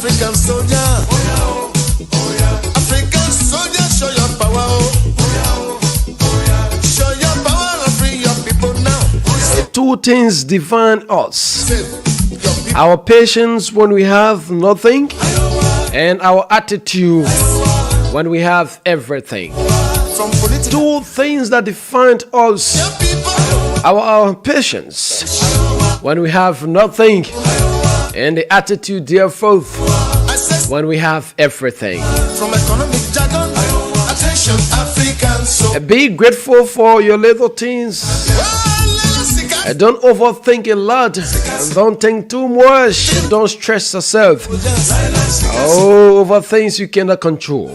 African soldier. African soldier, show your power. Show your power and free your people now. Two things define us: our patience when we have nothing, and our attitude when we have everything. Two things that define us: our patience when we have nothing, and the attitude therefore when we have everything. From economic jargon, attention African soul. Be grateful for your little things. Don't overthink a lot. Don't think too much. Don't stress yourself. Oh, over things you cannot control.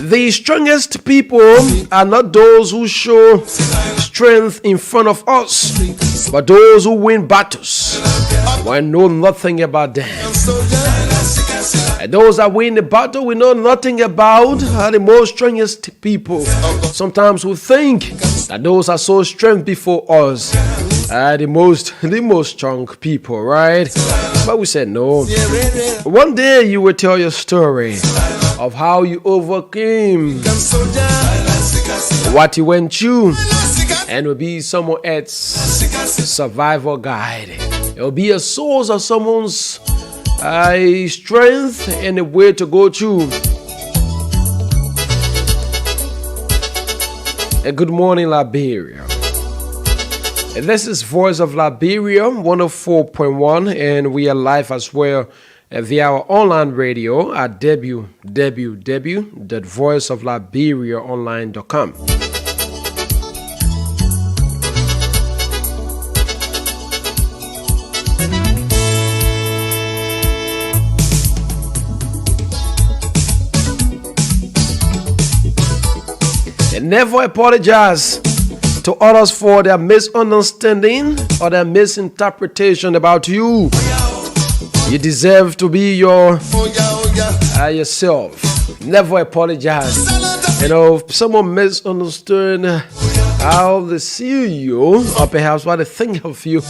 The strongest people are not those who show strength in front of us, but those who win battles when know nothing about them. And those that win the battle we know nothing about are the most strongest people. Sometimes we think that those are so strong before us are the most strong people, right? But we said no. One day you will tell your story of how you overcame what you went through, and will be someone else's survival guide. It will be a source of someone's strength and a way to go through. Good morning, Liberia. This is Voice of Liberia 104.1, and we are live as well via our online radio at www.voiceofliberiaonline.com. Never apologize to others for their misunderstanding or their misinterpretation about you. You deserve to be yourself. Never apologize. If someone misunderstood how they see you, or perhaps what they think of you,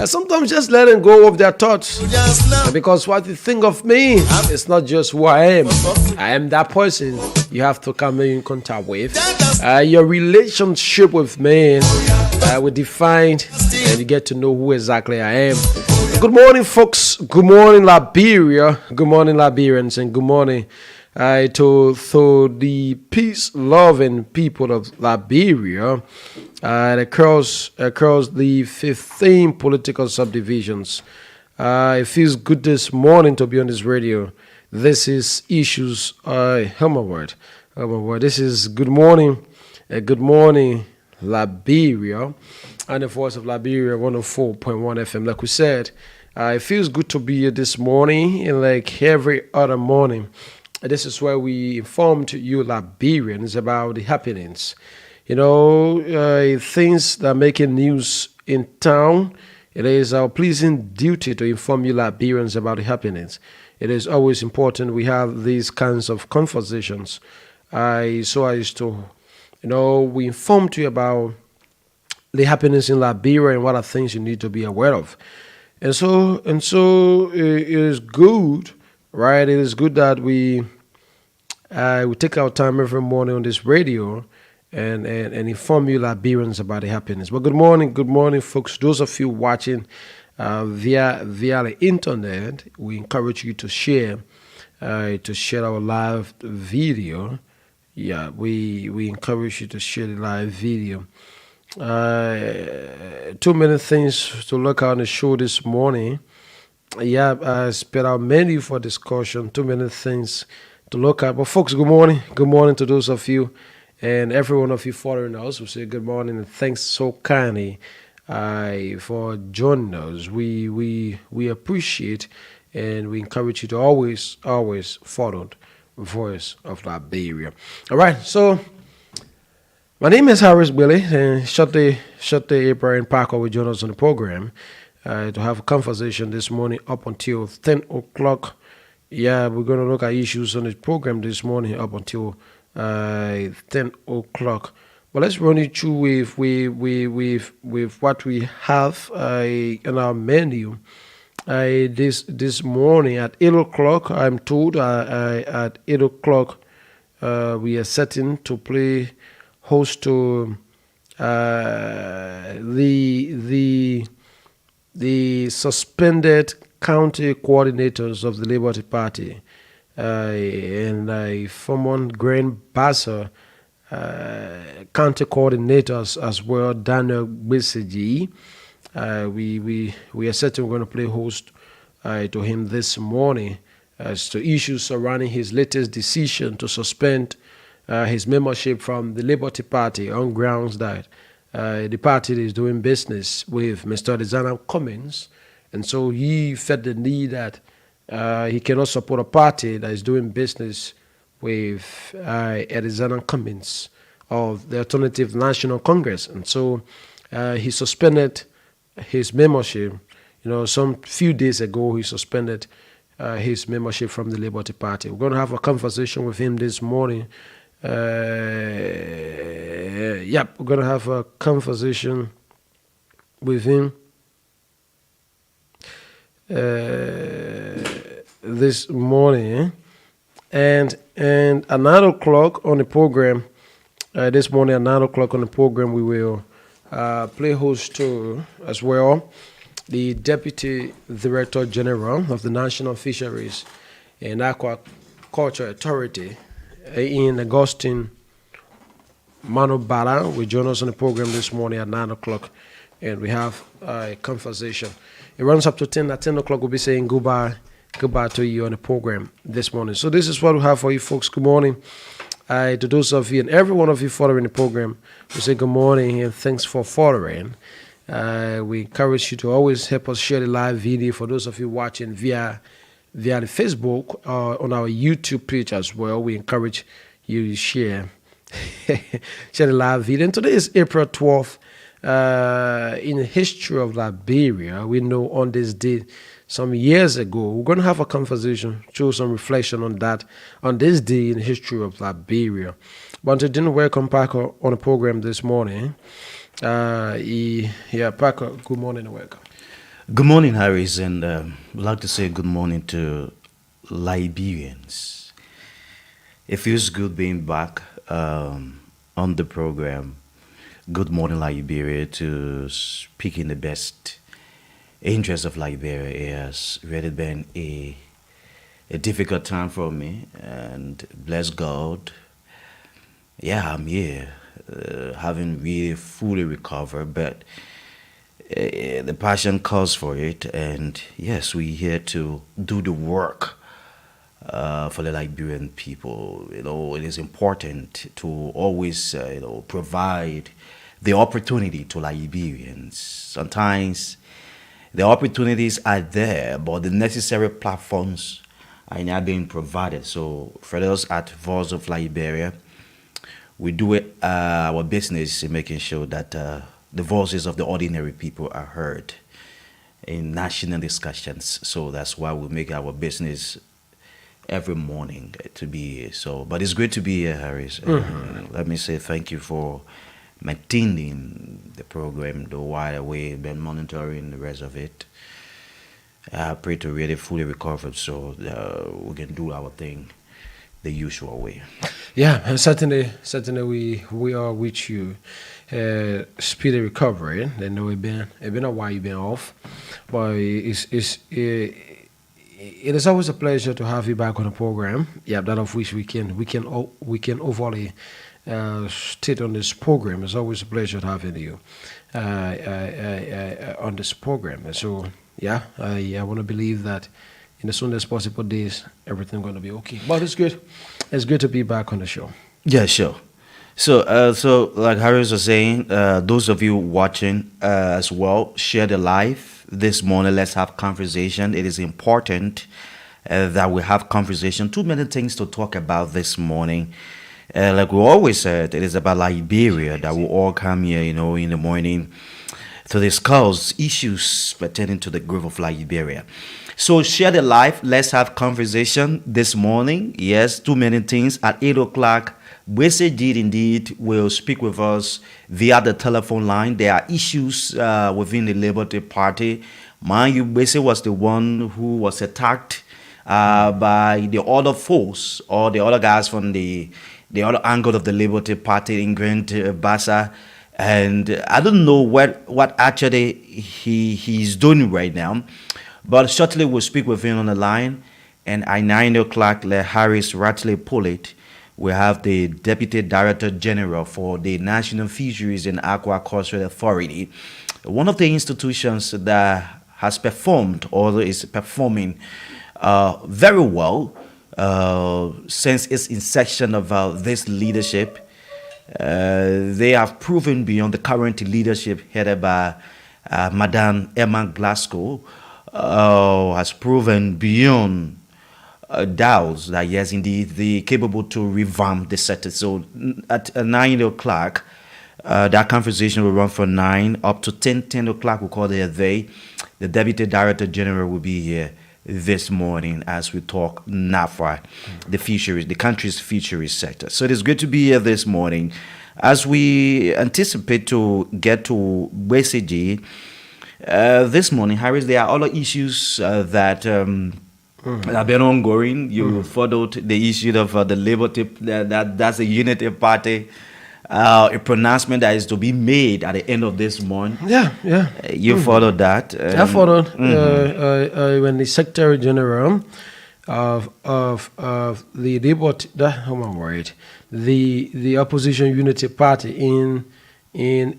sometimes just let them go of their thoughts. Because what you think of me is not just who I am. I am that person you have to come in contact with. Your relationship with me will define, and you get to know who exactly I am. Good morning, folks. Good morning, Liberia. Good morning, Liberians, and good morning to the peace-loving people of Liberia across the 15 political subdivisions. It feels good this morning to be on this radio. This is Issues Hammerword. This is Good Morning. Good morning, Liberia, and the Voice of Liberia 104.1 FM. Like we said, it feels good to be here this morning, and like every other morning. This is where we inform to you Liberians about the happenings. Things that are making news in town. It is our pleasing duty to inform you Liberians about the happenings. It is always important we have these kinds of conversations. We inform to you about the happenings in Liberia and what are things you need to be aware of. And so it is good, right? It is good that we take our time every morning on this radio and inform you Liberians about the happenings. But good morning, folks. Those of you watching via the internet, we encourage you to share our live video. Yeah, we encourage you to share the live video. Too many things to look at on the show this morning. Yeah, I spelled out menu for discussion. Too many things to look at. But folks, good morning. Good morning to those of you and every one of you following us. We say good morning and thanks so kindly for joining us. We appreciate and we encourage you to always follow Voice of Liberia. All right, so my name is Harris Billy, and shortly Abraham Parker will join us on the program to have a conversation this morning up until 10 o'clock. Yeah, we're going to look at issues on the program this morning up until 10 o'clock. But let's run it through with what we have in our menu This morning at 8 o'clock, I'm told at 8 o'clock we are setting to play host to the suspended county coordinators of the Liberty Party and former Grand Bassa county coordinators as well, Daniel Biseji. We are certain we're going to play host to him this morning as to issues surrounding his latest decision to suspend his membership from the Liberty Party on grounds that the party is doing business with Mr. Alexander Cummins, and so he felt the need that he cannot support a party that is doing business with Alexander Cummins of the Alternative National Congress, and so he suspended his membership. Some few days ago, he suspended his membership from the Liberty Party. We're going to have a conversation with him this morning. We're going to have a conversation with him this morning, and at 9 o'clock on the program. This morning at 9 o'clock on the program, we will play host to as well the Deputy Director General of the National Fisheries and Aquaculture Authority in Augustine Manobara will join us on the program this morning at 9 o'clock, and we have a conversation. It runs up to 10. At 10 o'clock, we'll be saying goodbye to you on the program this morning. So this is what we have for you folks. Good morning. To those of you and every one of you following the program, we say good morning and thanks for following. We encourage you to always help us share the live video for those of you watching via the Facebook on our YouTube page as well. We encourage you to share the live video. And today is April 12th. In the history of Liberia, we know on this day some years ago, we're going to have a conversation, show some reflection on that, on this day in the history of Liberia. But I didn't welcome Paco on the program this morning. Paco, good morning and welcome. Good morning, Harris, and I'd like to say good morning to Liberians. It feels good being back on the program. Good morning, Liberia, to speak in the best interest of Liberia. It has really been a difficult time for me, and bless God, I'm here, haven't really fully recovered, but the passion calls for it, and yes, we're here to do the work for the Liberian people. It is important to always, provide the opportunity to Liberians. Sometimes the opportunities are there, but the necessary platforms are not being provided. So for us at Voice of Liberia, we do our business in making sure that the voices of the ordinary people are heard in national discussions. So that's why we make our business every morning to be here. So, but it's great to be here, Harris. Let me say thank you for maintaining the program the while we've been monitoring the rest of it. I pray to really fully recover so we can do our thing the usual way. Yeah, and certainly we are with you. Speedy recovery. I know it's been a while you've been off, but it is always a pleasure to have you back on the program. Yeah, that of which we can overly state on this program. It's always a pleasure to having you on this program. And so I want to believe that in the soonest possible days everything's going to be okay. But it's good. It's good to be back on the show. Yeah, sure. So like Harris was saying, those of you watching as well, share the live this morning. Let's have conversation. It is important that we have conversation. Too many things to talk about this morning. Like we always said, it is about Liberia that we all come here, in the morning. to discuss issues pertaining to the growth of Liberia. So share the life. Let's have conversation this morning. Yes, too many things. At 8 o'clock, Bwese did indeed will speak with us via the telephone line. There are issues within the Liberty Party. Mind you, Bwese was the one who was attacked by the other force or the other guys from the other angle of the Liberty Party in Grand Bassa. And I don't know what actually he's doing right now. But shortly we'll speak with him on the line. And at 9 o'clock, Harris Ratley Pullet will have the Deputy Director General for the National Fisheries and Aquaculture Authority, one of the institutions that has performed or is performing very well since its inception of this leadership. They have proven beyond the current leadership headed by Madame Emma Glasgow, has proven beyond doubts that yes, indeed, they're capable to revamp the sector. So at 9 o'clock, that conversation will run from 9 up to 10 o'clock. We'll call it a day. The Deputy Director General will be here this morning as we talk NAFRA, the fisheries, the country's fisheries sector. So it is good to be here this morning as we anticipate to get to BCG. This morning, Harris, there are other issues that have been ongoing. You followed the issue of the Liberty, that's a unity party, a pronouncement that is to be made at the end of this month. Yeah. You followed that. I followed when the Secretary General of the Liberty, the opposition unity party in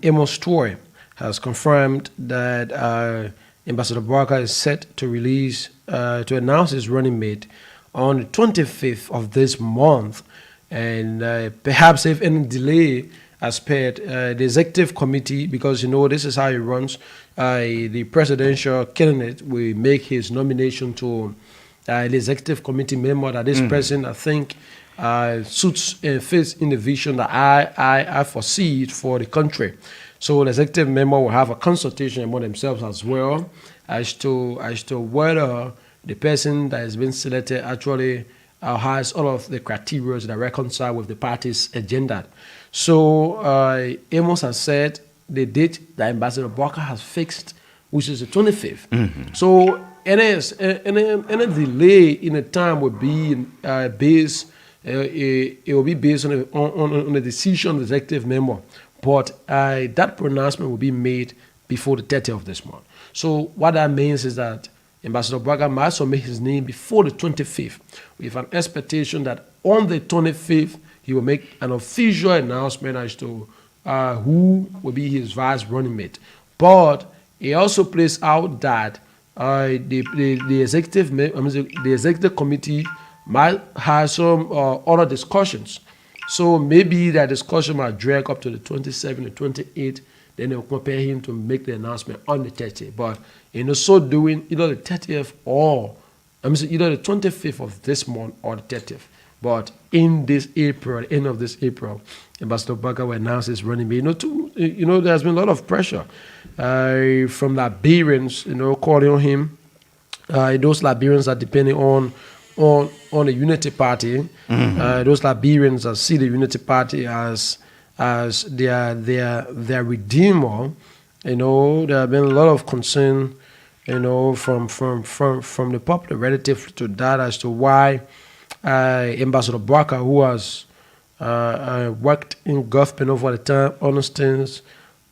Amos Troy has confirmed that Ambassador Barker is set to release, to announce his running mate on the 25th of this month. And perhaps if any delay as per the executive committee, because this is how it runs, the presidential candidate will make his nomination to the executive committee member that this person, I think, suits and fits in the vision that I foresee for the country. So the executive member will have a consultation among themselves as well as to whether the person that has been selected actually has all of the criteria that reconcile with the party's agenda. So Amos has said the date that Ambassador Barker has fixed, which is the 25th. So any delay in the time will be based. It will be based on the decision of the executive member. But that pronouncement will be made before the 30th of this month. So what that means is that Ambassador Braga must submit his name before the 25th, with an expectation that on the 25th, he will make an official announcement as to who will be his vice running mate. But he also plays out that the executive committee might have some other discussions. So maybe that discussion might drag up to the 27th, the 28th, then they'll compare him to make the announcement on the 30th. But so doing, either the 30th or, either the 25th of this month or the 30th. But in this April, end of this April, Ambassador Barker will announce his running mate. There's been a lot of pressure from Liberians, calling on him. Those Liberians are depending on the Unity Party. Those Liberians see the Unity Party as their redeemer. There have been a lot of concern, from the popular relative to that as to why Ambassador Barker, who has worked in government over the time, understands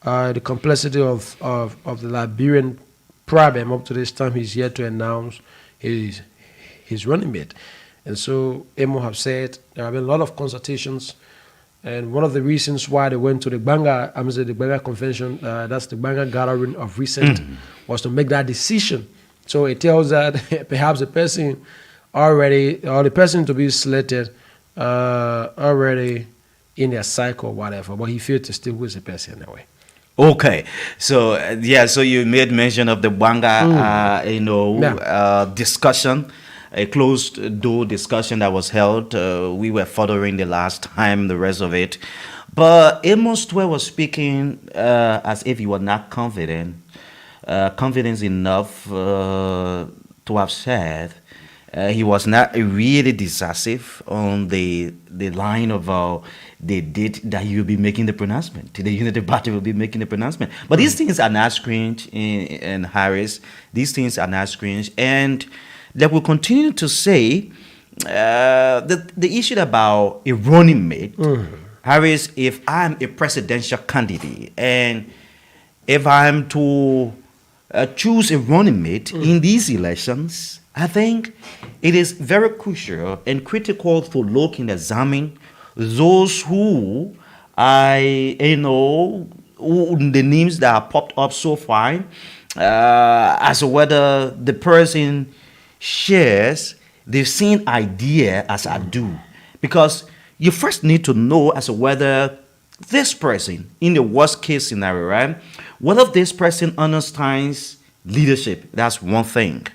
the complexity of the Liberian problem. Up to this time, he's yet to announce his running mate. And so Emo have said there have been a lot of consultations, and one of the reasons why they went to the Banga Convention, that's the Banga gathering of recent, was to make that decision. So it tells that perhaps the person the person to be selected already in their cycle or whatever, but he failed to still with the person anyway. Okay, so so you made mention of the Banga, discussion, a closed door discussion that was held. We were following the last time, the rest of it, But Amos 12 was speaking as if he was not confidence enough to have said he was not really decisive on the line of the date that he will be making the pronouncement. The Unity Party will be making the pronouncement. But these things are not screened in Harris. These things are not screened. And they will continue to say the issue about a running mate. Harris, if I'm a presidential candidate and if I'm to choose a running mate in these elections, I think it is very crucial and critical to look and examine those who the names that are popped up so far, as to whether the person shares the same idea as I do. Because you first need to know as to whether this person, in the worst case scenario, right, whether this person understands leadership. That's one thing.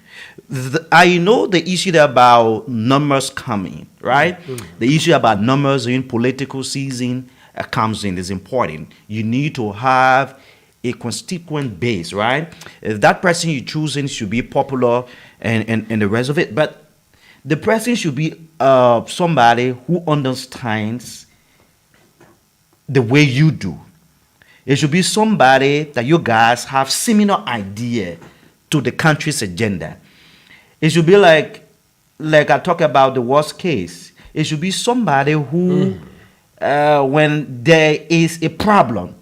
I know the issue about numbers coming, right? The issue about numbers in political season comes in is important. You need to have a constituent base, right? If that person you're choosing should be popular and the rest of it, but the person should be somebody who understands the way you do. It should be somebody that you guys have similar idea to the country's agenda. It should be like I talk about the worst case. It should be somebody who, when there is a problem,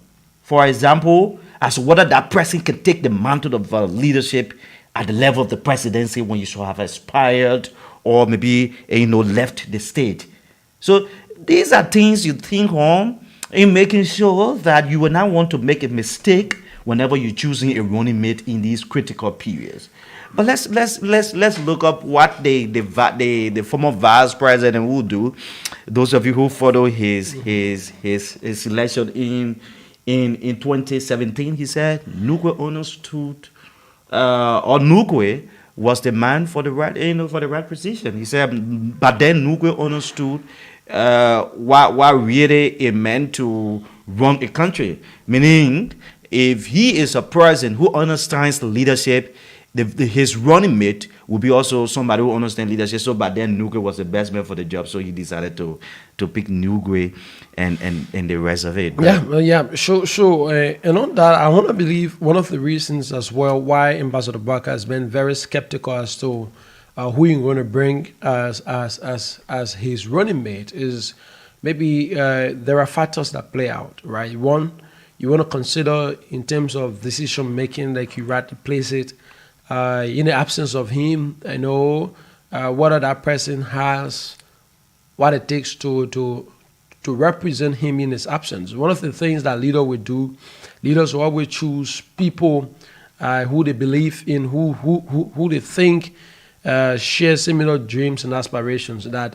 for example, as to whether that person can take the mantle of leadership at the level of the presidency when you should have expired or maybe left the state. So these are things you think on in making sure that you will not want to make a mistake whenever you're choosing a running mate in these critical periods. But let's look up what the former vice president will do. Those of you who follow his election in 2017, he said Nugwe understood or Nugwe was the man for the right position. He said, but then Nugwe understood what really it meant to run a country. Meaning, if he is a person who understands the leadership, his running mate will be also somebody who understands leadership. So, but then Nugwe was the best man for the job, so he decided to pick Nugwe and the rest of it. Right? Sure. And on that, I want to believe one of the reasons as well why Ambassador Barker has been very skeptical as to who you're going to bring as his running mate is maybe there are factors that play out, right? One, you want to consider in terms of decision making, like you rightly place it. In the absence of him, I know whether that person has what it takes to represent him in his absence. One of the things that leaders will always choose people who they believe in, who they think share similar dreams and aspirations, that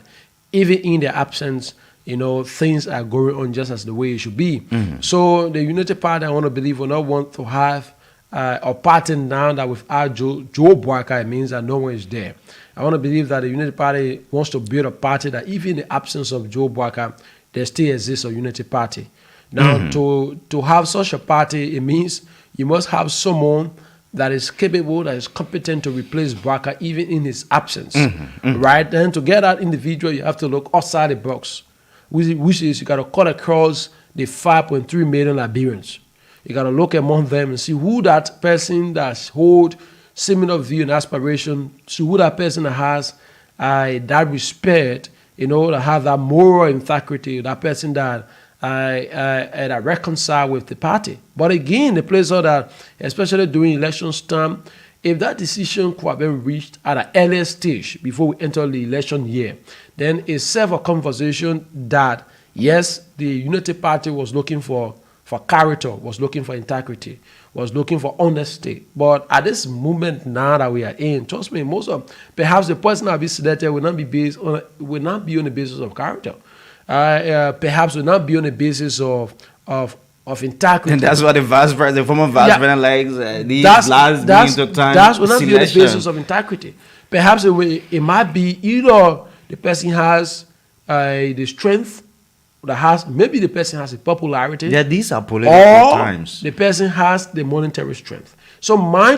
even in their absence, things are going on just as the way it should be. So the Unity Party, I want to believe, will not want to have or party now that without Joe Boakai, it means that no one is there. I want to believe that the Unity Party wants to build a party that even in the absence of Joe Boakai, there still exists a Unity Party. Now, to have such a party, it means you must have someone that is capable, that is competent to replace Boakai even in his absence, right? Then to get that individual, you have to look outside the box, which is you got to cut across the 5.3 million Liberians. You got to look among them and see who that person that hold similar view and aspiration, see who that person that has that respect, that have that moral integrity, that person that reconcile with the party. But again, the place that, especially during election time, if that decision could have been reached at an earlier stage before we enter the election year, then it's serve a conversation that, yes, the Unity Party was looking for character, was looking for integrity, was looking for honesty. But at this moment now that we are in, trust me, perhaps the person that will be selected will not be on the basis of character. Perhaps will not be on the basis of integrity. And that's what the former vice president likes. These last that's of time. That will not be on the basis of integrity. Perhaps it might be either the person has the strength that has, maybe the person has a popularity. Yeah, these are political Or times. the person has the monetary strength. So my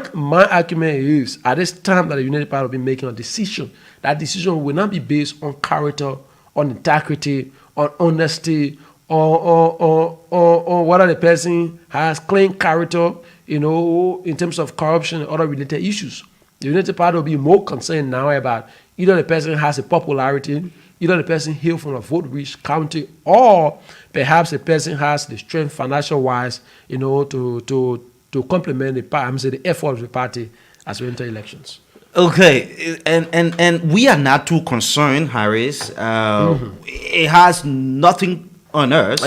argument is, at this time that the United Party will be making a decision, that decision will not be based on character, on integrity, on honesty, or whether the person has clean character, in terms of corruption and other related issues. The United Party will be more concerned now about either the person has a popularity, either the person hails from a vote-rich county, or perhaps the person has the strength financial-wise, to complement the effort of the party as we enter elections. Okay, and we are not too concerned, Harris. It has nothing on us.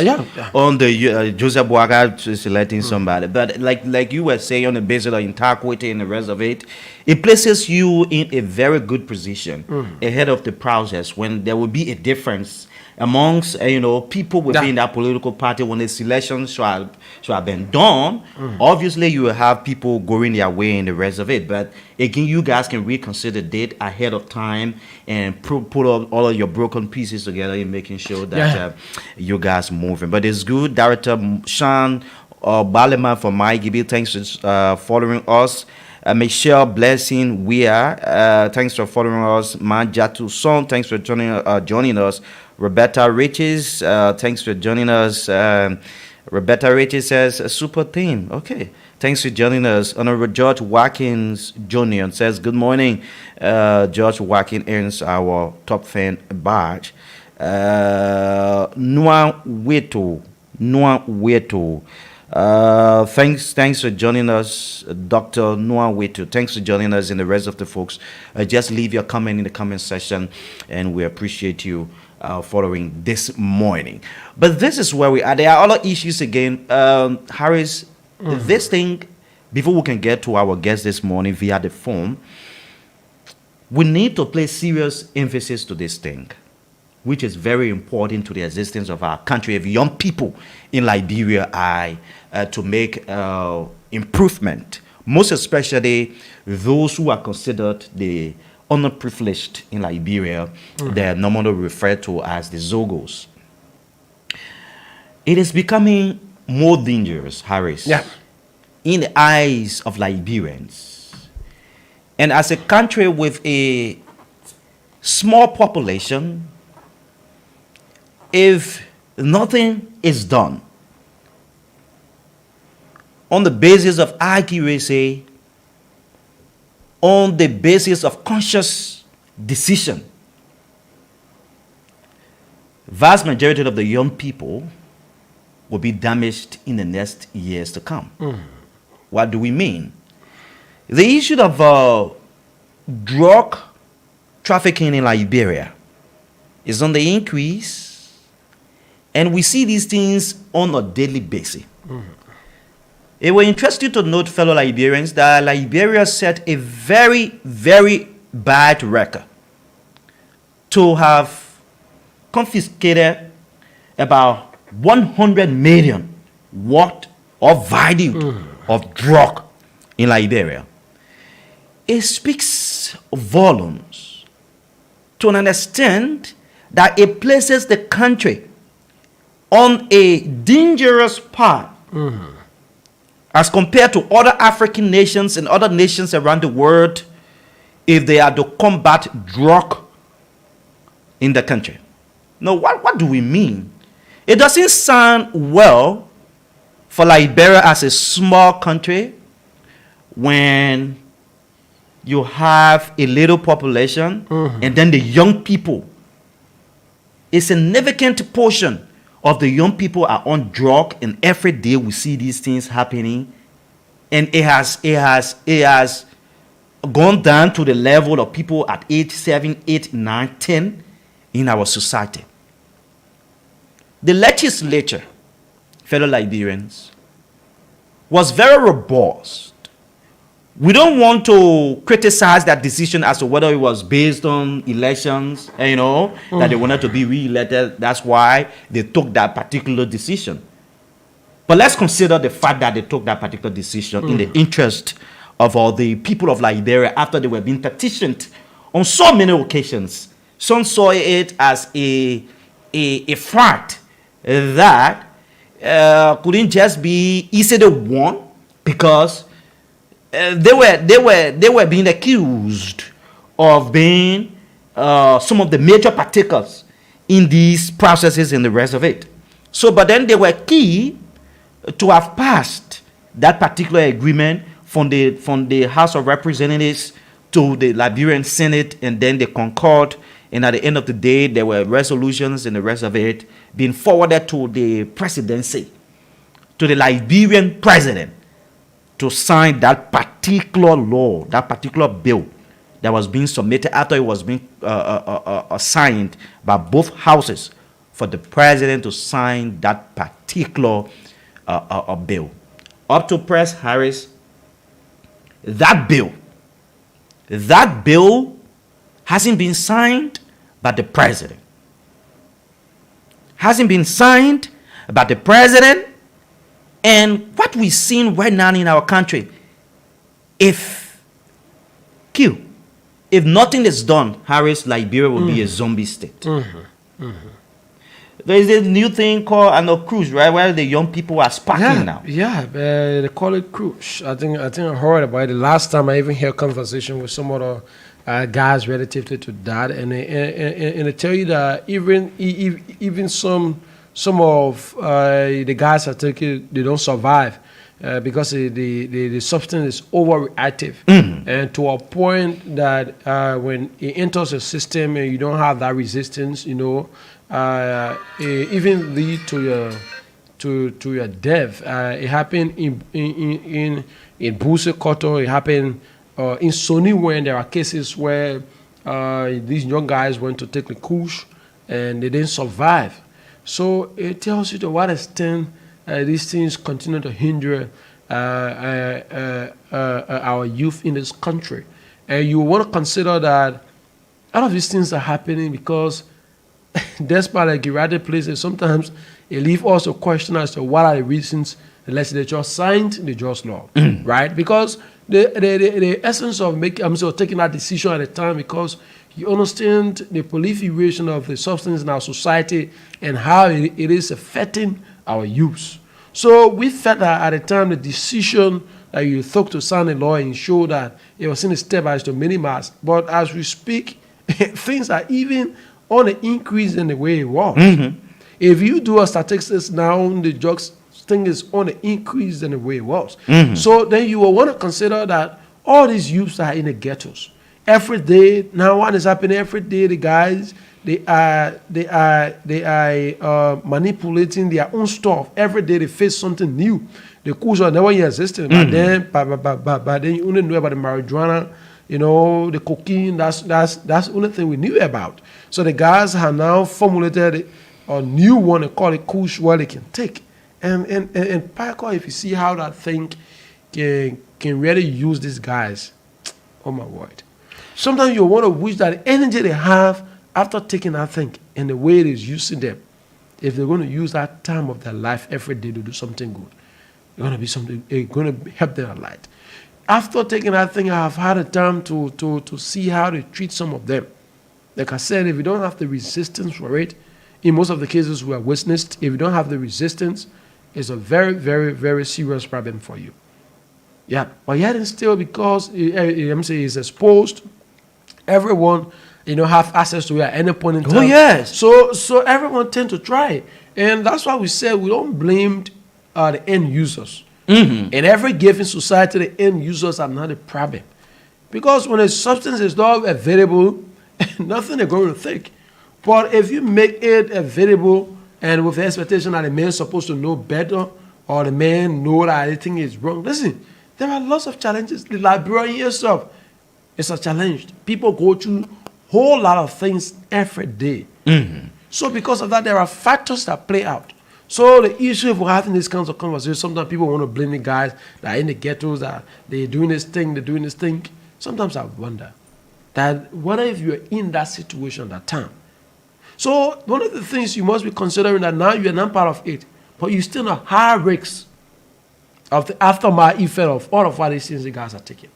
On the Joseph Boaga selecting somebody, but like you were saying, on the basis of integrity and the rest of it, it places you in a very good position ahead of the process when there will be a difference amongst people within that political party when the selection should have been done. Obviously, you will have people going their way and the rest of it. But again, you guys can reconsider the date ahead of time and put all of your broken pieces together in making sure that you guys moving. But it's good. Director Sean Balema from MyGB, thanks for following us. Michelle Blessing, we are. Thanks for following us. Manjatu Son, thanks for joining us. Roberta Riches, thanks for joining us. Roberta Riches says, a super theme. Okay. Thanks for joining us. Honorable George Watkins Jr. says, good morning. George Watkins earns our top fan badge. Nwa Weto. Thanks for joining us, Dr. Nwa Weto. Thanks for joining us and the rest of the folks. Just leave your comment in the comment section, and we appreciate you following this morning. But this is where we are. There are other issues again. Harris, this thing, before we can get to our guest this morning via the phone, we need to place serious emphasis to this thing, which is very important to the existence of our country, of young people in Liberia to make improvement, most especially those who are considered the underprivileged in Liberia. They are normally referred to as the Zogos. It is becoming more dangerous, Harris, in the eyes of Liberians. And as a country with a small population, if nothing is done on the basis of accuracy, on the basis of conscious decision, vast majority of the young people will be damaged in the next years to come. What do we mean? The issue of drug trafficking in Liberia is on the increase, and we see these things on a daily basis. It will interest you to note, fellow Liberians, that Liberia set a very, very bad record to have confiscated about 100 million worth of value of drug in Liberia. It speaks volumes to an extent that it places the country on a dangerous path as compared to other African nations and other nations around the world if they are to combat drug in the country. Now, what do we mean? It doesn't sound well for Liberia as a small country when you have a little population and then the young people. A significant portion of the young people are on drug, and every day we see these things happening, and it has gone down to the level of people at age 7, 8, 9, 10 in our society. The legislature, fellow Liberians, was very robust. We don't want to criticize that decision as to whether it was based on elections, that they wanted to be re-elected. That's why they took that particular decision. But let's consider the fact that they took that particular decision in the interest of all the people of Liberia after they were being petitioned on so many occasions. Some saw it as a fight that couldn't just be easily won because they were being accused of being some of the major partakers in these processes and the rest of it. So, but then they were key to have passed that particular agreement from the House of Representatives to the Liberian Senate, and then they concurred. And at the end of the day, there were resolutions and the rest of it being forwarded to the presidency, to the Liberian president, to sign that particular law, that particular bill that was being submitted after it was being signed by both houses, for the president to sign that particular bill. Up to Press Harris, that bill hasn't been signed by the president. Hasn't been signed by the president. And what we're seeing right now in our country, if nothing is done, Harris, Liberia will be a zombie state. There is a new thing called a cruise, right, where the young people are sparking now. Yeah, they call it cruise. I think I heard about it. The last time I even heard a conversation with some other guys relative to that, and they tell you that even some of the guys are taking, they don't survive because the substance is overreactive, and to a point that when it enters the system and you don't have that resistance, it even lead to your death. It happened in Buse Koto. It happened in Sony, when there are cases where these young guys went to take the kush and they didn't survive. So it tells you to what extent these things continue to hinder our youth in this country. And you want to consider that all of these things are happening because despite like erratic places, sometimes it leaves us a question as to what are the reasons the legislature signed the just law, right? Because the essence of taking that decision at a time, because you understand the proliferation of the substance in our society and how it is affecting our youth. So we felt that at the time the decision that you took to sign the law and show that it was in a step as to minimize. But as we speak, things are even on the increase in the way it was. If you do a statistics now, the drugs thing is on the increase in the way it was. So then you will want to consider that all these youths are in the ghettos. Every day, now what is happening every day, the guys, they are manipulating their own stuff. Every day they face something new. The course are never existed. But then you only know about the marijuana, the cocaine, that's the only thing we knew about. So the guys have now formulated a new one, they call it kush, where they can take. And Paco, if you see how that thing can really use these guys, oh my word. Sometimes you want to wish that the energy they have after taking that thing and the way it is using them, if they're going to use that time of their life every day to do something good, it's going to help them a lot. After taking that thing, I have had a time to see how to treat some of them. Like I said, if you don't have the resistance for it, in most of the cases we have witnessed, if you don't have the resistance, it's a very, very, very serious problem for you. Yeah, but yet and still, because it's exposed, everyone, have access to it at any point in time. Oh, yes. So everyone tend to try. And that's why we said we don't blame the end users. In every given society, the end users are not a problem. Because when a substance is not available, nothing they're going to think. But if you make it available and with the expectation that the man is supposed to know better, or the man know that anything is wrong, listen, there are lots of challenges. The Liberian yourself is a challenge. People go through a whole lot of things every day. So because of that, there are factors that play out. So the issue of having these kinds of conversations, sometimes people want to blame the guys that are in the ghettos, that they're doing this thing. Sometimes I wonder that what if you're in that situation at that time? So one of the things you must be considering that now you're not part of it, but you still have high risks of the aftermath effect of all of what these things the guys are taking.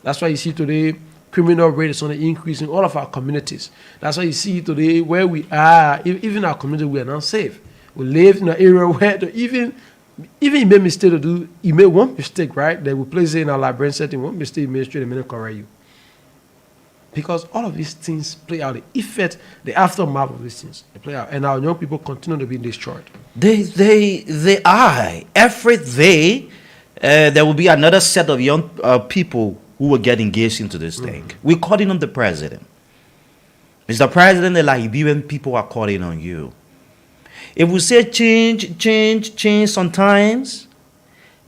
That's why you see today criminal rate is on the increase in all of our communities. That's why you see today where we are, even our community, we are not safe. We live in an area where even you make mistake to do, you make one mistake, right? They will place it in a librarian setting. One mistake, you make straight, they may not correct you. Because all of these things play out, the effect, the aftermath of these things, they play out. And our young people continue to be destroyed. They are. Every day, there will be another set of young people who will get engaged into this thing. We're calling on the president. Mr. President, the Liberian people are calling on you. If we say change sometimes,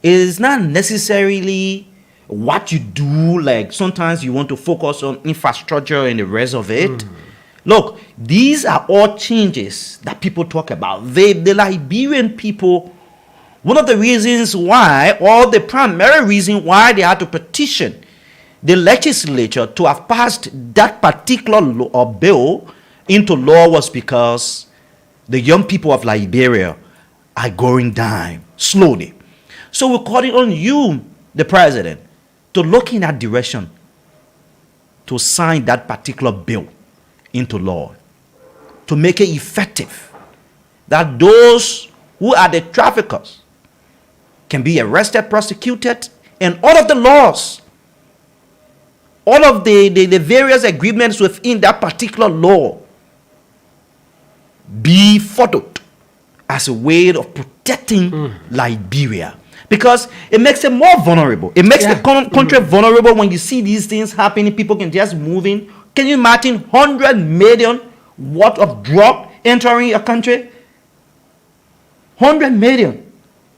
it is not necessarily what you do. Like sometimes you want to focus on infrastructure and the rest of it. Look, these are all changes that people talk about. The Liberian people, one of the reasons why, or the primary reason why they had to petition the legislature to have passed that particular bill into law was because the young people of Liberia are going down slowly. So we're calling on you, the president, to look in that direction to sign that particular bill into law, to make it effective, that those who are the traffickers can be arrested, prosecuted, and all of the laws, all of the various agreements within that particular law be followed as a way of protecting Liberia. Because it makes it more vulnerable. It makes the country vulnerable when you see these things happening. People can just move in. Can you imagine 100 million worth of drug entering a country? 100 million.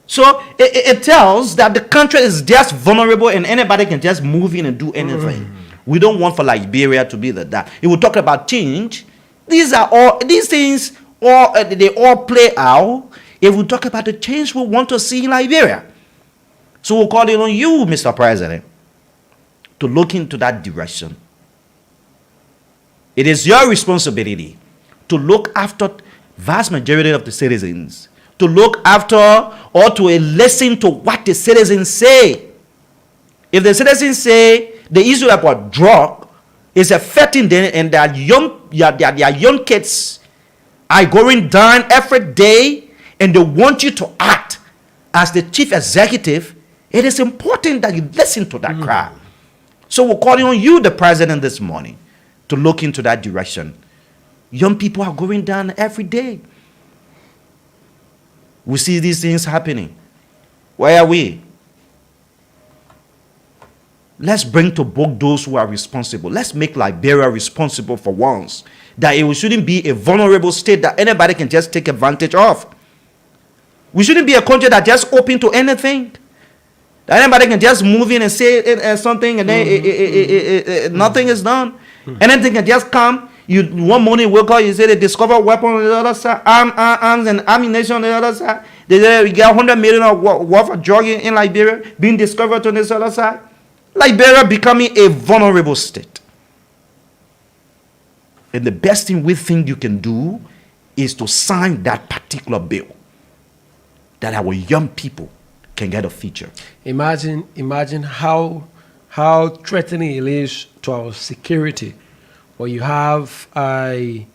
So it tells that the country is just vulnerable and anybody can just move in and do anything. We don't want for Liberia to be that. If we talk about change, these things they all play out. If we talk about the change we want to see in Liberia. So we're calling on you, Mr. President, to look into that direction. It is your responsibility to look after vast majority of the citizens, to look after or to listen to what the citizens say. If the citizens say the issue about drug is affecting them and their young kids are going down every day and they want you to act as the chief executive, it is important that you listen to that cry. So we're calling on you, the president, this morning to look into that direction. Young people are going down every day. We see these things happening. Where are we? Let's bring to book those who are responsible. Let's make Liberia responsible for once. That it shouldn't be a vulnerable state that anybody can just take advantage of. We shouldn't be a country that just open to anything. That anybody can just move in and say something and then nothing is done. Anything can just come. You one morning wake up, you say they discover weapons on the other side, arms and ammunition on the other side. They say we got 100 million of worth of drug in Liberia being discovered on this other side. Liberia becoming a vulnerable state. And the best thing we think you can do is to sign that particular bill that our young people can get a feature. Imagine how threatening it is to our security when you have the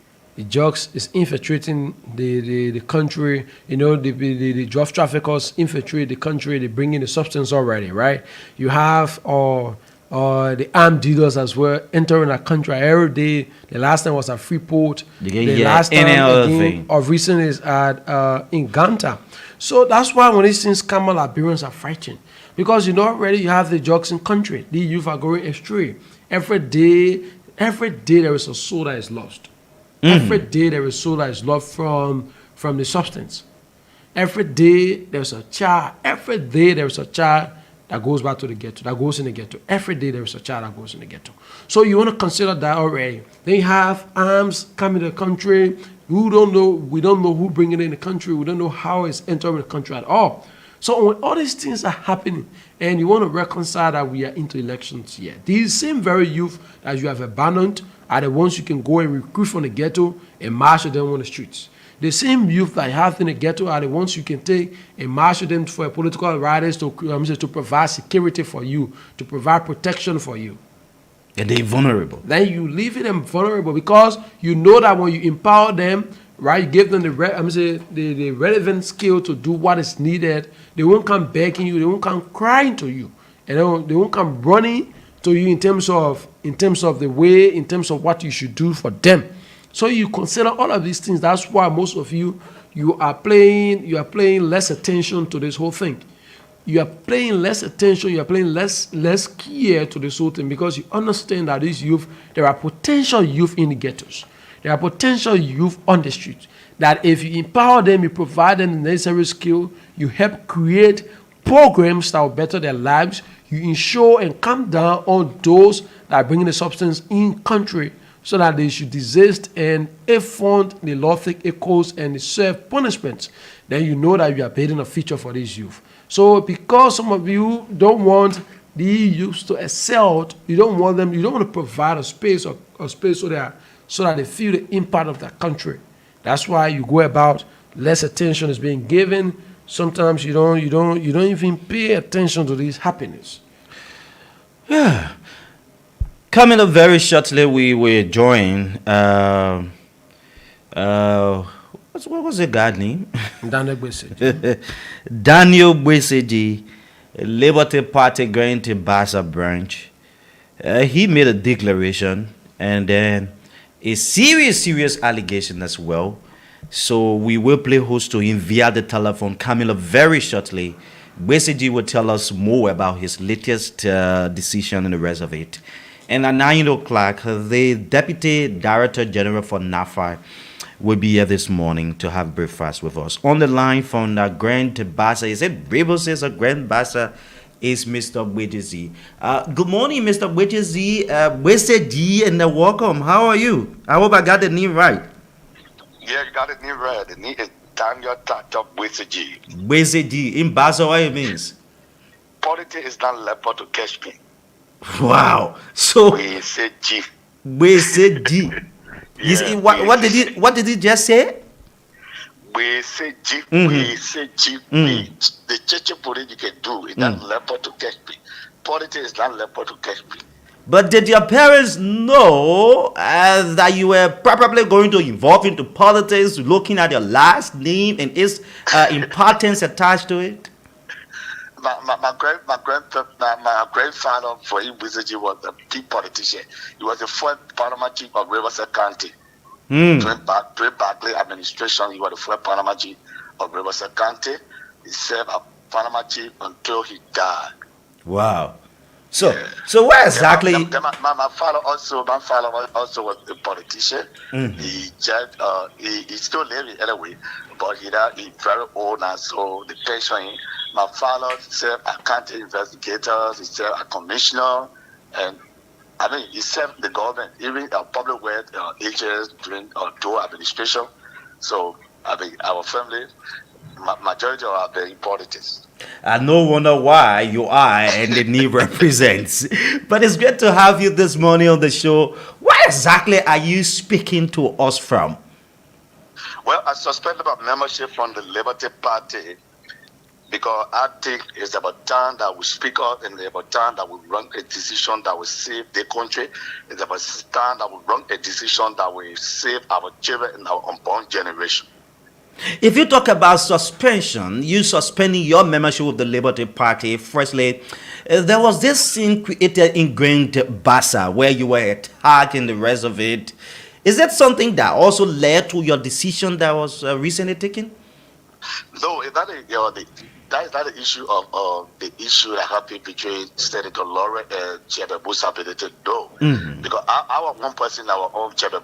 drugs is infiltrating the country. You know, the drug traffickers infiltrate the country. They bring in the substance already, right? You have the armed dealers as well entering our country every day. The last time was at Freeport. The last time again of recent is at in Ganta. So that's why when these things come out, Liberians are fighting. Because you know already you have the drugs in country. The youth are going astray. Every day there is a soul that is lost. Every day there is a soul that is lost from the substance. Every day there's a child. Every day there is a child that goes back to the ghetto, that goes in the ghetto. Every day there is a child that goes in the ghetto. So you want to consider that already. Then you have arms coming to the country. We don't know who bringing it in the country. We don't know how it's entering the country at all. So when all these things are happening and you want to reconcile that we are into elections here, these same very youth that you have abandoned are the ones you can go and recruit from the ghetto and marshal them on the streets. The same youth that you have in the ghetto are the ones you can take and marshal them for political riders to provide security for you, to provide protection for you. And they're vulnerable. Then you leave them vulnerable because you know that when you empower them, right? You give them the relevant skill to do what is needed. They won't come begging you. They won't come crying to you, and they won't come running to you in terms of the way, in terms of what you should do for them. So you consider all of these things. That's why most of you are paying less attention to this whole thing. You are paying less attention, you are paying less care to this whole thing, because you understand that these youth, there are potential youth in the ghettos. There are potential youth on the streets. That if you empower them, you provide them the necessary skill, you help create programs that will better their lives, you ensure and calm down on those that are bringing the substance in country, so that they should desist and fund the lawful echoes and the serve punishments. Then you know that you are building a future for these youth. So because some of you don't want the youth to excel, you don't want to provide a space so that they feel the impact of that country. That's why you go about, less attention is being given. Sometimes you don't even pay attention to this happiness. Yeah. Coming up very shortly, we will join. What was the guy's name? Daniel Bweseji. Daniel Bweseji, Liberty Party going to Bassa branch. He made a declaration and then a serious allegation as well. So we will play host to him via the telephone coming up very shortly. Bweseji will tell us more about his latest decision and the rest of it. And at 9 o'clock, the Deputy Director General for NAFA will be here this morning to have breakfast with us. On the line from the Grand Bassa, is it Reboses or Grand Bassa, is Mr. Bweseji. Good morning, Mr. Bweseji, and welcome. How are you? I hope I got the name right. Yeah, you got it name right. The name is Daniel Tata Bweseji. Bweseji, in Bassa, what it means? Politics is not leopard to catch me. Wow. So, Bweseji. Bweseji. Yeah, what did he just say? Bweseji. Bweseji. The church politics you can do is not leopard to catch me. Politics is not leopard to catch me. But did your parents know that you were probably going to involve into politics, looking at your last name and its importance attached to it? My grandfather for him Bweseji was a big politician. He was the first Panama chief of Riverside County. During Barclay administration, he was the first Panama chief of Riverside County. He served as Panama chief until he died. Wow. So where exactly? My father also was a politician. He just he still living anyway, but he very old now, so the pension. My father served as county investigators. He served as commissioner, and I mean he served the government, even public works agents during dual administration. So I mean our family, majority of our in politics. I no wonder why you are and the name represents. But it's great to have you this morning on the show. Where exactly are you speaking to us from? Well, I suspend about membership from the Liberty Party because I think it's about time that we speak up and it's about time that we run a decision that will save the country. It's about time that we run a decision that will save our children and our unborn generation. If you talk about suspension, you suspending your membership with the Liberty Party, firstly, there was this thing created in Grand Bassa where you were attacked and the rest of it. Is that something that also led to your decision that was recently taken? No, that is not the issue of the issue that happened between Senator Laura and Chairman Musa Benedict. No, because I was one person that was on Chairman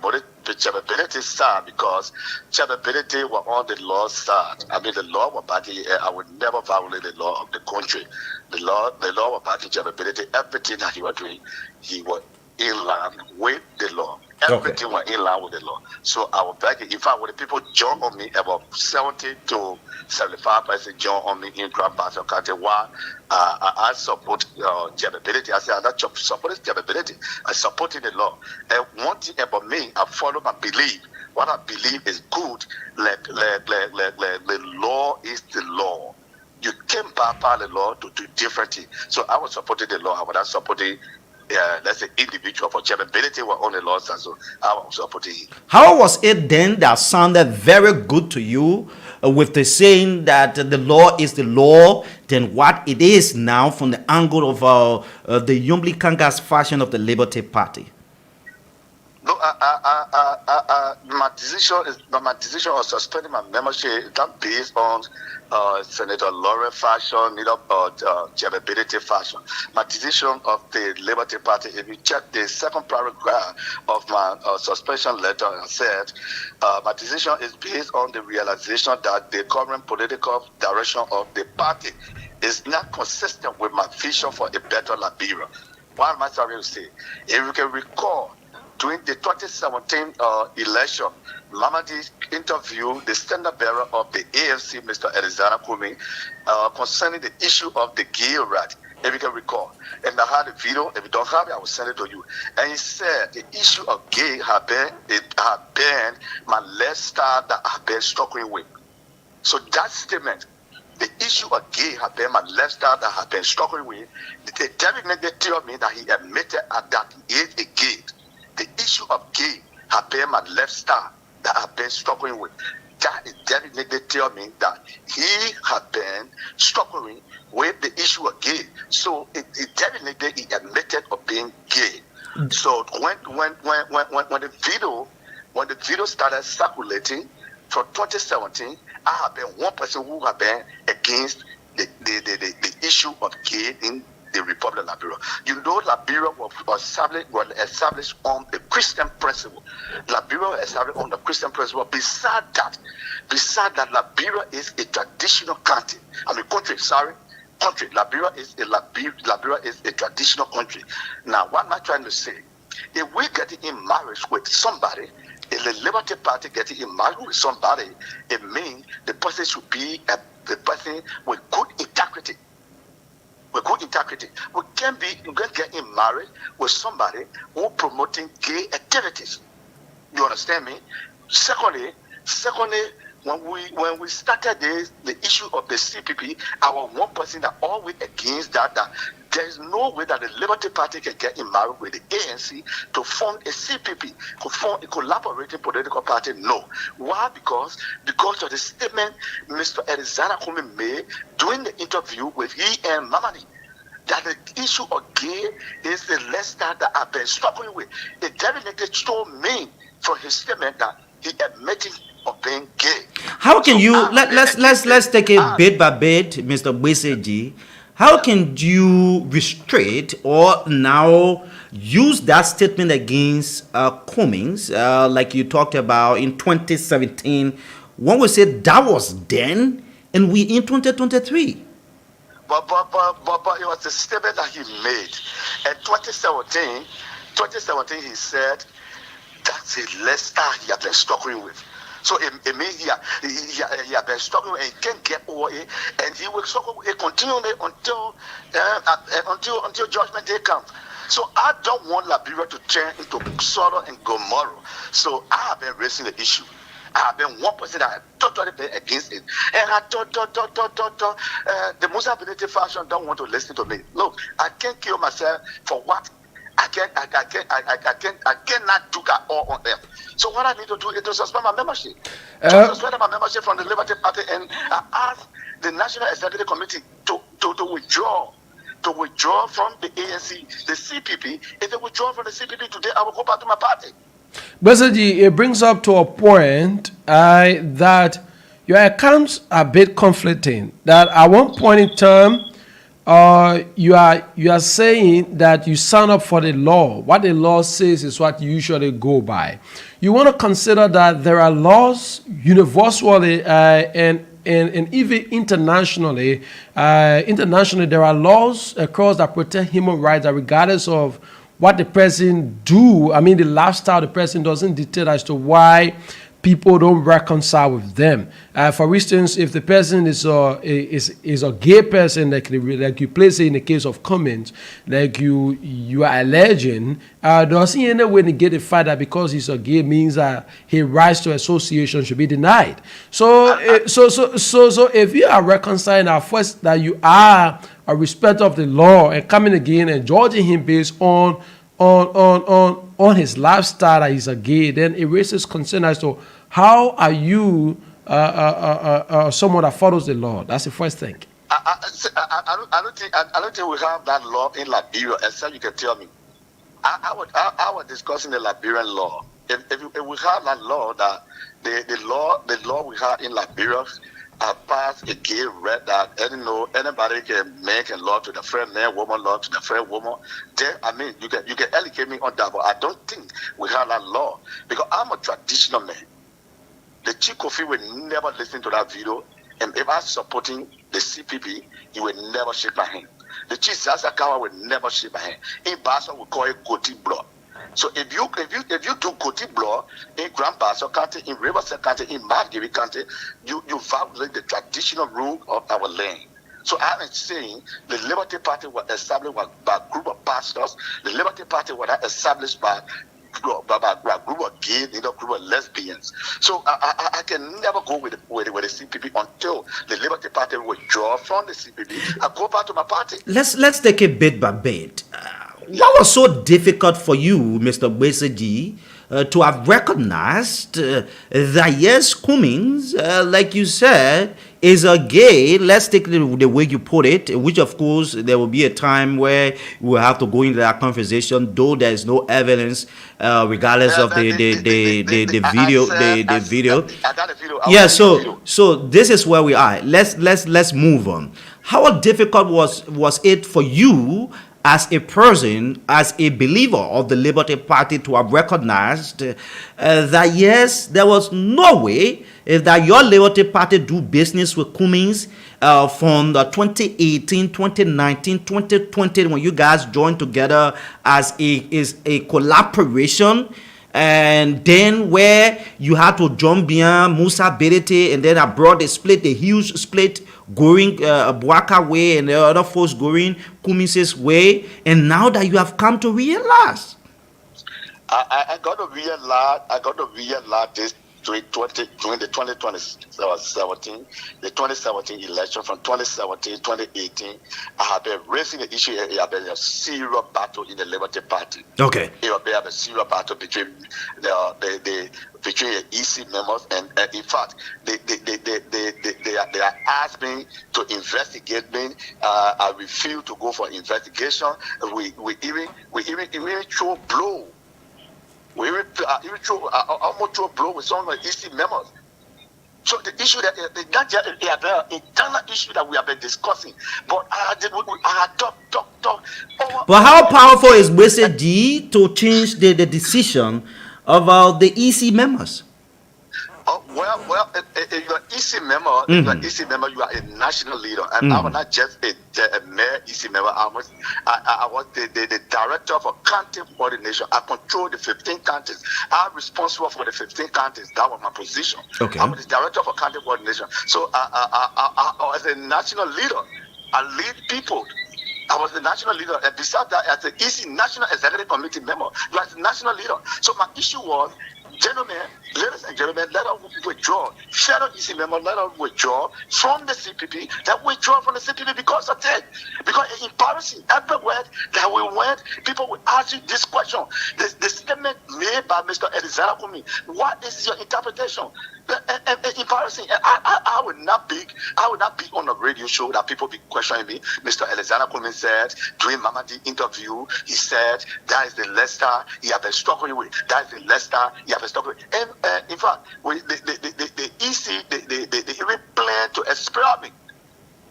Benedict's side because Chairman Benedict was on the law side. I mean, the law was backing. I would never violate the law of the country. The law was backing Chairman Benedict. Everything that he was doing, he was in line with the law. Everything was in line with the law. So I was back. In fact, when the people joined on me, about 70 to 75% joined on me in Grand Bassa County. Why? I support capability. I said, I'm not supporting capability. I supported the law. And one thing about me, I follow my belief. What I believe is good. The law is the law. You can't bypass the law to do different things. So I was supporting the law. I was not supporting let's say individual for chairmanability were on the laws, and so I was supporting him. How was it then that sounded very good to you with the saying that the law is the law than what it is now from the angle of the Yumbli Kangas faction of the Liberty Party? No, my decision of suspending my membership is not based on Senator Lauren fashion, neither chairmanability fashion. My decision of the Liberty Party, if you check the second paragraph of my suspension letter, I said my decision is based on the realization that the current political direction of the party is not consistent with my vision for a better Liberia. What am I trying to say? If you can recall, during the 2017 election, Mamadi interviewed the standard bearer of the AFC, Mr. Alexander Kumi, concerning the issue of the gay right, if you can recall. And I had a video. If you don't have it, I will send it to you. And he said the issue of gay had been my lifestyle that I have been struggling with. So that statement, the issue of gay had been my lifestyle that I have been struggling with. The definitely tell me that he admitted that he is a gay. The issue of gay have been my lifestyle that I've been struggling with. That is definitely tell me that he had been struggling with the issue of gay. So it definitely he admitted of being gay. So when the video started circulating from 2017, I have been one person who have been against the issue of gay in the Republic of Liberia. You know, Liberia was established on the Christian principle. Liberia was established on the Christian principle. Besides that, Liberia is a traditional country. Country. Liberia is a traditional country. Now, what am I trying to say? If we get in marriage with somebody, if the Liberty Party getting in marriage with somebody, it means the person should be the person with good integrity. With good integrity. We can get in marriage with somebody who promoting gay activities. You understand me? Secondly, when we started the issue of the CPP, I was one person that always against that there is no way that the Liberty Party can get in marriage with the ANC to form a CPP, to form a collaborating political party. No. Why? Because of the statement Mr. Alexander Kumi made during the interview with he and Mamadi, that the issue of gay is the lifestyle that I've been struggling with. It definitely showed me from his statement that he admitted of being gay. How can let's take it bit by bit, Mr. Bweseji. How can you restrict or now use that statement against Cummings, like you talked about in 2017, when we said that was then, and we in 2023? But it was the statement that he made. In 2017, he said that's a lifestyle he had been struggling with. So it means he had been struggling and he can't get over it, and he will struggle with it continually until judgment day comes. So I don't want Liberia to turn into Sodom and Gomorrah. So I have been raising the issue. I have been one person that have totally been against it. And I thought the Muslim ability faction don't want to listen to me. Look, I can't kill myself for what? I cannot do that all on earth. So what I need to do is to suspend my membership. Suspend my membership from the Liberty Party, and I ask the National Executive Committee to withdraw from the ANC, the CPP. If they withdraw from the CPP today, I will go back to my party. Basically, it brings up to a point that your accounts are a bit conflicting. That at one point in time, you are saying that you sign up for the law. What the law says is what you usually go by. You want to consider that there are laws universally and even internationally. Internationally, there are laws across that protect human rights, that regardless of what the person do, I mean, the lifestyle the person doesn't dictate as to why people don't reconcile with them. For instance, if the person is a gay person, like you place it in the case of Cummins, like you are alleging, does he in any way negate the fact that because he's a gay means that his rights to association should be denied? So if you are reconciling at first that you are a respecter of the law and coming again and judging him based on his lifestyle that he's a gay, then it raises concern as to how are you someone that follows the law. That's the first thing. I don't think we have that law in Liberia, except you can tell me. I was discussing the Liberian law. If we have that law, that the law we have in Liberia passed a gay right that anybody man can law to the friend man, woman law to the friend woman. Then you can educate me on that, but I don't think we have that law because I'm a traditional man. The Chief Kofi will never listen to that video, and if I'm supporting the CPP, he will never shake my hand. The Chief Zazakawa will never shake my hand. In Bassa, we call it Goti Blood. So if you do Goti Blood in Grand Bassa County, in Riverside County, in Margibi County, you violate the traditional rule of our land. So I am saying the Liberty Party was established by a group of pastors. The Liberty Party was not established by a group of gays, group of lesbians. So I can never go with the CPP until the Liberty Party withdraw from the CPP. I go back to my party. Let's take it bit by bit. What was so difficult for you, Mr. Beseji, to have recognized that yes, Cummins, like you said, is a gay? Let's take the way you put it, which of course there will be a time where we'll have to go into that conversation, though there is no evidence, regardless of the video. I got a video. Yeah, so this is where we are. Let's move on. How difficult was it for you as a person, as a believer of the Liberty Party, to have recognized that yes, there was no way that your Liberty Party do business with Cummins from the 2018, 2019, 2020, when you guys joined together as a collaboration, and then where you had to jump beyond Musa Berete, and then abroad they split, a huge split, going Buaka way and the other folks going Cummins' way, and now that you have come to realize. I got to realize this during the 2017 election, from 2017, 2018, I have been raising the issue. It has been a serious battle in the Liberty Party. Okay. It has been a serious battle between the EC members, and in fact, they are asked me to investigate me. I refuse to go for investigation. We even throw blow. We even almost throw blow with some of the EC members. So the issue that not just the internal issue that we have been discussing, but I talk. But how powerful is BCG to change the decision about the EC members? Well, if you're an EC member, you are a national leader, and I was not just a mayor EC member. I was the director for county coordination. I control the 15 counties. I'm responsible for the 15 counties. That was my position. Okay. I was the director for county coordination. So I as a national leader, I lead people. I was the national leader, and besides that, as the EC National Executive Committee member, you are the national leader. So my issue was, ladies and gentlemen, let us withdraw. Shadow EC member, let us withdraw from the CPP. That withdraw from the CPP because of that. Because it's embarrassing. Everywhere that we went, people will ask you this question. The statement made by Mr. Elizana Kumi, what is your interpretation? Embarrassing. I would not be on a radio show that people be questioning me. Mr. Elizana Kumi said during Mamadi interview, he said that is the Leicester he have been struggling with. That is the Leicester he have been struggling with. And in fact, the EC they even plan to expel me.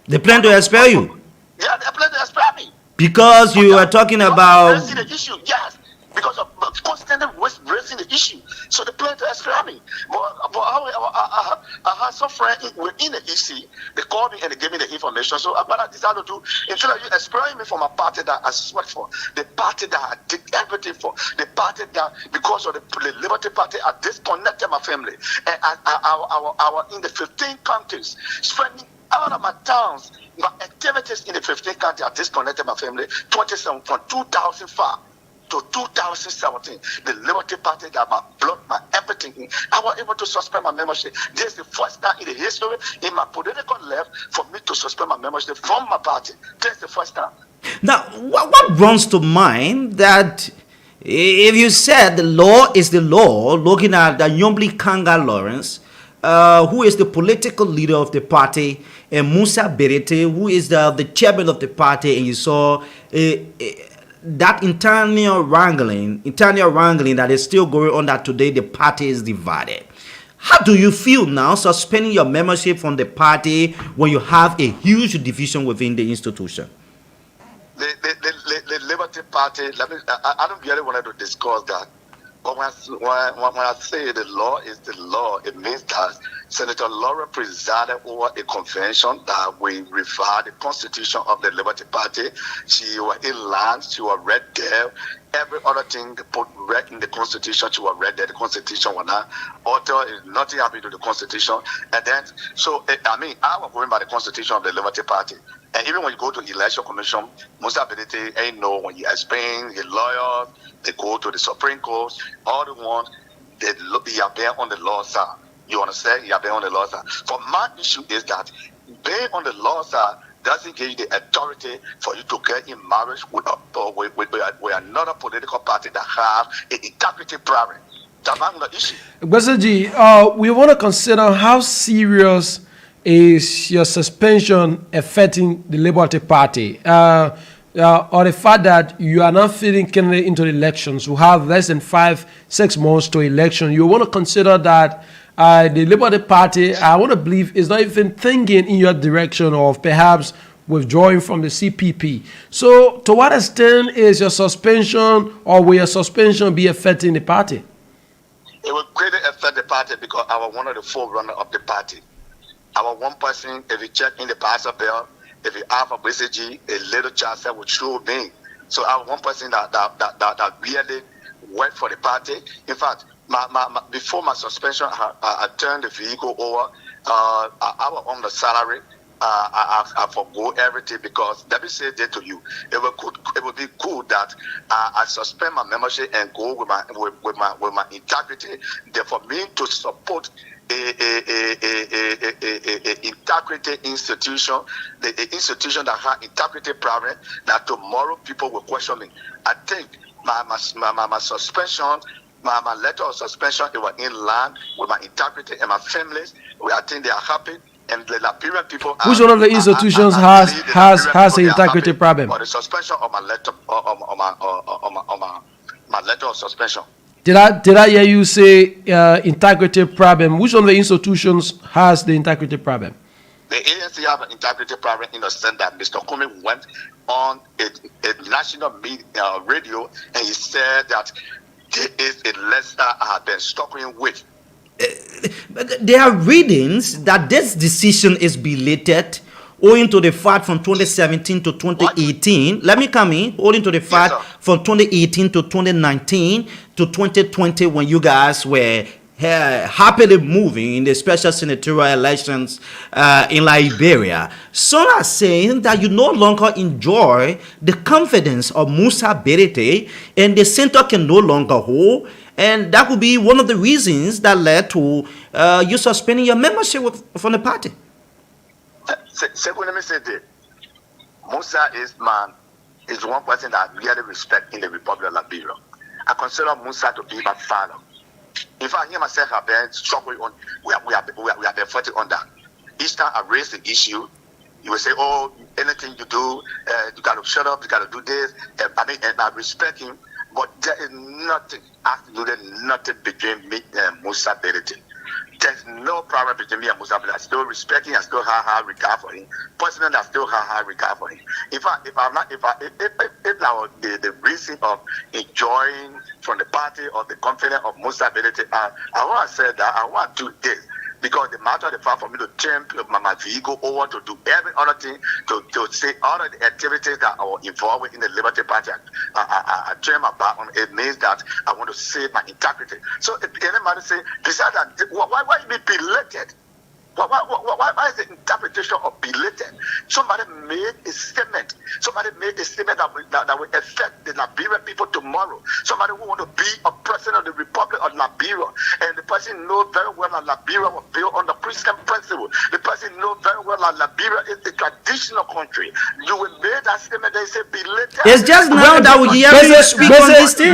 They plan to expel you? Yeah, they plan to expel me. Because you are talking about the issue, yes. because of constantly raising the issue. So they plan to expel me. But I had some friends within the EC. They called me and they gave me the information. So what I decided to do, instead of you expelling me from a party that I sweat for, the party that I did everything for, the party that because of the Liberty Party, I disconnected my family. And I was in the 15 countries, spending out of my towns, my activities in the 15 countries. I disconnected my family 27 from 2005 to 2017. The Liberty Party that my blood, my everything. I was able to suspend my membership. This is the first time in the history in my political life for me to suspend my membership from my party. This is the first time. Now, what runs to mind that if you said the law is the law, looking at the Yombli Kanga Lawrence, who is the political leader of the party, and Musa Berete, who is the chairman of the party, and you saw that internal wrangling that is still going on, that today the party is divided. How do you feel now suspending your membership from the party when you have a huge division within the institution? The Liberty Party, I don't really want to discuss that. But when I say the law is the law, it means that Senator Laura presided over a convention that we refer the Constitution of the Liberty Party. She was in land, she was read there. Every other thing they put read in the Constitution, she was read there. The Constitution was not altered. Nothing happened to the Constitution. And then, so, I was going by the Constitution of the Liberty Party. And even when you go to the Election Commission, most ability ain't no when you explain the lawyers, they go to the Supreme Court, all the ones, they are there on the law side. You understand? You are there on the law side. For my issue is that being on the law side doesn't give you the authority for you to get in marriage with another political party that have an integrity problem. That's not the issue. Gbasaji, we want to consider how serious is your suspension affecting the Liberty Party, or the fact that you are not feeding candidate into the elections, who have less than 5-6 months to election. You want to consider that the Liberty Party, I want to believe, is not even thinking in your direction of perhaps withdrawing from the CPP. So to what extent is your suspension, or will your suspension be affecting the party? It will greatly affect the party because I was one of the forerunners of the party. I was one person, if you check in the pastor bill, if you have a BCG, a little child will show me. So I was one person that really worked for the party. In fact, before my suspension, I turned the vehicle over. I was on the salary. I forgo everything because let me say that to you. It would be good that I suspend my membership and go with my integrity. Therefore, me to support a integrity institution, the institution that has integrity problem, that tomorrow people will question me. I think my suspension, my letter of suspension, it was in line with my integrity and my families. I think they are happy. And the Liberian people. Which one of the institutions has the integrity problem? Or the suspension of my letter, my letter of suspension. Did I hear you say integrity problem? Which one of the institutions has the integrity problem? The agency have an integrity problem in the sense that Mr. Comey went on a national radio and he said that there is a Leicester I have been struggling with. There are readings that this decision is belated owing to the fact from 2017 to 2018. What? Let me come in. Owing to the fact from 2018 to 2019 to 2020 when you guys were happily moving in the special senatorial elections in Liberia. Some are saying that you no longer enjoy the confidence of Musa Berete and the center can no longer hold. And that would be one of the reasons that led to you suspending your membership from the party. Let me say this. Musa is one person that I really respect in the Republic of Liberia. I consider Musa to be my father. If I hear myself have been struggling on, we have been fighting on that. Each time I raise the issue, you will say, "Oh, anything you do, you got to shut up, you got to do this." And I respect him. But there is nothing, absolutely nothing between me and Musa Berete. There's no problem between me and Musa. I still respect him. I still have high regard for him. Personally, I still have high regard for him. If now the reason of enjoying from the party or the confidence of Musa ability, I want to say that I want to do this. Because the matter of the fact for me to turn my vehicle over to do every other thing, to say all of the activities that I was involved with in the Liberty Party, I turn my back on it means that I want to save my integrity. So if anybody say, besides that, why be belated? Why is the interpretation of belated? Somebody made a statement. Somebody made a statement that will affect the Liberian people tomorrow. Somebody who want to be a president of the Republic of Liberia, and the person knows very well that Liberia was built on the Christian principle. The person knows very well that Liberia is a traditional country. You will make that statement. They say belated. It's just now that we hear you speak on this thing.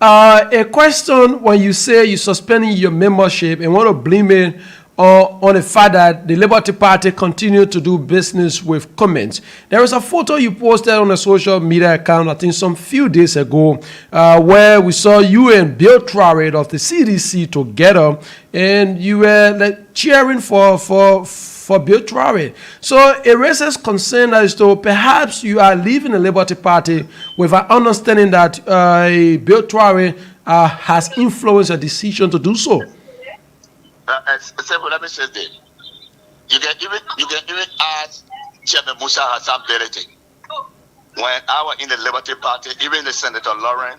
A question when you say you're suspending your membership and want to blame it on the fact that the Liberty Party continue to do business with comments. There is a photo you posted on a social media account, I think some few days ago, where we saw you and Bill Traore of the CDC together, and you were like cheering for Bill Traore. So it raises concern as to perhaps you are leaving the Liberty Party with an understanding that Bill Traore has influenced your decision to do so. Let me say this. You can even ask Chairman Musa Hassan Belete. When I was in the Liberty Party, even the Senator Lauren,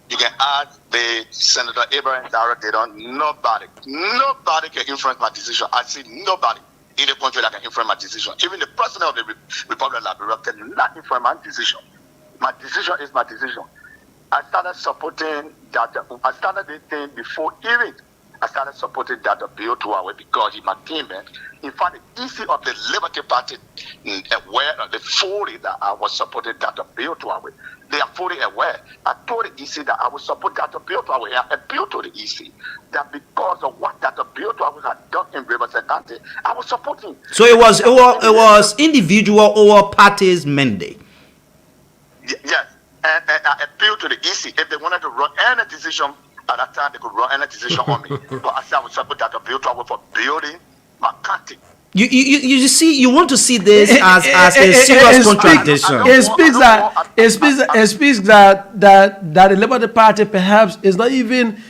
you can ask the Senator Abraham Darrell, nobody can influence my decision. I see nobody in the country that can influence my decision. Even the president of the Republic of Liberia cannot influence my decision. My decision is my decision. I started supporting that. I started this thing before even I started supporting Dr. Bill Traore because he's my teammate. In fact, the EC of the Liberty Party, where the 40 that I was supporting Dr. Bill Traore, they are fully aware. I told the EC that I would support Dr. Bill Traore. I appealed to the EC that because of what Dr. Bill Traore had done in Riverside County, I was supporting. So it was individual or party's mandate. Yes, and I appealed to the EC if they wanted to run any decision. At that time, they could run any decision on me. But I said I would support Dr. Bill Traore for building my country. You see, you want to see this as a serious contradiction. It speaks that the Liberty Party perhaps is not even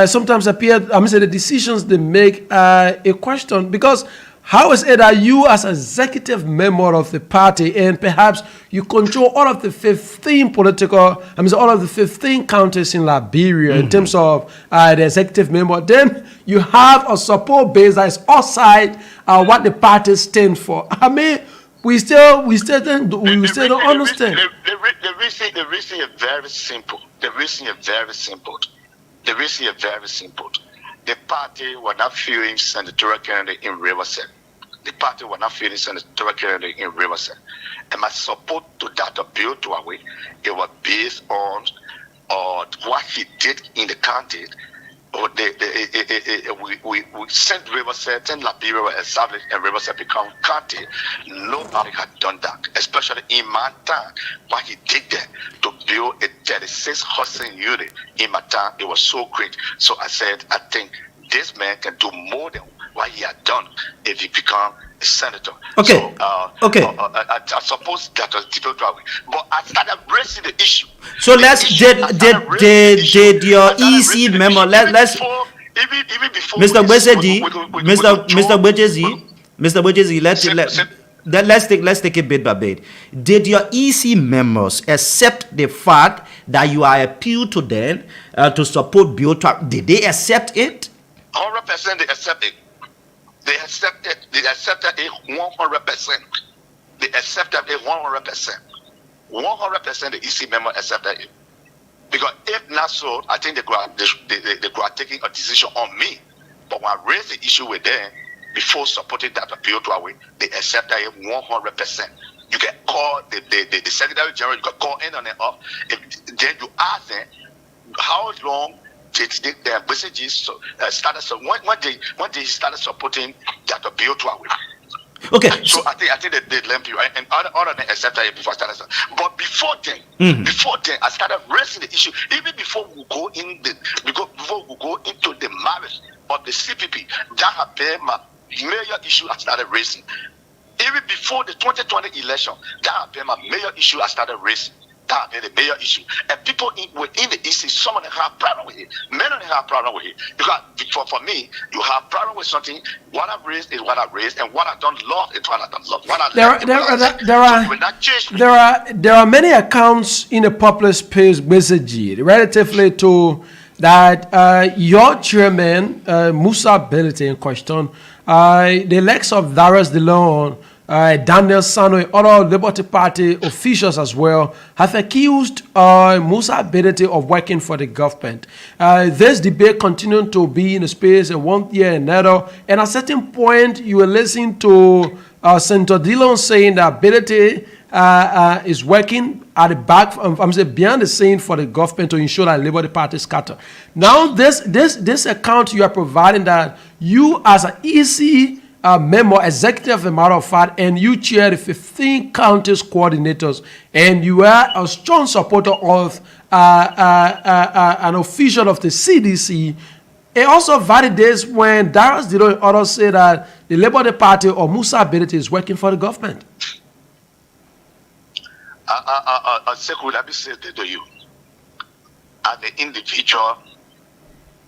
sometimes the decisions they make a question, because how is it that you as executive member of the party and perhaps you control all of the 15 all of the 15 counties in Liberia in terms of the executive member, then you have a support base that is outside what the party stands for? I mean, we still don't understand. The reason is very simple. The reason is very simple. The party were not feeling senatorial candidate in Riverside. The party were not feeling senatorial candidate in Riverside. And my support to Dr. Bill Traore, it was based on what he did in the county. We sent Riverside, and Liberia were established, and Riverside become county. Nobody had done that, especially in my town. What he did there to build a 36 housing unit in my town, it was so great. So I said, I think this man can do more than what he had done if he become a senator. Okay. So, I suppose that was Bill Traore, but I started raising the issue. So did your EC member? Let's. Even before Mr. Bwejezi, let's take it bit by bit. Did your EC members accept the fact that you are appeal to them to support Bill Traore? Did they accept it? 100% they accept it. They accepted it 100%. They accepted it 100%. 100% the EC member accepted it. Because if not so, I think they could have taken a decision on me. But when I raised the issue with them, before supporting Dr. Bill Traore, they accepted it 100%. You can call the Secretary General, you can call in on it up. Then you ask them, how long the messages started. So when they started supporting Dr. Bill Traore, Okay. So I think they lump you, and other than accept that before I started. But before then, I started raising the issue. Even before we go into the marriage of the CPP, that had been my major issue I started raising. Even before the 2020 election, that had been my major issue I started raising. That had been the major issue. And people within the EC, some of them have problem with it. Many of them have problem with it. Because for me, you have problem with something. What I've raised is what I've raised, and what I don't love is what I don't love. There are many accounts in the popular space, basically, relatively to that your chairman, Musa Belete in question, the likes of Darius DeLeon, Daniel Sano, and other Liberty Party officials as well, have accused Musa Belete of working for the government. This debate continued to be in the space and 1 year and another, and at a certain point, you were listening to Senator DeLeon saying that Belete is working at the back, behind the scene for the government to ensure that Liberty Party scatter. Now, this account you are providing that you as an EC member, executive, as a matter of fact, and you chair the 15 counties coordinators, and you are a strong supporter of an official of the CDC. It also validates when Darius Dilo and others say that the Liberty Party or Musa Belete is working for the government. Sekou, let me say to you, as an individual,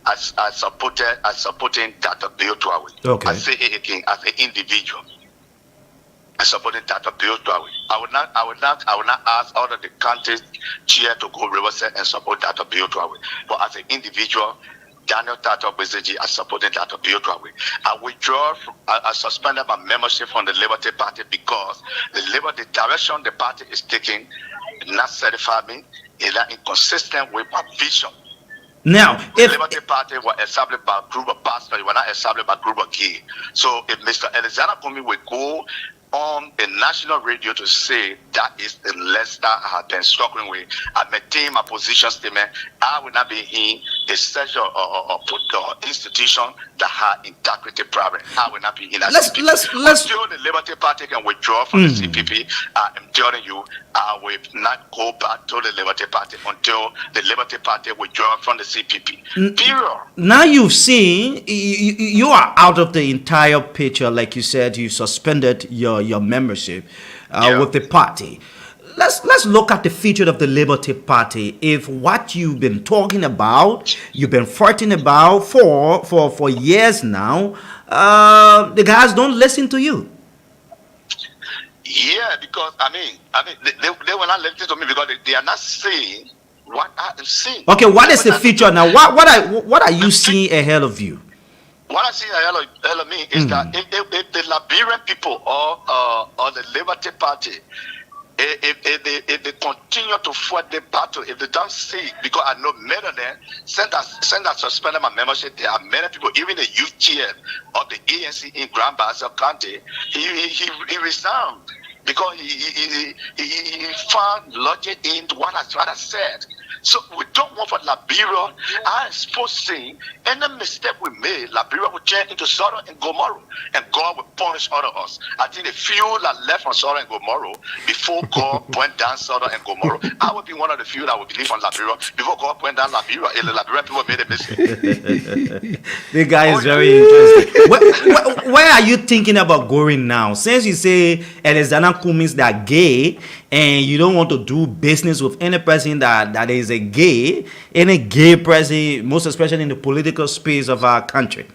I supporting Dr. Bill Tuawe. Okay. I say it again, as an individual, I supporting Dr. Bill Tuawe. I would not ask all of the counties chair to go Riverside and support Dr. Bill Tuawe. But as an individual, Daniel Tato Bezeji, I supported Dr. Bill Tuawe. I suspended my membership from the Liberty Party because the direction the party is taking not satisfy me, is not inconsistent with my vision. Now, the Liberty Party was established by a group of pastors, it was not established by a group of gay. So if Mr. Alexander Kumi will go on the national radio to say that is the Leicester I have been struggling with, I maintain my position statement. I will not be in the section or institution that have integrity problem. I will not be in that CPP. Until the Liberty Party can withdraw from the CPP, I am telling you, I will not go back to the Liberty Party until the Liberty Party withdraw from the CPP. Period. Now you've seen, you are out of the entire picture. Like you said, you suspended your membership with the party. Let's look at the future of the Liberty Party. If what you've been talking about, you've been fighting about for years now, the guys don't listen to you. Yeah, because they will not listen to me because they are not saying what I am seeing. Okay, what is the future now? What are you seeing ahead of you? What I see ahead of me is that if the Liberian people or the Liberty Party, if they continue to fight the battle, if they don't see, because I know many of them, since I suspended my membership, there are many people, even the youth chair of the ANC in Grand Bassa County, he resigned because he found logic in what I said. So we don't want for Liberia. I suppose saying any mistake we made, Liberia will change into Sodom and Gomorrah, and God will punish all of us. I think the few that left from Sodom and Gomorrah before God went down Sodom and Gomorrah, I would be one of the few that would believe on Liberia before God went down Liberia. And the Liberian people made a mistake. The guy is very interesting. Where are you thinking about going now? Since you say Alexander Cummings that gay, and you don't want to do business with any person that is a gay, any gay person, most especially in the political space of our country.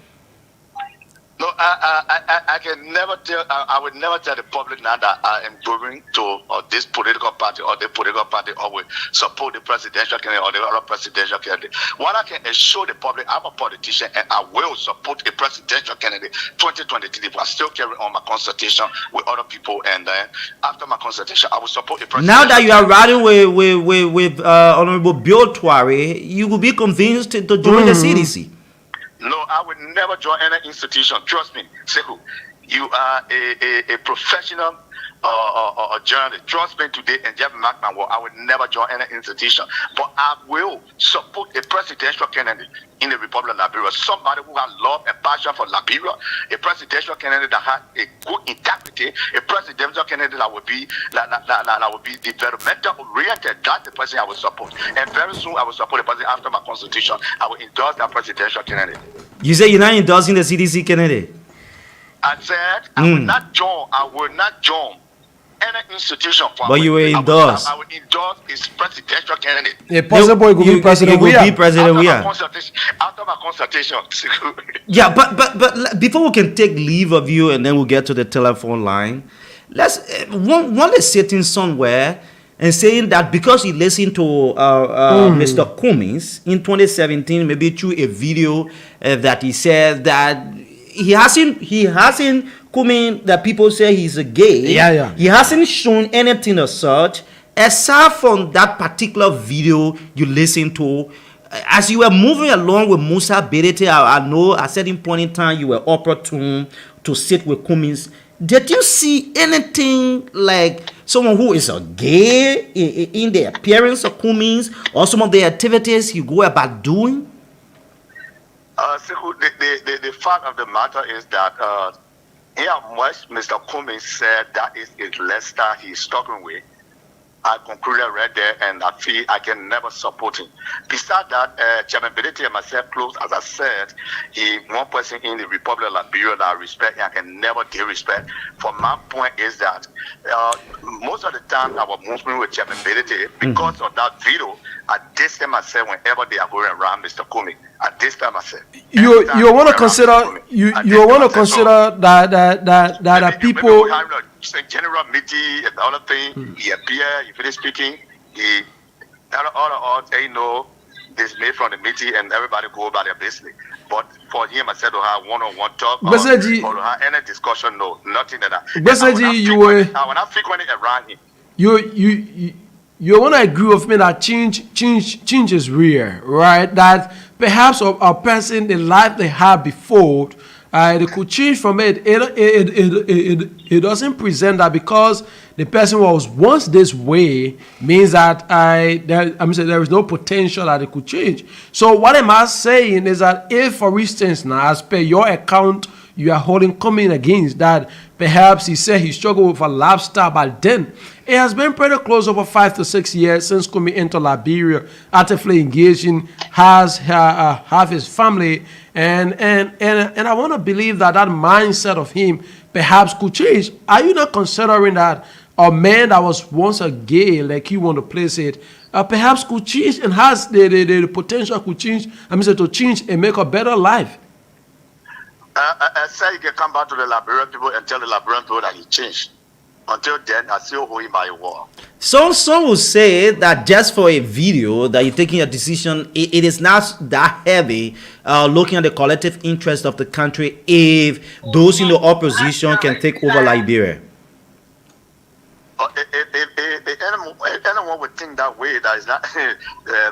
No, I can never tell. I would never tell the public now that I am going to this political party or the political party or will support the presidential candidate or the other presidential candidate. What I can assure the public, I'm a politician and I will support a presidential candidate 2023. But I still carry on my consultation with other people, and then after my consultation, I will support a presidential. Now that you are riding with Honorable Bill Tuawe, you will be convinced to join the CDC. No, I would never join any institution. Trust me, Sekou. You are a professional journalist. Trust me today, and just mark my word, I will never join any institution. But I will support a presidential candidate in the Republic of Liberia, somebody who has love and passion for Liberia, a presidential candidate that has a good integrity, a presidential candidate that will be developmental oriented. That's the person I will support. And very soon I will support the person after my constitution. I will endorse that presidential candidate. You say you're not endorsing the CDC candidate? I said I will not join any institution. But you will endorse. I will endorse his presidential candidate. Yeah, possible he could be president. After my consultation. Yeah, but before we can take leave of you and then we'll get to the telephone line, let's one is sitting somewhere and saying that because he listened to Mr. Cummings in 2017, maybe through a video that he said that he hasn't Cummings, that people say he's a gay. Yeah. He hasn't shown anything of such, aside from that particular video you listened to. As you were moving along with Musa Berete, I know at a certain point in time you were opportune to sit with Cummings. Did you see anything like someone who is a gay in the appearance of Cummings, or some of the activities you go about doing? The fact of the matter is that here much Mr. Cummings said that is a Lester he's talking with. I concluded right there, and I feel I can never support him. Besides that, Chairman Benedict and myself close, as I said, he one person in the Republic of Liberia that I respect, and I can never give respect. For my point is that most of the time I was moving with Chairman Benedict because of that video. At this time myself, whenever they are going around Mr. Cummings, at this time myself. You want to consider that people. General meeting and other thing, he appear, he finish speaking, he all they know this made from the meeting and everybody go about their business. But for him, I said to have one-on-one talk or to have any discussion, no, nothing like that. When I frequently around him. You want to agree with me that change is real, right? That perhaps a person, the life they had before, they could change from it. It doesn't present that because the person was once this way means that there is no potential that it could change. So what am I saying is that if, for instance, now as per your account, you are holding coming against that, perhaps he said he struggled with a lifestyle, but then it has been pretty close over 5 to 6 years since coming into Liberia, actively engaging, has his family, and I want to believe that mindset of him perhaps could change. Are you not considering that a man that was once a gay, like you want to place it, perhaps could change and has the potential could change, to change and make a better life? I say you can come back to the Liberian people and tell the Liberian people that he changed. Until then, I still hold him by a wall. Some will say that just for a video that you're taking a decision, it is not that heavy looking at the collective interest of the country if those in the opposition can take over Liberia. If anyone would think that way, that is not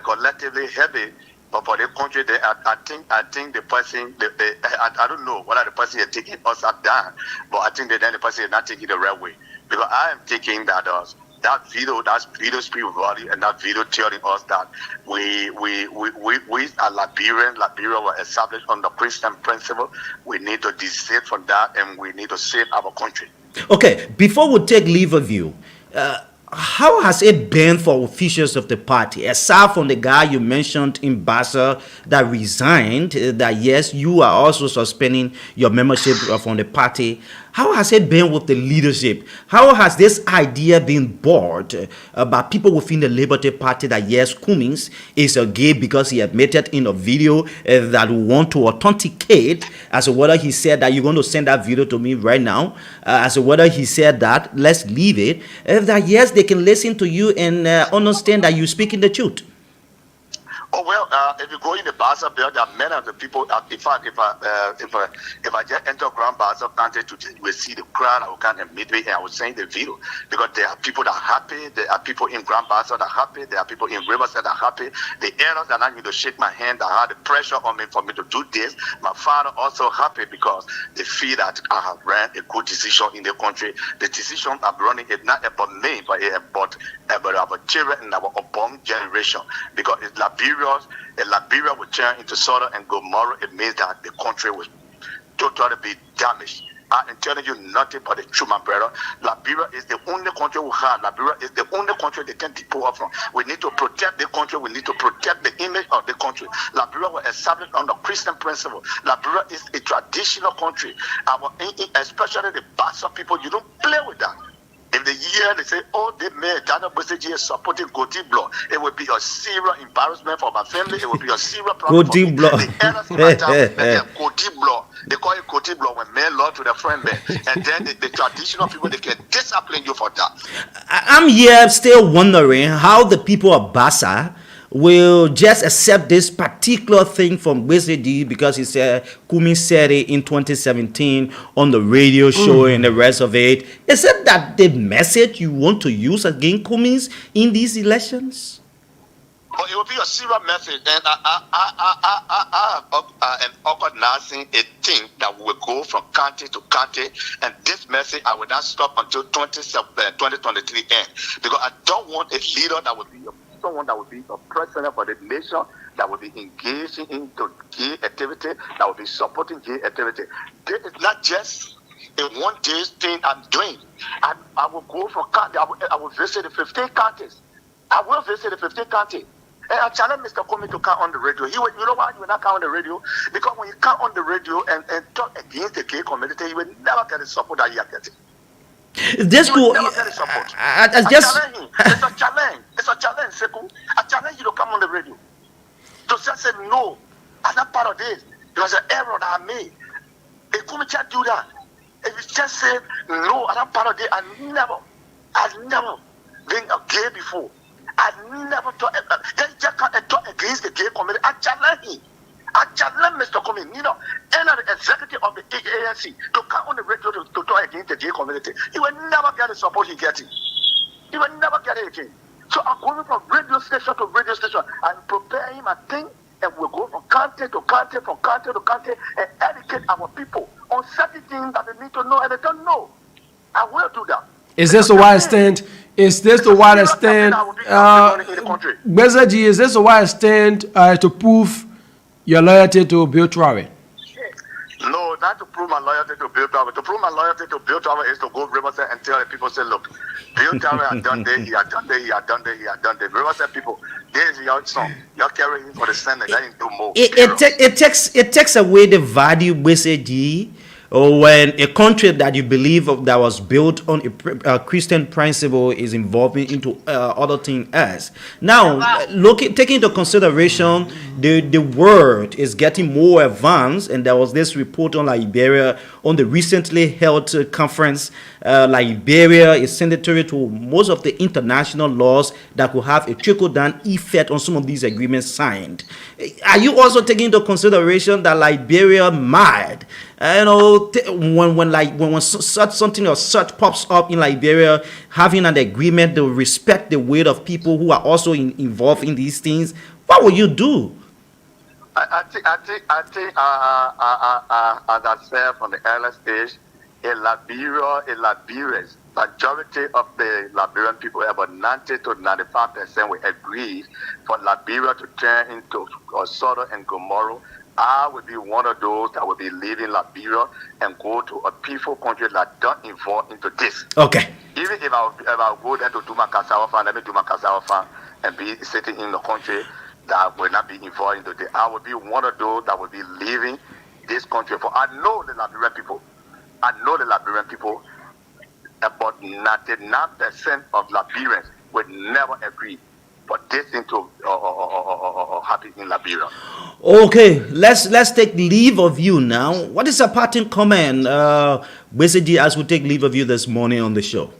collectively heavy. But for the country, I think the person, I don't know whether the person is taking us up down, but I think that then the person is not taking the right way. Because I am thinking that that video speaks value, and that video telling us that we are Liberian. Liberia was established on the Christian principle. We need to desist from that, and we need to save our country. Okay, before we take leave of you, how has it been for officials of the party, aside from the guy you mentioned in Bassa that resigned, that yes, you are also suspending your membership from the party? How has it been with the leadership? How has this idea been bought by people within the Liberty Party that yes, Cummings is a gay because he admitted in a video that we want to authenticate as to whether he said that you're going to send that video to me right now, as to whether he said that, let's leave it, that yes, they can listen to you and understand that you're speaking the truth? Oh well, if you go in the Bassa Belt, there are many of the people. In fact, if I just enter Grand Bassa County today, you will see the crowd. I will come and meet me, and I will send the video because there are people that are happy. There are people in Grand Bassa that are happy. There are people in Riverside that are happy. The elders that are going to shake my hand, that had the pressure on me for me to do this. My father also happy because they feel that I have ran a good decision in the country. The decision I'm running is not about me, but about our children and our unborn generation. Because it's Liberia will turn into Sodom and Gomorrah. It means that the country will totally be damaged. I'm telling you nothing but the truth, my brother. Liberia is the only country we have. Liberia is the only country they can deport us from. We need to protect the country. We need to protect the image of the country. Liberia was established on the Christian principle. Liberia is a traditional country. Especially the Bassa people, you don't play with that. If the year they say, oh, they made Daniel Boseji is supporting Goti Blood, it will be a serious embarrassment for my family. It will be a serious problem for me. Blood. The elders in my town, Goti Blood. They call it Goti Blood when men love to their friend men. And then the traditional people, they can discipline you for that. I'm here still wondering how the people of Bassa will just accept this particular thing from Wizard because he said Kumi said it in 2017 on the radio show and the rest of it. Is it that the message you want to use against Kumis in these elections? But it will be a serious message, and I am organizing a thing that will go from county to county, and this message I will not stop until 2023 end, because I don't want a leader that will be someone that will be a president for the nation, that will be engaging into gay activity, that will be supporting gay activity. This is not just a one-day thing I'm doing. I will go from county. I will visit the 15 counties. I will visit the 15 counties. And I challenge Mr. Comey to come on the radio. You know why you will not come on the radio? Because when you come on the radio and talk against the gay community, you will never get the support that you are getting. This cool. It's a challenge. It's a challenge, Sekou. I challenge you to come on the radio. To just say no, I'm not part of this. It was an error that I made. They couldn't just do that. If you just say no, I'm not part of this, I've never been a gay before. I never thought. Just can't talk against the gay community. I challenge him. I challenge Mr. Comey, and the executive of the ANC to come on the radio to talk against the gay community. He will never get the support he getting. He will never get it again. So I'm going from radio station to radio station. I'm preparing my thing, and we'll go from county to county, from county to county, and educate our people on certain things that they need to know and they don't know. I will do that. Is this the wide stand? Is this the wide stand? Bezaji, is this the wide stand to prove your loyalty to Bill Traore? No, not to prove my loyalty to Bill Traore. To prove my loyalty to Bill Traore is to go to Riverside and tell the people, say, look, Bill Traore has done this, he has done this, he has done this, he has done this. Riverside people, this is your son. You're carrying him for the Senate. That didn't do more. It takes away the value, basically, or when a country that you believe of that was built on a Christian principle is involving into other things else. Now, taking into consideration the world is getting more advanced, and there was this report on Liberia on the recently held conference. Liberia is signatory to most of the international laws that could have a trickle-down effect on some of these agreements signed. Are you also taking into consideration that Liberia might, when such something or such pops up in Liberia, having an agreement to respect the will of people who are also involved in these things, what will you do? I think as I said from the early stage, Liberians, majority of the Liberian people, about 90 to 95% will agree for Liberia to turn into Sodom and Gomorrah. I will be one of those that will be leaving Liberia and go to a peaceful country that don't involve into this. Okay. Even if I go there to do my cassava farm, let me do my cassava farm and be sitting in the country that will not be involved into this. I will be one of those that will be leaving this country. For I know the Liberian people. About 99% of Liberians would never agree for this thing to happen in Liberia. Okay, let's take leave of you now. What is a parting comment, basically, as we take leave of you this morning on the show?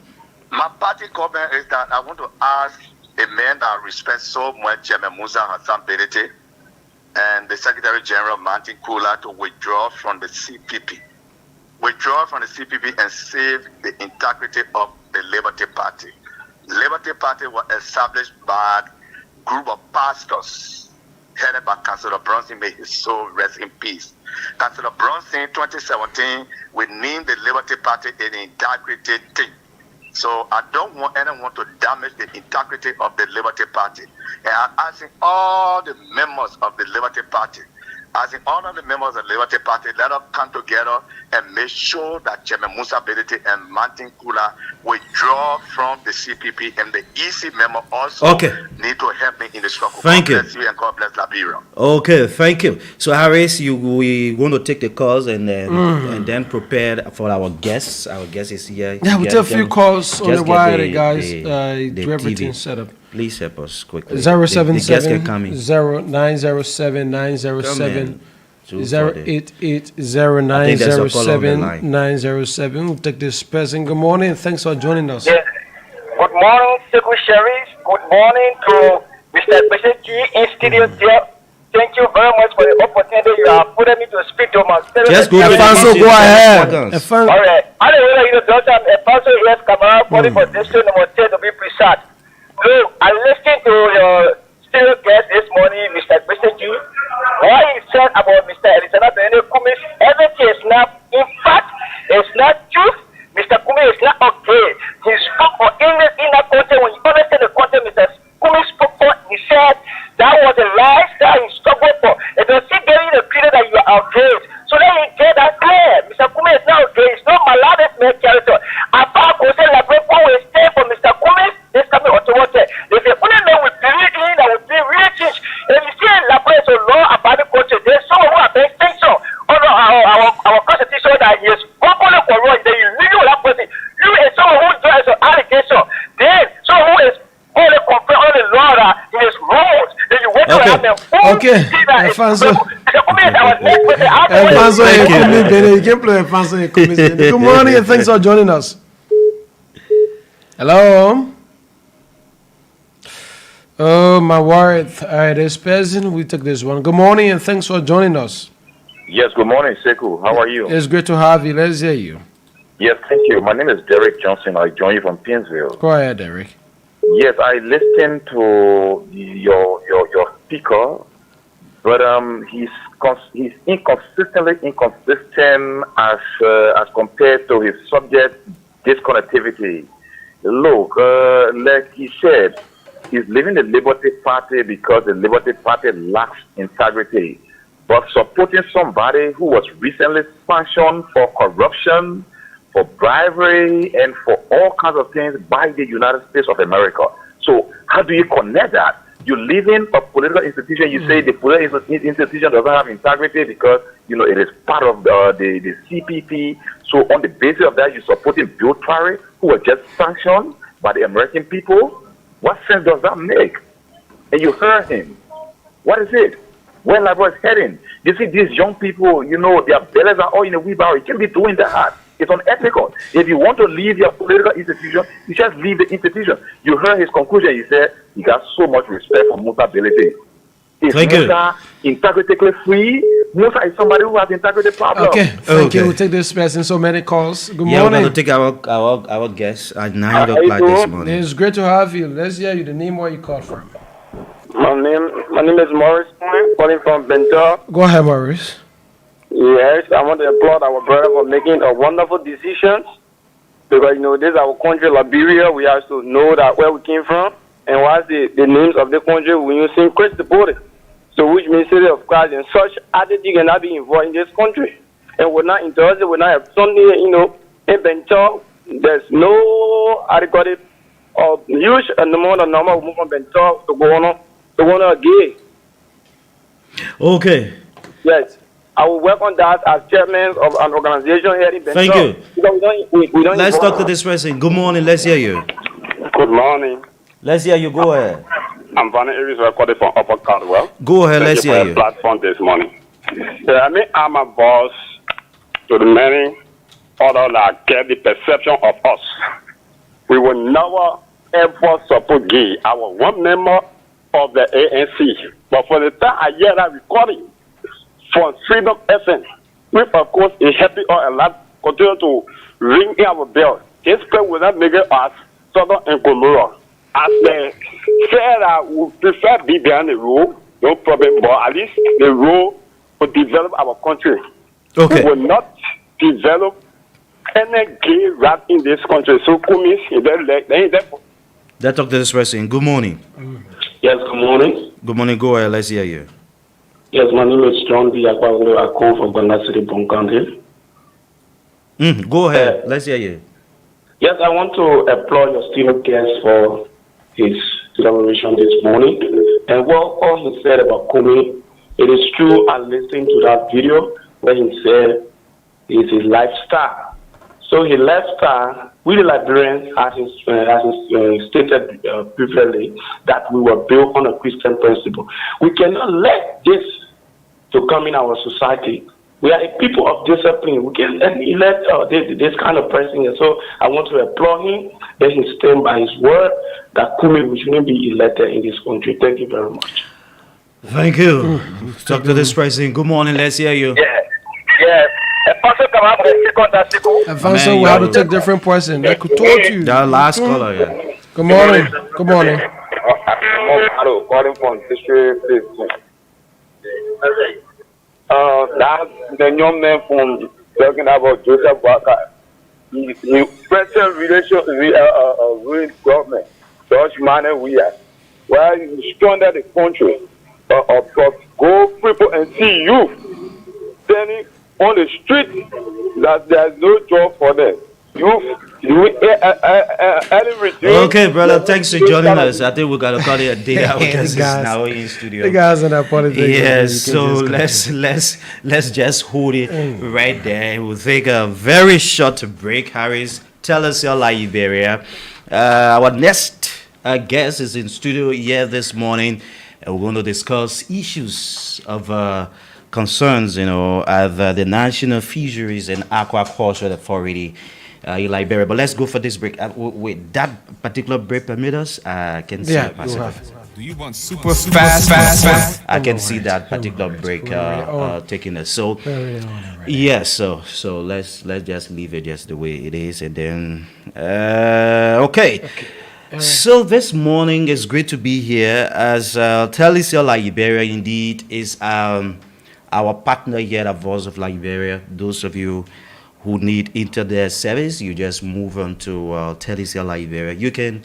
My parting comment is that I want to ask a man that I respect so much, Chairman Musa Hassan Bedete, and the Secretary General Martin Kula to withdraw from the CPP. Withdraw from the CPP and save the integrity of the Liberty Party. Liberty Party was established by a group of pastors headed by Councillor Bronson, may his soul rest in peace. Councillor Bronson, 2017, we named the Liberty Party an integrity thing. So I don't want anyone to damage the integrity of the Liberty Party. And I'm asking all the members of the Liberty Party, asking all of the members of the Liberty Party, let us come together and make sure that Chairman Musa Bedete and Martin Kula withdraw from the CPP, and the EC member also need to help me in the struggle. Thank you. God bless you and God bless Liberia. Okay, thank you. So Harris, we want to take the calls and then prepare for our guests. Our guest is here. Yeah, we take a few calls on the wire, guys. Do everything TV. set up. Please help us quickly. 077 0907 907 088 0907 907. We'll take this person. Good morning. Thanks for joining us. Yes. Good morning, Secretary. Good morning to Mr. Beseki in studio here. Thank you very much for the opportunity you have put me to speak to my fellow. Just go ahead. All right. I don't know, you know, just Alfonso yes, Camara, for district number 10 to be precise. So, I listened to your still guest this morning, Mr. Beseki. What he said about Mr. Elisana Benene Kumis, everything is not, in fact, it's not truth. Mr. Kumis is not okay. He spoke for English in that content. When you understand the content, Mr. Kumis spoke for, he said that was a lifestyle he struggled for. It was still getting the period that you are outraged. So then he get that clear. Mr. Kumis is not okay. It's not Malades main character. Apart from saying that people will stay for Mr. Kumis, this coming automatic. If you only know we believe in that would be real change. If you see La Place of law about the culture, there's someone who have been extinction under our constitution that is openly for wrong. Then you legal that person. You is someone who does an allegation. Then someone who is only confirm on the law that he is wrong. Then you wait to have them. Alfonso. Alfonso, Good morning and thanks for joining us. Hello. Oh, my word. All right, this person, we took this one. Good morning and thanks for joining us. Yes, good morning, Sekou. How are you? It's great to have you. Let's hear you. Yes, thank you. My name is Derek Johnson. I join you from Pinsville. Go ahead, Derek. Yes, I listened to your speaker, but he's inconsistent as compared to his subject disconnectivity. Look, like he said, he's leaving the Liberty Party because the Liberty Party lacks integrity. But supporting somebody who was recently sanctioned for corruption, for bribery, and for all kinds of things by the United States of America. So how do you connect that? You live in a political institution, you say the political institution doesn't have integrity because, you know, it is part of the CPP. So on the basis of that, you're supporting Bill Traore, who was just sanctioned by the American people. What sense does that make? And you heard him. What is it? Where Liberia is heading? You see, these young people, you know, their bellies are all in a wheelbarrow. You can't be doing that. It's unethical. If you want to leave your political institution, you just leave the institution. You heard his conclusion. He said he got so much respect for Musa Bedete. Is Musa integrity free? Musa is somebody who has integrity problems. Okay, thank you. We'll take this person. So many calls. Good morning. Yeah, we're going to take our guests at 9 o'clock this morning. It's great to have you. Let's hear you. The name where you called from. My name is Morris, calling from Bento. Go ahead, Morris. Yes, I want to applaud our brother for making a wonderful decision. Because, you know, this is our country, Liberia. We have to know that where we came from. And what's the names of the country when you sing Christ the border. So which means city of Christ and such attitude cannot be involved in this country. And we're not interested, we're not have something, you know, in Bento. There's no adequate or huge amount of number of movement from Bento to go on gay. Okay. Yes. I will work on that as chairman of an organization here in Bento. Thank you. We don't Let's talk to this person. Good morning. Let's hear you. Good morning. Let's hear you. Go ahead. I'm Vanna Aries recording from Upper Caldwell. Go ahead. Let's hear you. Platform this morning. Yeah, I mean, I'm a boss to the many others that get the perception of us. We will never ever support gay. I was one member of the ANC. But for the time I hear that recording from Freedom FM, which of course is happy or a lot, continue to ring in our bell. This place will not make us Southern and Gomorrah. As they said, I would prefer be behind the rule, no problem, but at least the rule to develop our country. Okay. We will not develop any gay rap in this country. So, Kumis, Let's talk to this person. Good morning. Yes, good morning. Good morning. Go ahead. Let's hear you. Yes, my name is John D. Akwangwe. I come from Ghana City, County. Go ahead. Let's hear you. Yes, I want to applaud your student guest for his declaration this morning. And what all he said about Kumi, it is true. I listened to that video where he said it's his lifestyle. So his lifestyle, we the Liberians, as he stated previously, that we were built on a Christian principle. We cannot let this to come in our society. We are a people of discipline. We can let this kind of person. So I want to applaud him that he stand by his word that Kumi we shouldn't be elected in this country. Thank you very much. Thank you. Talk to this person. Good morning. Let's hear you. Yeah. Avanso, we have to take different person. I could told you. That last caller, yeah. Good morning. Good morning. Hello, calling from district. That's the young man from talking about Joseph Walker. He present relation with government. Such manner we are. While you stronger the country, go people and see you standing on the street that there's no job for them. Okay, brother. Thanks for joining us. I think we gotta call it a day out because it's now in studio. The guys in that politics. Yes. So let's just hold it right there. We'll take a very short break. Harris, tell us your Liberia. Our next guest is in studio here this morning, and we're going to discuss issues of concerns, of the National Fisheries and Aquaculture Authority in Liberia. But let's go for this break. Wait, that particular break permit us? I can see it myself. Do you want super fast? I can see that particular break taking us. So yes, so let's just leave it just the way it is, and then okay. So this morning is great to be here as Telecel Liberia indeed is our partner here at Voice of Liberia. Those of you who need internet service, you just move on to Telecel Liberia. You can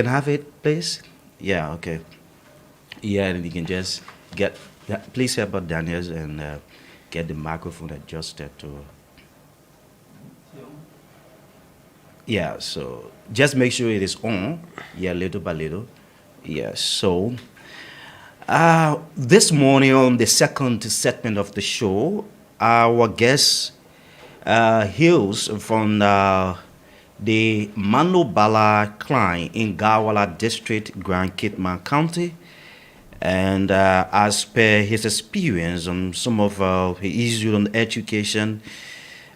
have it, please. Yeah, okay. Yeah, and you can just get. Please help out Daniels and get the microphone adjusted to. Yeah, so just make sure it is on. Yeah, little by little. Yeah, so this morning on the second segment of the show, our guest hails from the Manobala Klein in Gawala District, Grand Kitman County. And as per his experience on some of his issues on education,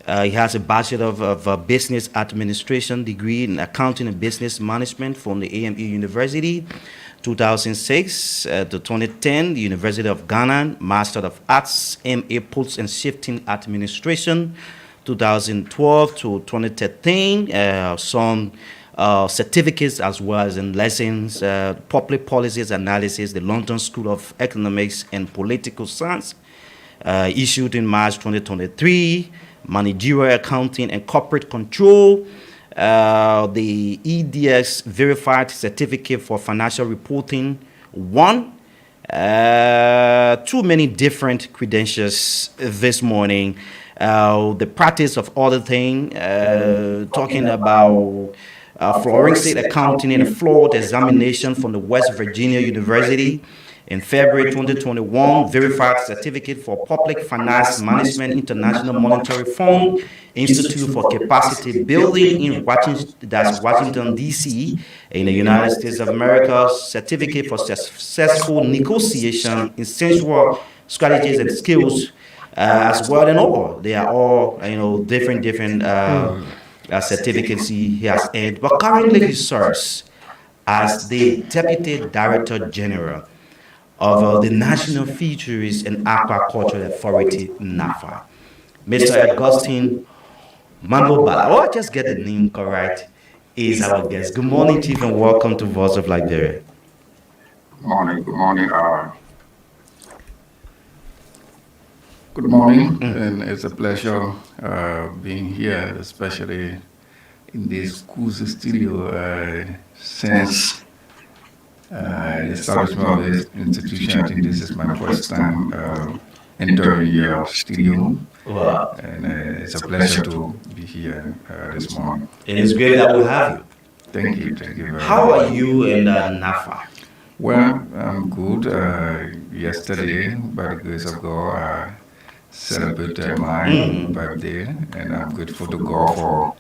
he has a Bachelor of Business Administration degree in Accounting and Business Management from the AME University, 2006 to 2010, the University of Ghana, Master of Arts, MA Pulse and Shifting Administration, 2012 to 2013, some certificates as well as in lessons, public policies analysis, the London School of Economics and Political Science, issued in March 2023, Managerial Accounting and Corporate Control, the EDX Verified Certificate for Financial Reporting 1. Too many different credentials this morning. The practice of auditing, talking about forensic accounting and a flawed examination from the West Virginia University. In February 2021, verified certificate for Public Finance Management, International Monetary Fund, Institute for Capacity Building in Washington, D.C., in the United States of America, certificate for successful negotiation, essential strategies and skills, as well and all. They are all, different certificates he has earned, but currently he serves as the Deputy Director General of the National Fisheries and Aquaculture Authority, NAFA. Mr. Augustine Mambobala, oh, I just get the name correct, is our guest. Good morning, Chief, and welcome to Voice of Liberia. Good morning. Good morning, and it's a pleasure being here, especially in this Kuzi studio since the establishment of this institution. I think this is my first time entering your studio. Wow. And it's a pleasure to be here this morning. It is great that we have you. Thank you very much. How are you in NAFA? Well, I'm good. Yesterday, by the grace of God, I celebrated my birthday, and I'm grateful to God for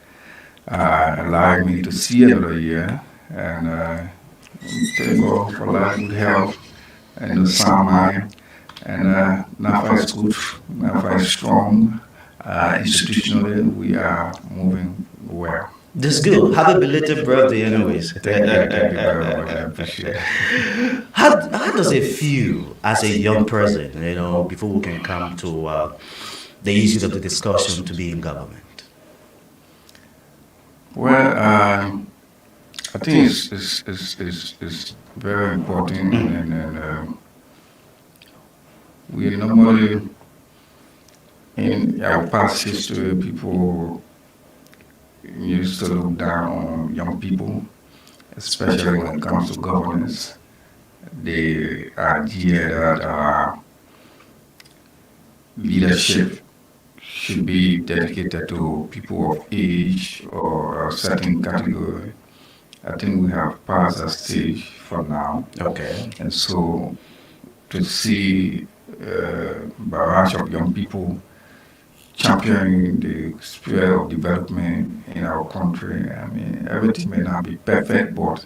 allowing me to see another year. And thank God for life, good health, and a sound mind. And NAFA is good, NAFA is strong. Institutionally, we are moving well. That's good. Happy belated birthday, anyways. Thank you very much. I appreciate it. How does it feel as a young person, before we can come to the issues of the discussion, to be in government? Well, I think it's very important, and we normally, in our past history, people used to look down on young people, especially when it comes to governance. The idea that leadership should be dedicated to people of age or a certain category. I think we have passed that stage for now. Okay. And so to see barrage of young people championing the spirit of development in our country. I mean, everything may not be perfect, but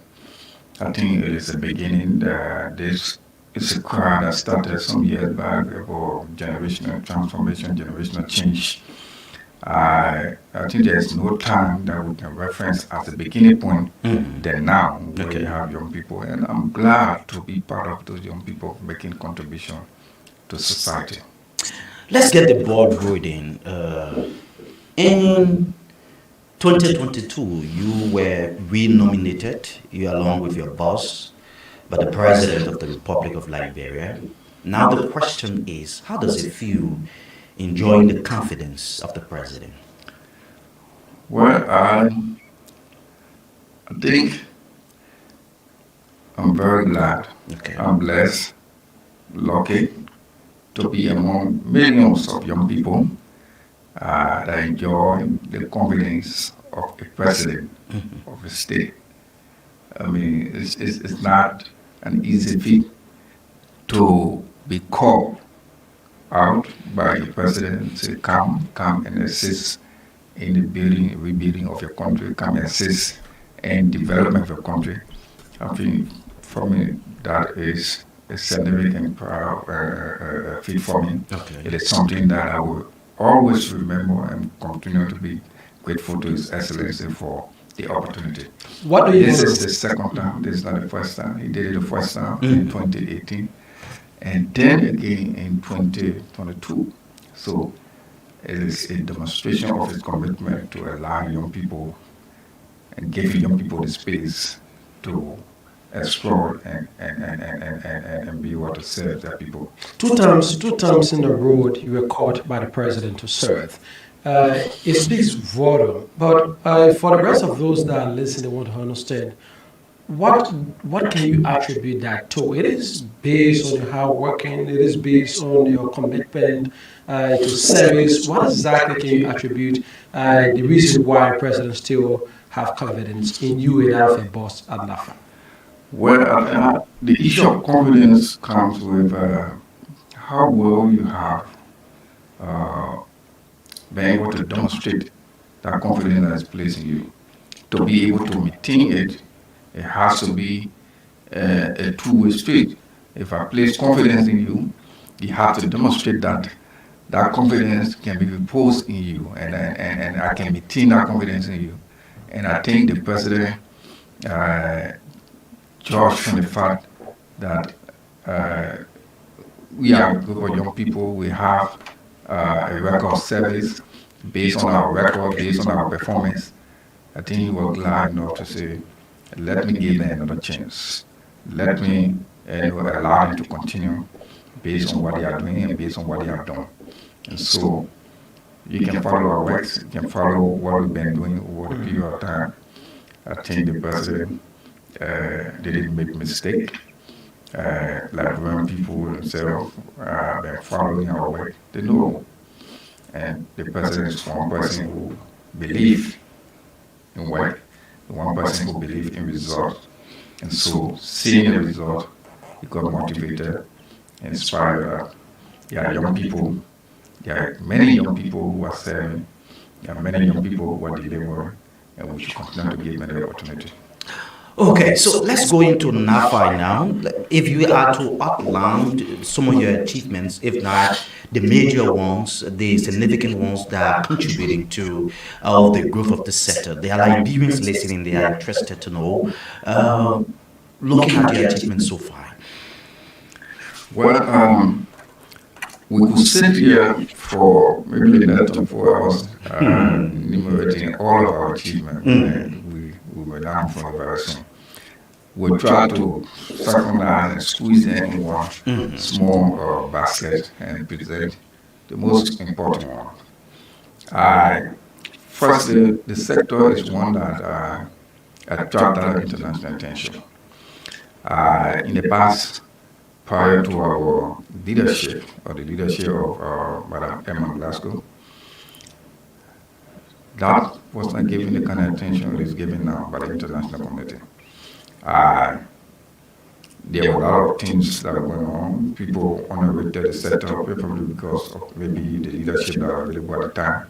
I think it is a beginning. This is a cry that started some years back about generational transformation, generational change. I think there's no time that we can reference as a beginning point than now, where we have young people. And I'm glad to be part of those young people making contribution to society. Let's get the ball rolling. In 2022, you were re-nominated, you along with your boss, by the President of the Republic of Liberia. Now the question is, how does it feel enjoying the confidence of the President? Well, I think I'm very glad. Okay. I'm blessed, lucky to be among millions of young people that enjoy the confidence of a president of a state. I mean, it's not an easy feat to be called out by the president and say, come and assist in the rebuilding of your country, come and assist in development of your country. I think for me that is a significant feat for me. Okay. It is something that I will always remember and continue to be grateful to His Excellency for the opportunity. This is the second time, this is not the first time. He did it the first time in 2018 and then again in 2022. So it is a demonstration of his commitment to allow young people and giving young people the space to explore and be able to serve their people. Two times in the road, you were called by the president to serve. It speaks volume. But for the rest of those that are listening, want to understand, what can you attribute that to? It is based on your hard working. It is based on your commitment to service. What exactly can you attribute the reason why presidents still have confidence in you and as a boss at NAFA? Well, the issue of confidence comes with how well you have been able to demonstrate that confidence that is placed in you. To be able to maintain it, it has to be a two-way street. If I place confidence in you, you have to demonstrate that that confidence can be reposed in you, and I can maintain that confidence in you. And I think the president judged from the fact that we are a group of young people. We have a record of service based on our record, based on our performance. I think he was glad enough to say, let me give them another chance. Let me allow them to continue based on what they are doing and based on what they have done. And so you can follow our works, you can follow what we've been doing over the period of time. I think the president didn't make a mistake. Liberian people themselves have been following our work. They know. And the president is one person who believes in work, one person who believes in results. And so seeing the result, he got motivated, inspired. There are young people, there are many young people who are serving, there are many young people who are delivering, and we should continue to give them the opportunity. Okay, so let's go into NAFI now. If you are to outline some of your achievements, if not the major ones, the significant ones that are contributing to the growth of the sector, there are Liberians listening, they are interested to know, looking at your achievements so far. Well, we could sit here for maybe less than 4 hours enumerating all of our achievements, and we were down for very soon. We try to circumvent and squeeze them in one small basket and present the most important one. Firstly, the sector is one that attracted international attention. In the past, prior to our leadership, or the leadership of Madam Emma Glasgow, that was not given the kind of attention it is given now by the international community. There were a lot of things that were going on. People underrated the sector, probably because of maybe the leadership that was available at the time.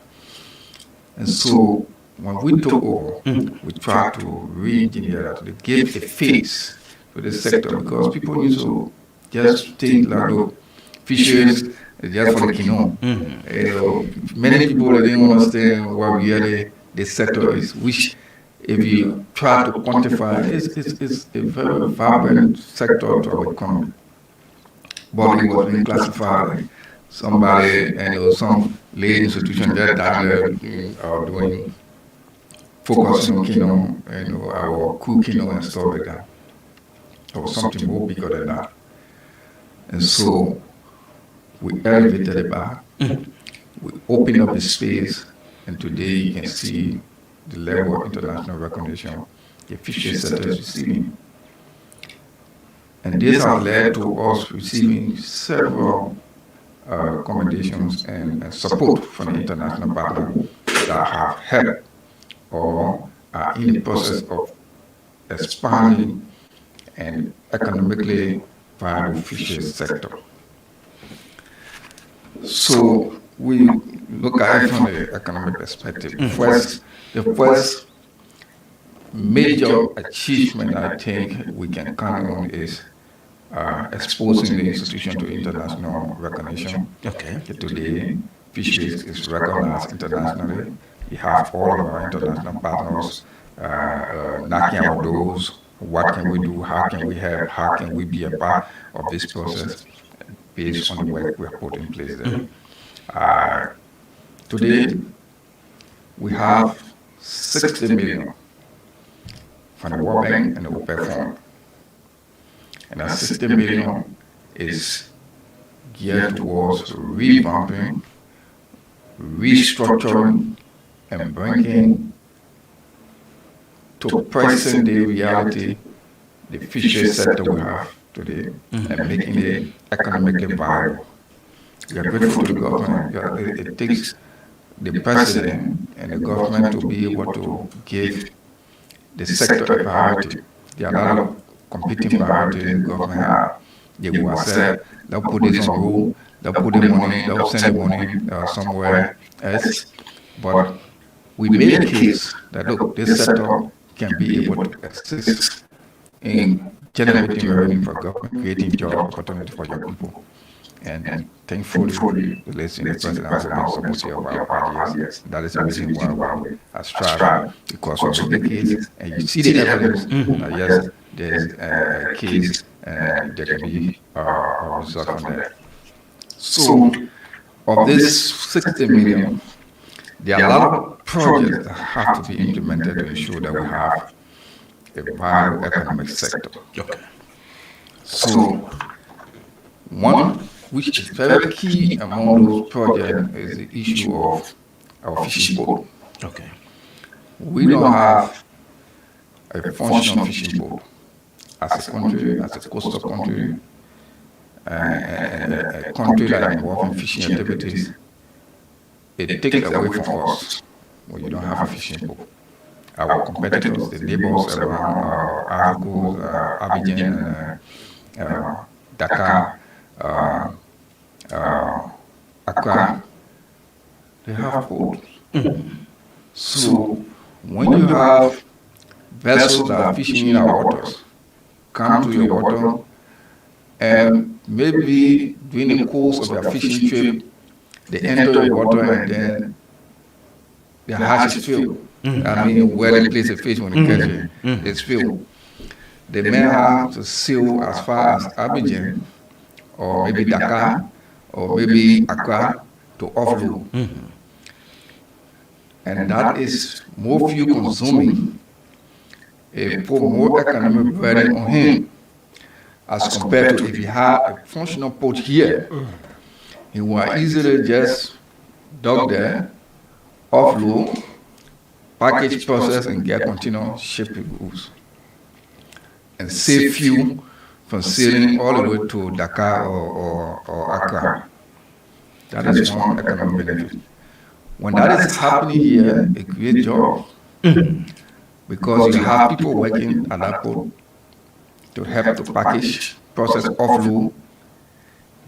And so when we took over, we tried to re-engineer that, to give a face to the sector, because people used to just think like, look, fisheries is just for the kingdom. Many people didn't understand what really the sector is, which if you try to quantify, it's a very vibrant sector to our economy. But it was being classified like somebody, and there was some lay institution that down there doing, focusing on kingdom, our cool kingdom and stuff like that. Or something more bigger than that. And so we elevated the bar, we opened up the space, and today you can see the level of international recognition the fisheries sector is receiving. And this has led to us receiving several recommendations and support from the international partners that have helped or are in the process of expanding and economically viable fisheries sector. So we look at it from the economic perspective. The first major achievement I think we can count on is exposing the institution to international recognition. Okay. Today, fisheries is recognized internationally. We have all of our international partners knocking our doors. What can we do? How can we help? How can we be a part of this process based on the work we have put in place there? Today, we have 60 million from the World Bank and the OPEC Fund. And that 60 million is geared towards revamping, restructuring, and bringing to present day reality the fisheries sector we have today and making it economically viable. We are grateful to the government. It takes the president and the government to be able to give the sector a priority. There are a lot of competing priorities the government have. They will accept, they'll put this on rule, they'll put the money, they'll send the money somewhere else. But we made a case that, look, this sector can be able to assist in generating revenue for government, creating job opportunity for young people. And thankfully, the president has been supportive of our ideas. That is the reason why we are striving, because we make the case and you see the evidence. Yes, there's a case and there can be a result from that. So, of this 60 million, there are a lot of projects that have to be implemented to ensure that we have a viable economic sector. Okay. So, one which is very key among those projects is the issue of our fishing boat. Okay. We don't have a functional fishing boat as a country, as a coastal country, and a country that involves in fishing activities. It takes away from us when you don't have a fishing boat. Our competitors, the neighbors around Abidjan, Dakar, Accra, they have boats. So when you have vessels that are fishing in our waters, come to your water, and maybe during the course of their fishing trip, they enter your water and then their hatch is filled. I mean, where they place a fish when they catch it, it's filled. They may have to sail as far as Abidjan, or maybe Dakar, or maybe Accra to offload. And that is more fuel consuming, put more economic burden on him, as compared to if he had a functional port here. He will easily just dock there, offload, package, process, and get continuous shipping goods, and save fuel from sailing all the way to Dakar or Accra. That is one economic benefit. When that is happening here, it creates jobs, because you have people working at that port to help to package, process, offload.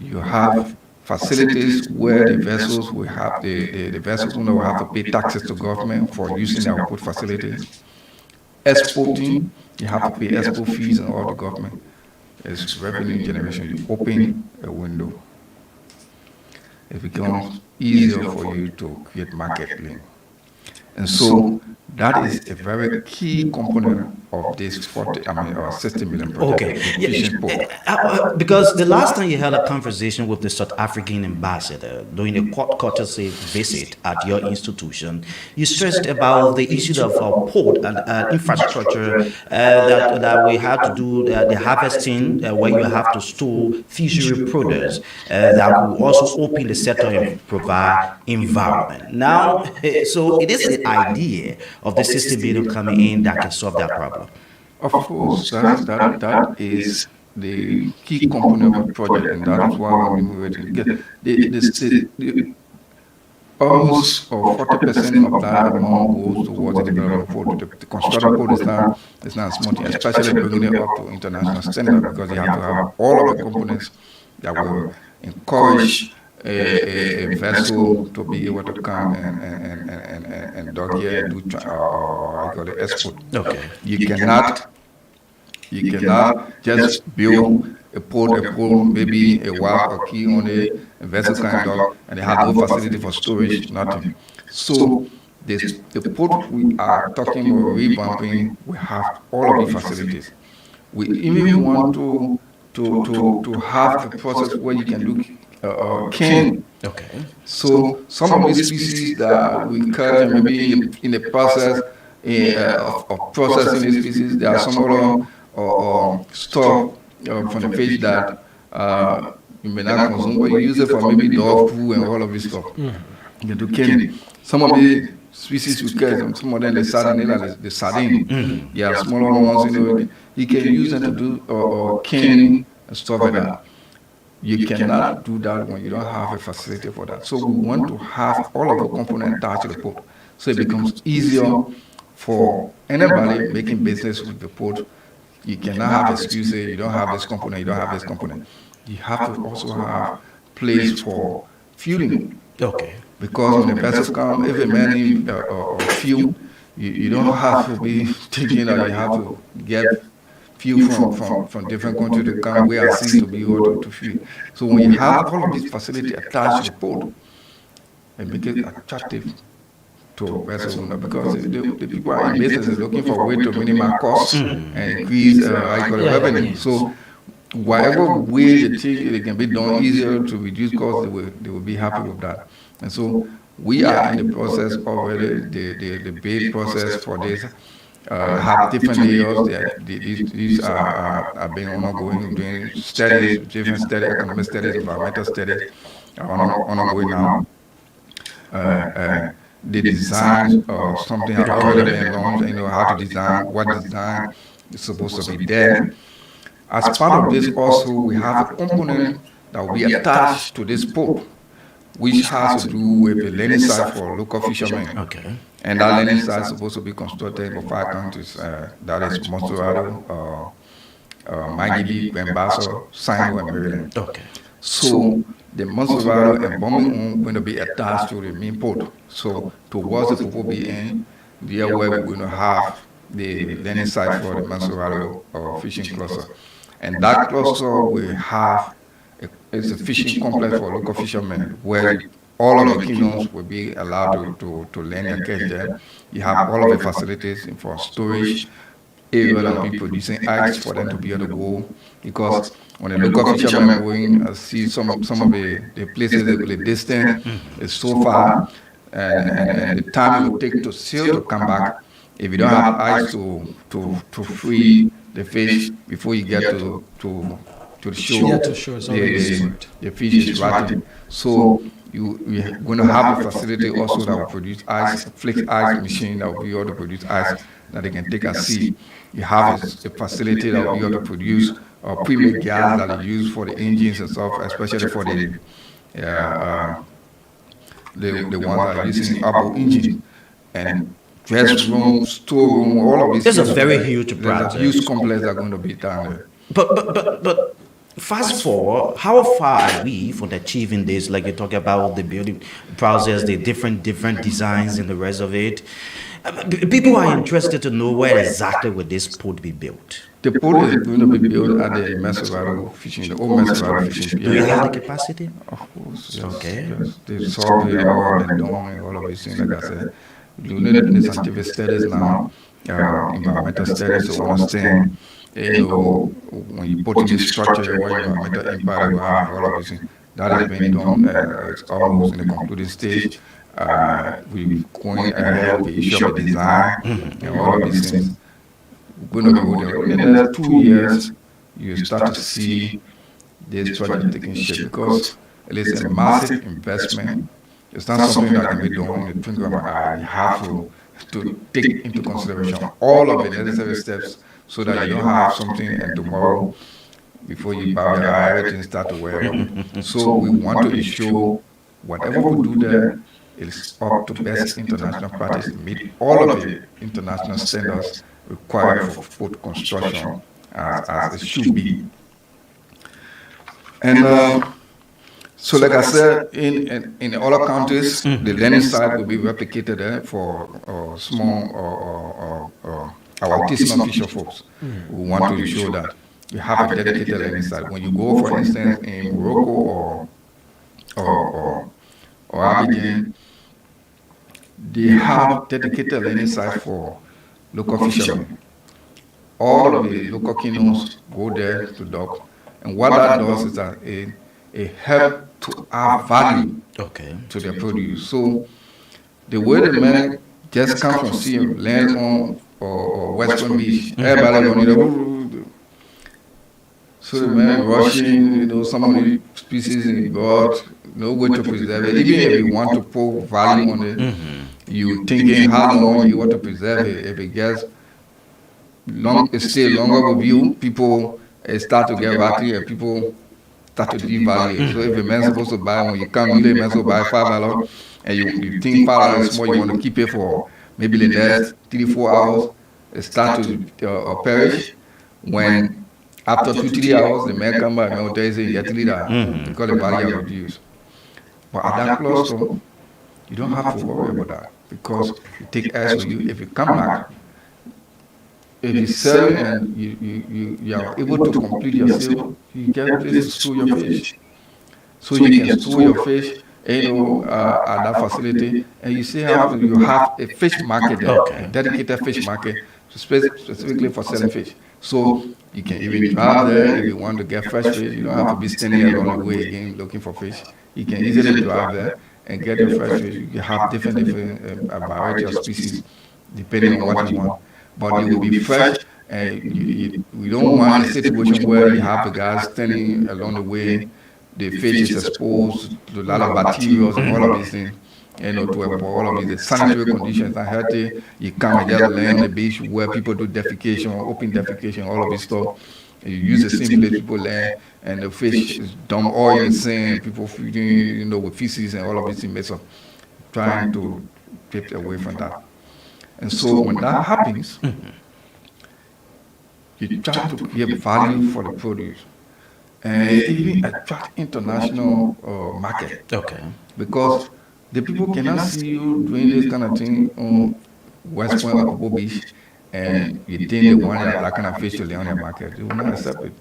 You have facilities where the vessels will have the vessels will have to pay taxes to government for using our port facilities. Exporting, you have to pay export fees and all the government. It's revenue generation. You open a window. It becomes easier for you to create market link. And so that is a very key component of this 60 million project. Okay. Because the last time you had a conversation with the South African ambassador during a courtesy visit at your institution, you stressed about the issue of our port and infrastructure that we have to do the harvesting where you have to store fishery produce that will also open the sector and provide environment. Now, so it is the idea of the 60 billion coming in that can solve that problem. Of course, that is the key component of the project, and that is why we move it. Almost 40% of that amount goes towards the development port. The construction port is not small, especially bringing it up to international standard, because you have to have all of the components that will encourage a vessel to be able to come and dock here and do export. Okay. You cannot just build a port, maybe a wharf or key on it, a vessel can dock, and they have no facility for storage, nothing. So the port we are talking about revamping, we have all of the facilities. We even want to have a process where you can do cane. Okay. So some of these species that we catch, maybe in the process of processing these species, there are some other stock from the fish that you may not consume, but you use it for maybe dog food and all of this stuff. You can do candy. Some of the species we catch, some of them the sardine. Yeah, smaller ones, you can use them to do canning and stuff like that. You cannot do that when you don't have a facility for that. So we want to have all of the components attached to the port, so it becomes easier for anybody making business with the port. You cannot have excuses, you don't have this component, you don't have this component. You have to also have place for fueling. Okay. Because when the vessels come, if a man needs fuel, you don't have to be thinking that you have to get few from different countries to come where are seen to be able to feed. So when you have all of these facilities attached to the port, it makes it attractive to vessel owner because the people are in business looking for a way to minimize costs and increase revenue. So whatever way they can be done easier to reduce costs, they will be happy with that. And so we are in the process already, the bid process for this. Have different layers. These are being ongoing, doing studies, different studies, economic studies, environmental studies are ongoing now. The design or something has already been launched, how to design, what design is supposed to be there. As part of this also, we have a component that will be attached to this port, which has to do with the landing site for local fishermen. Okay. And that landing site is supposed to be constructed in 5 countries. That is Montserrado, Magidi, Guembaso, Sino, and Maryland. Okay. So the Montserrado and Birmingham are going to be attached to the main port. So towards the Popo BN, there where we're going to have the landing site for the Montserrado fishing cluster. And that cluster will have it's a fishing complex for local fishermen where all of the kingdoms will be allowed to land and catch there. You have all of the facilities for storage, area that will be producing eggs for them to be able to go. Because when the local fishermen go in, I see some of the places, the distance is so far, and the time it will take to sail to come back. If you don't have ice to free the fish before you get to the shore, the fish is rotting. So we're going to have a facility also that will produce ice, flake ice machine that will be able to produce ice that they can take at sea. You have a facility that will be able to produce pre-made gas that is used for the engines and stuff, especially for the ones that are using Apple engines. And dress room, storeroom, all of these. There's a very huge project. There's a huge complex that are going to be done there. But fast forward, how far are we from achieving this? Like you talk about the building process, the different designs and the rest of it. People are interested to know where exactly will this port be built. The port is going to be built at the Montserrado fishing, the old Montserrado fishing pier. Do you have the capacity? Of course, yes. Okay. Yes. The survey, all been done, and all of these things, like I said. We need scientific studies now, environmental studies to understand, when you put in this structure, what environmental impact will have, all of these things. That is being done. It's almost in the concluding stage. We're going ahead with the issue of the design and all of these things. We're going to go there. In the next 2 years, you start to see this project taking shape because it is a massive investment. It's not something that can be done in the twinkle of an eye. You have to take into consideration all of the necessary steps so that you don't have something and tomorrow, before you bow your eye, everything start to wear up. So we want to ensure whatever we do there is up to best international practice to meet all of the international standards required for port construction as it should be. And so, like I said, in other countries, the landing site will be replicated there for small or artisanal fisher folks who want to ensure that you have a dedicated landing site. When you go, for instance, in Morocco or Abidjan, they have dedicated landing site for local fishermen. All of the local canoes go there to dock, and what that does is that it helps to add value to their produce. So the way the men just come from sea and land on or Western Beach, everybody going to so the men rushing, some of the species in the God, no way to preserve it. Even if you want to put value on it, you thinking how long you want to preserve it. If it gets long, it stay longer with you, people start to get ratty and people start to devalue it. So if a man's supposed to buy, when you come in, the man's supposed to buy $5 and you think $5 is small, you want to keep it for maybe the next 3-4 hours, it start to perish. When after 2-3 hours, the man come back and will tell you, you get that because the value are reduced. But at that cluster, you don't have to worry about that because you take ice with you. If you come back, if you're selling and you are able to complete your sale, you get place to store your fish. So you can store your fish, at that facility, and you have a fish market there, a dedicated fish market specifically for selling fish. So you can even drive there if you want to get fresh fish. You don't have to be standing along the way again looking for fish. You can easily drive there and get your fresh fish. You have different variety of species depending on what you want, but it will be fresh. And we don't want a situation where you have the guys standing along the way. The fish is exposed to a lot of bacteria and all of these things. To all of these the sanitary conditions are healthy. You come and just land on the beach where people do defecation, open defecation, all of this stuff. You use the same place people land, and the fish is dump all in the sand. People feeding, with feces and all of these things. So trying to keep away from that. And so when that happens, you try to give value for the produce. And even attract international market. Okay. Because the people cannot see you doing this kind of thing on West Point or Cobo Beach, and you think they want that kind of fish to lay on their market. They will not accept it.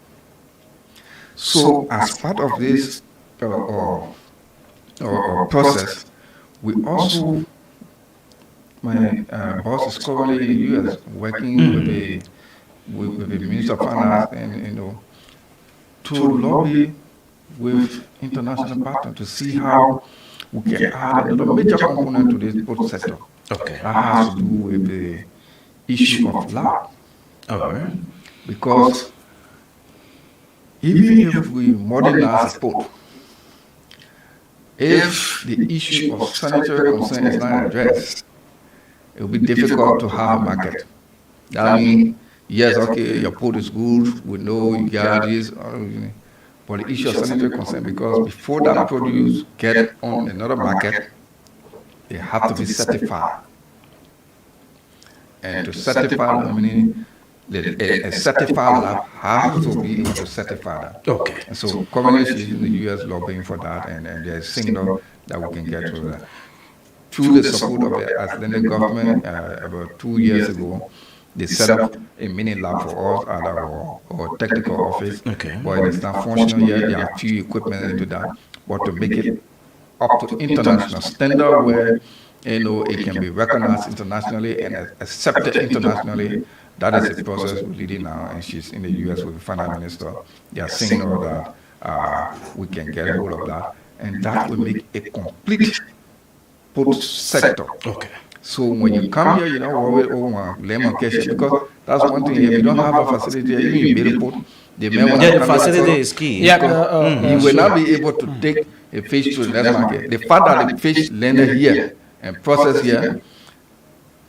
So as part of this process, we also, my boss is currently in the U.S. working with the Minister of Finance and to lobby with international partners to see how we can add another major component to this port sector. Okay. That has to do with the issue of lab. Alright. Because even if we modernize the port, if the issue of sanitary concern is not addressed, it will be difficult to have a market. That means, yes, okay, your port is good, we know you got this, but the issue of sanitary concern, because before that produce get on another market, they have to be certified. And to certify them, meaning a certified lab has to be able to certify that. Okay. And so currently she's in the U.S. lobbying for that, and there's a signal that we can get through that. Through the support of the Icelandic government, about 2 years ago, they set up a mini lab for us at our technical office. Okay. But it's not functional yet. There are few equipment into that. But to make it up to international standard where it can be recognized internationally and accepted internationally, that is a process we're leading now. And she's in the U.S. with the finance minister. They are signal that we can get a hold of that. And that will make a complete port sector. Okay. So when you come here, you don't worry over lemon cash, because that's one thing. If you don't have a facility, even you build a port, the facility is key. You will not be able to take a fish to the next market. The fact that the fish landed here and processed here,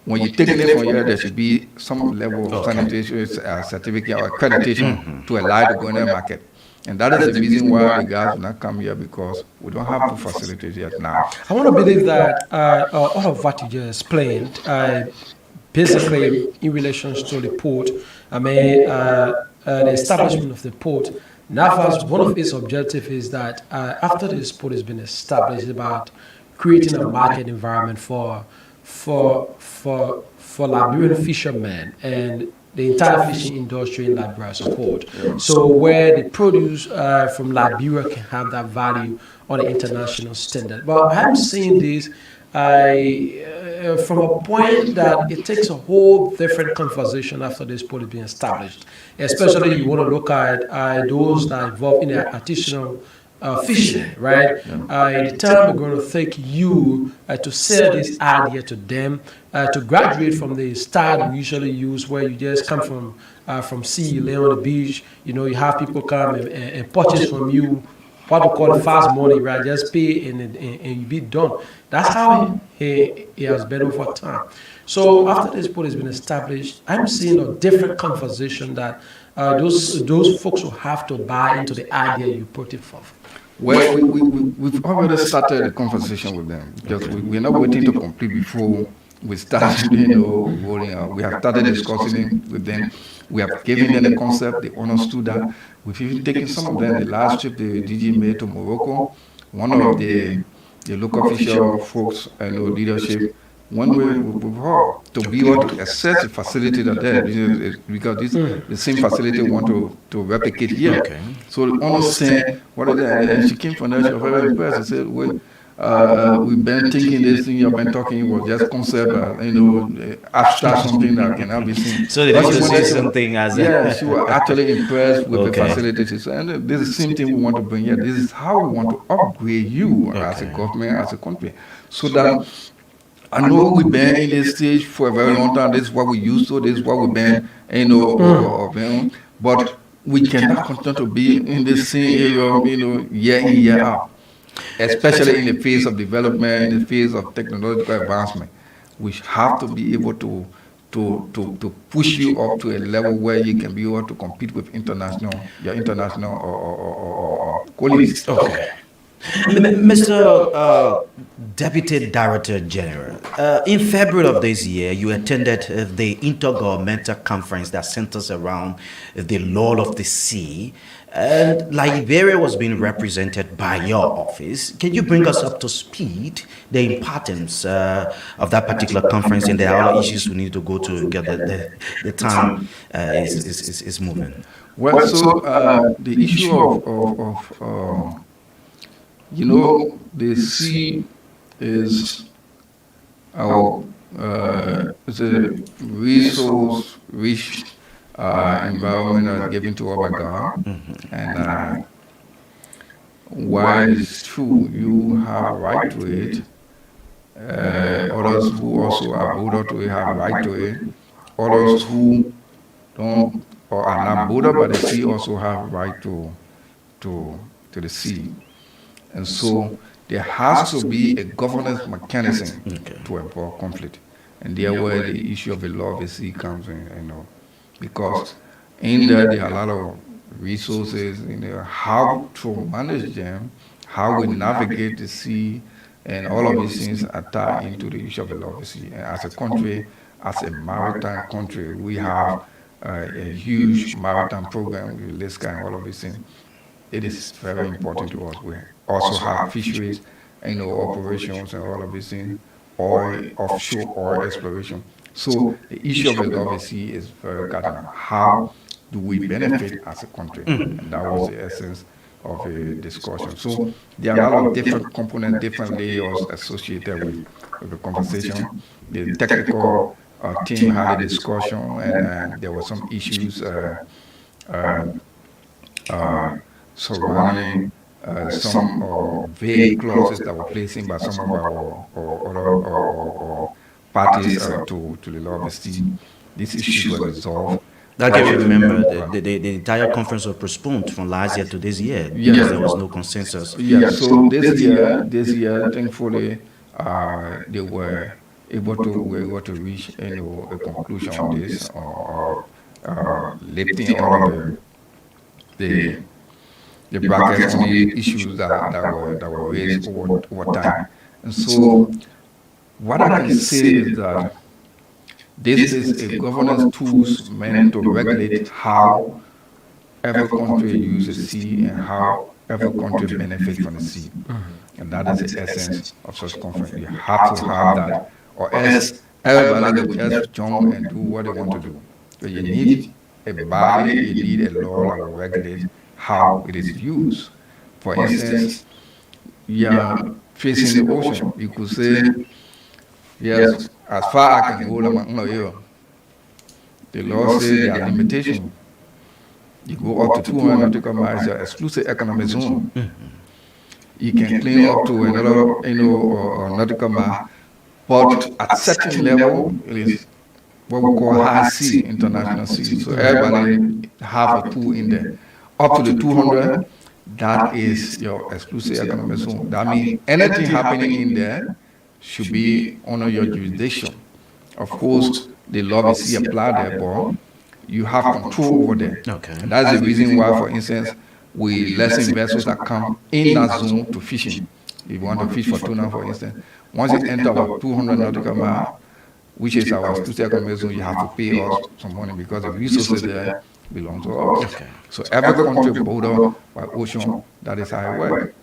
when you take it from here, there should be some level of sanitation certificate or accreditation to allow to go in the market. And that is the reason why the guys will not come here, because we don't have two facilities yet now. I want to believe that all of what you just explained, basically in relation to the port, the establishment of the port, NAFA's one of its objectives is that after this port has been established, it's about creating a market environment for Liberian fishermen and the entire fishing industry in Liberia support. So where the produce from Liberia can have that value on the international standard. But I'm seeing this from a point that it takes a whole different conversation after this port is being established. Especially you want to look at those that are involved in the artisanal fishing, right? The time we're going to take you to sell this idea to them, to graduate from the style we usually use, where you just come from sea, you lay on the beach, you have people come and purchase from you what we call fast money, right? Just pay and you be done. That's how he has been over time. So after this port has been established, I'm seeing a different conversation that those folks will have to buy into the idea you put it for. Well, we've already started a conversation with them, because we're not waiting to complete before we start, rolling out. We have started discussing with them. We have given them the concept. They understood that. We've even taken some of them. The last trip the DG made to Morocco, one of the local official folks and leadership, one way with her to be able to access the facility that there, because this the same facility want to replicate here. Okay. So understand what is that, and she came from there. She was very impressed. I said, "Well, we've been thinking this thing you've been talking was just concept, abstract something that cannot be seen." So they want to see something as she was actually impressed with the facilities. And this is the same thing we want to bring here. This is how we want to upgrade you as a government, as a country, so that. I know we've been in this stage for a very long time. This is what we used to. This is what we've been, but we cannot continue to be in the same area, year in, year out. Especially in the phase of development, in the phase of technological advancement, we have to be able to push you up to a level where you can be able to compete with your international or colleagues. Okay. Mr. Deputy Director General, in February of this year, you attended the Intergovernmental Conference that centers around the law of the sea, and Liberia was being represented by your office. Can you bring us up to speed the importance of that particular conference and the other issues we need to go to get the time is moving? Well, so the issue of the sea is our it's a resource-rich environment that's given to our God, and while it's true you have a right to it, others who also are border to it have a right to it. Others who don't or are not bordered by the sea also have a right to the sea. And so there has to be a governance mechanism to avoid conflict. And there where the issue of the law of the sea comes in, because in there are a lot of resources, how to manage them, how we navigate the sea, and all of these things are tied into the issue of the law of the sea. And as a country, as a maritime country, we have a huge maritime program with LISCA and all of these things. It is very important to us. We also have fisheries, operations and all of these things, oil, offshore oil exploration. So the issue of the law of the sea is very cardinal. How do we benefit as a country? And that was the essence of the discussion. So there are a lot of different components, different layers associated with the conversation. The technical team had a discussion, and there were some issues surrounding some vague clauses that were placed in by some of our parties to the law of the sea. These issues were resolved. Like if you remember, the entire conference was postponed from last year to this year because there was no consensus. Yeah, so this year, thankfully, they were able to reach a conclusion on this, or lifting all of the brackets on the issues that were raised over time. And so what I can say is that this is a governance tool meant to regulate how every country uses the sea and how every country benefits from the sea. And that is the essence of such conference. You have to have that, or else everybody will just jump and do what they want to do. So you need a body, you need a law that will regulate how it is used. For instance, you are facing the ocean. You could say, yes, as far as I can go, the law says there are limitations. You go up to 200 nautical miles, your exclusive economic zone. You can claim up to another, nautical mile, but at certain level, it is what we call high sea, international sea. So everybody have a pool in there. Up to the 200, that is your exclusive economic zone. That means anything happening in there should be under your jurisdiction. Of course, the law of the sea apply there, but you have control over there. Okay. And that's the reason why, for instance, we lessen vessels that come in that zone to fishing. If you want to fish for tuna, for instance, once you enter our 200 nautical mile, which is our exclusive economic zone, you have to pay us some money because the resources there belong to us. Okay. So every country border by ocean, that is how it works.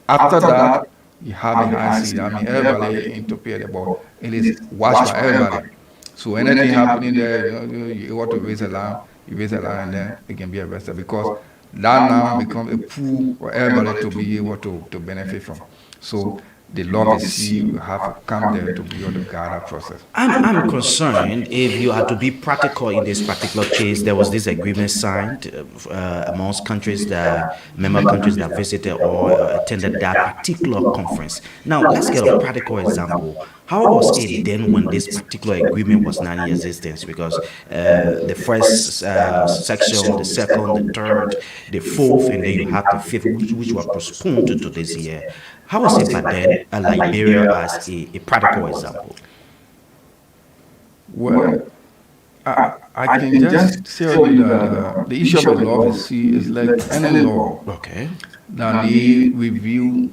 After that, you have a high seed. I mean, everybody interpret about it is watched by everybody. So anything happening there, you want to raise a lamb, you raise a lamb, and then it can be arrested because that now becomes a pool for everybody to be able to benefit from. So the law of the sea will have to come there to be able to guide that process. I'm concerned if you are to be practical in this particular case. There was this agreement signed amongst countries that member countries that visited or attended that particular conference. Now let's get a practical example. How was it then when this particular agreement was not in existence? Because the first section, the second, the third, the fourth, and then you have the fifth, which were postponed to this year. How was it back then, Liberia as a practical example? Well, I can just tell you that the issue of the law of the sea is like any law that they review,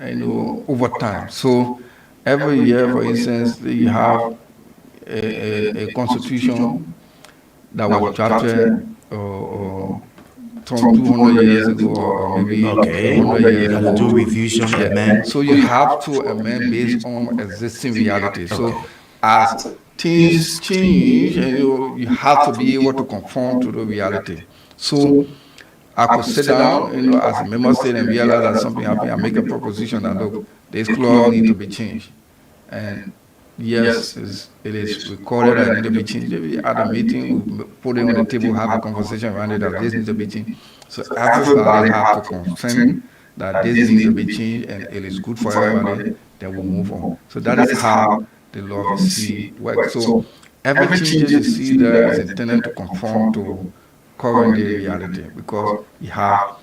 over time. So every year, for instance, you have a constitution that was drafted from 200 years ago or maybe 100 years ago. Do revision, amend. So you have to amend based on existing reality. So as things change, and you have to be able to conform to the reality. So I could sit down, as a member state and realize that something happened and make a proposition that, look, this clause needs to be changed. And yes, it is recorded that it needs to be changed. Maybe at a meeting, we put it on the table, have a conversation around it that this needs to be changed. So everybody have to consent that this needs to be changed and it is good for everybody, then we'll move on. So that is how the law of the sea works. So every change you see there is intended to conform to current day reality because you have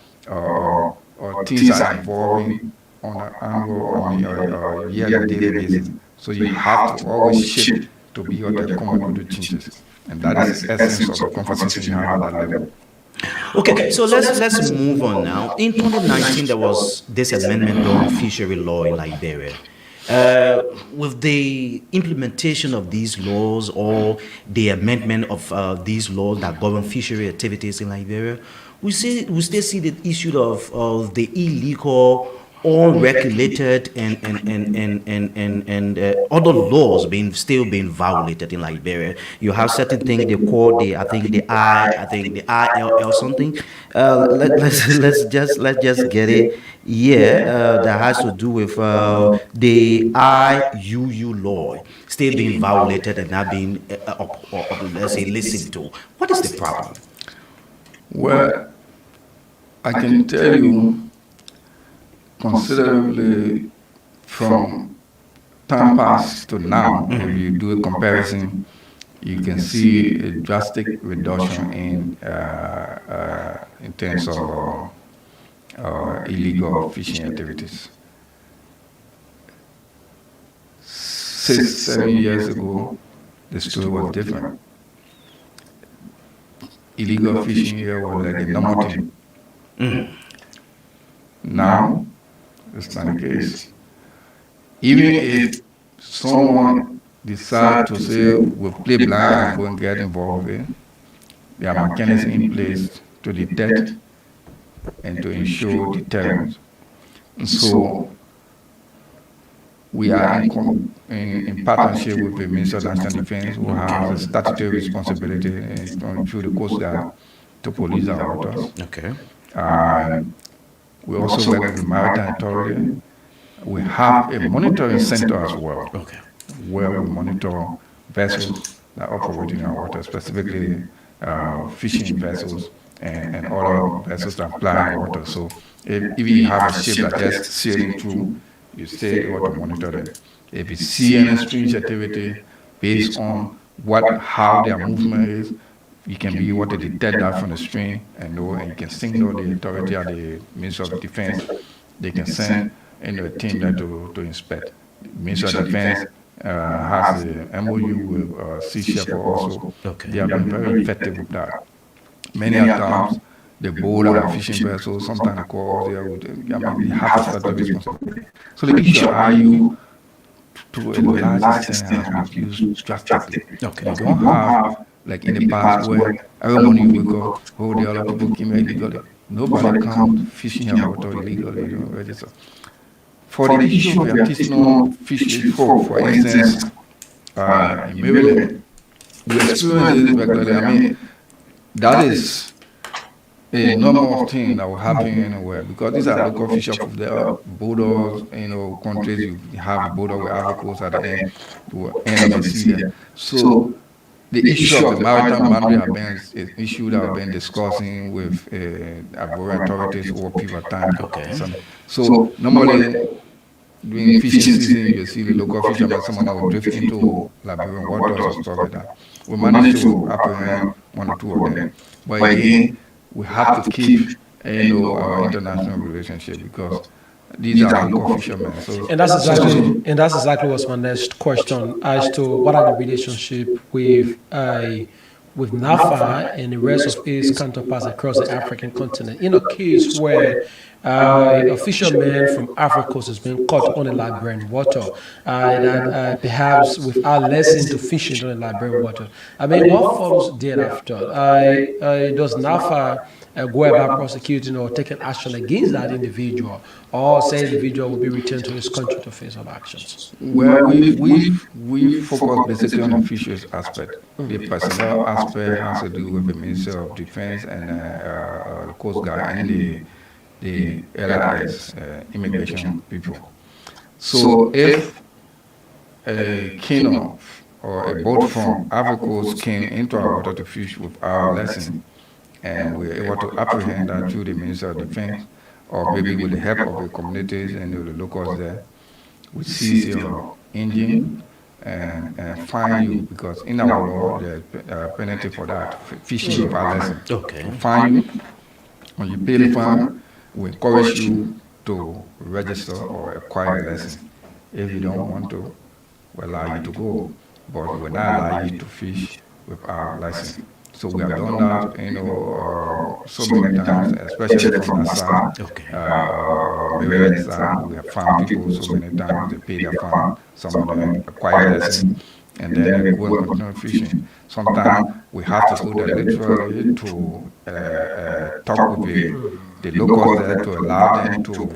things are evolving on an annual, on a yearly, daily basis. So you have to always shift to be able to accommodate the changes. And that is the essence of the conversation you have at that level. Okay, so let's move on now. In 2019, there was this amendment on fishery law in Liberia. With the implementation of these laws or the amendment of these laws that govern fishery activities in Liberia, we still see the issue of the illegal, unregulated and other laws still being violated in Liberia. You have certain things they call the ILL something. Let's just get it. Yeah, that has to do with the IUU law still being violated and not being let's say listened to. What is the problem? Well, I can tell you considerably from time past to now, if you do a comparison, you can see a drastic reduction in terms of illegal fishing activities. 6-7 years ago, the story was different. Illegal fishing here was like a normal thing. Now, it's not the case. Even if someone decides to say, we'll play blind and go and get involved in, there are mechanisms in place to detect and to ensure deterrence. And so we are in partnership with the Minister of National Defense, who has a statutory responsibility through the Coast Guard to police our waters. We also work with the Maritime Authority. We have a monitoring center as well, where we monitor vessels that operate in our water, specifically fishing vessels and other vessels that ply in water. So if you have a ship that just sailing through, you stay able to monitor them. If you see any strange activity based on how their movement is, you can be able to detect that from the stream and you can signal the authority at the Ministry of Defense. They can send a team there to inspect. The Ministry of Defense has a MOU with Sea Shepherd also. They have been very effective with that. Many times, the boat and fishing vessels, sometimes they call there with they have to start the responsibility. So the issue are you to a large extent has been used drastically. You don't have like in the past where every morning you wake up, the other people came illegally. Nobody comes fishing in water illegally, register. for the issue of artisanal fisheries, for instance, in Maryland, we experience this regularly. I mean, that is a normal thing that will happen anywhere because these are local fisheries. There are borders, countries you have a border with Ivory Coast at the end of the sea there. So the issue of the maritime boundary have been an issue that have been discussing with Ivorian authorities over a period of time. Okay. So normally during fishing season, you see the local fishermen, someone that will drift into Liberian waters or stuff like that. We managed to apprehend one or two of them, but again, we have to keep our international relationship because these are local fishermen. So And that's exactly what's my next question as to what are the relationship with NAFA and the rest of its counterparts across the African continent. In a case where a fisherman from Africa has been caught on the Liberian water, that perhaps without lesson to fishing on the Liberian water. I mean, what follows thereafter? Does NAFA go about prosecuting or taking action against that individual, or say the individual will be returned to his country to face some actions? Well, we focus basically on the fisheries aspect. The personnel aspect has to do with the Ministry of Defense and the Coast Guard and the LIS, immigration people. So if a canoe or a boat from Ivory Coast came into our water to fish with our lesson, and we were able to apprehend that through the Ministry of Defense, or maybe with the help of the communities and the locals there, we seize your engine and fine you, because in our law there's a penalty for that, fishing without lesson. Okay. We fine you. When you pay the fine, we encourage you to register or acquire a lesson. If you don't want to, we allow you to go, but we will not allow you to fish with our license. So we have done that, so many times, especially from Nassau, Maryland side. We have found people so many times, they pay their fine, some of them acquire lesson, and then they go and continue fishing. Sometimes we have to go there literally to talk with the locals there to allow them to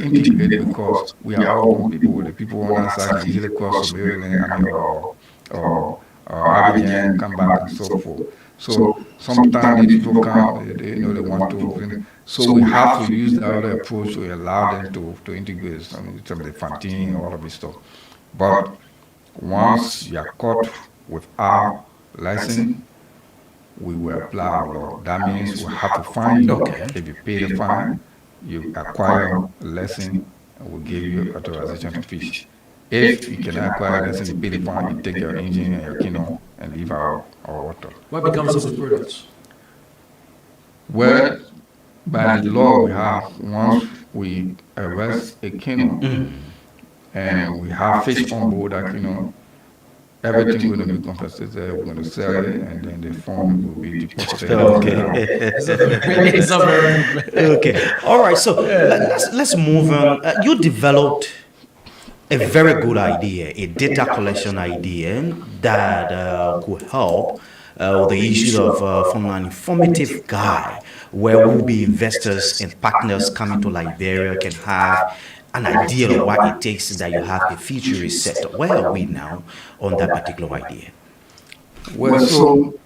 integrate, because we are all one people. The people on that side can easily cross to Maryland, or Abidjan, come back and so forth. So sometimes these people come, they want to. So we have to use the other approach to allow them to integrate some of the Fantine, all of this stuff. But once you are caught with our license, we will apply our law. That means we have to fine you. Okay. If you pay the fine, you acquire a lesson, and we'll give you authorization to fish. If you cannot acquire a lesson, you pay the fine, you take your engine and your canoe and leave our water. What becomes of the products? Well, by the law we have, once we arrest a canoe and we have fish on board that canoe, everything going to be compensated. We're going to sell it, and then the fund will be deposited. Okay. All right. So let's move on. You developed a very good idea, a data collection idea that could help with the issue of from an informative guide where will be investors and partners coming to Liberia can have an idea of what it takes that you have a fisheries sector. Where are we now on that particular idea? Well, so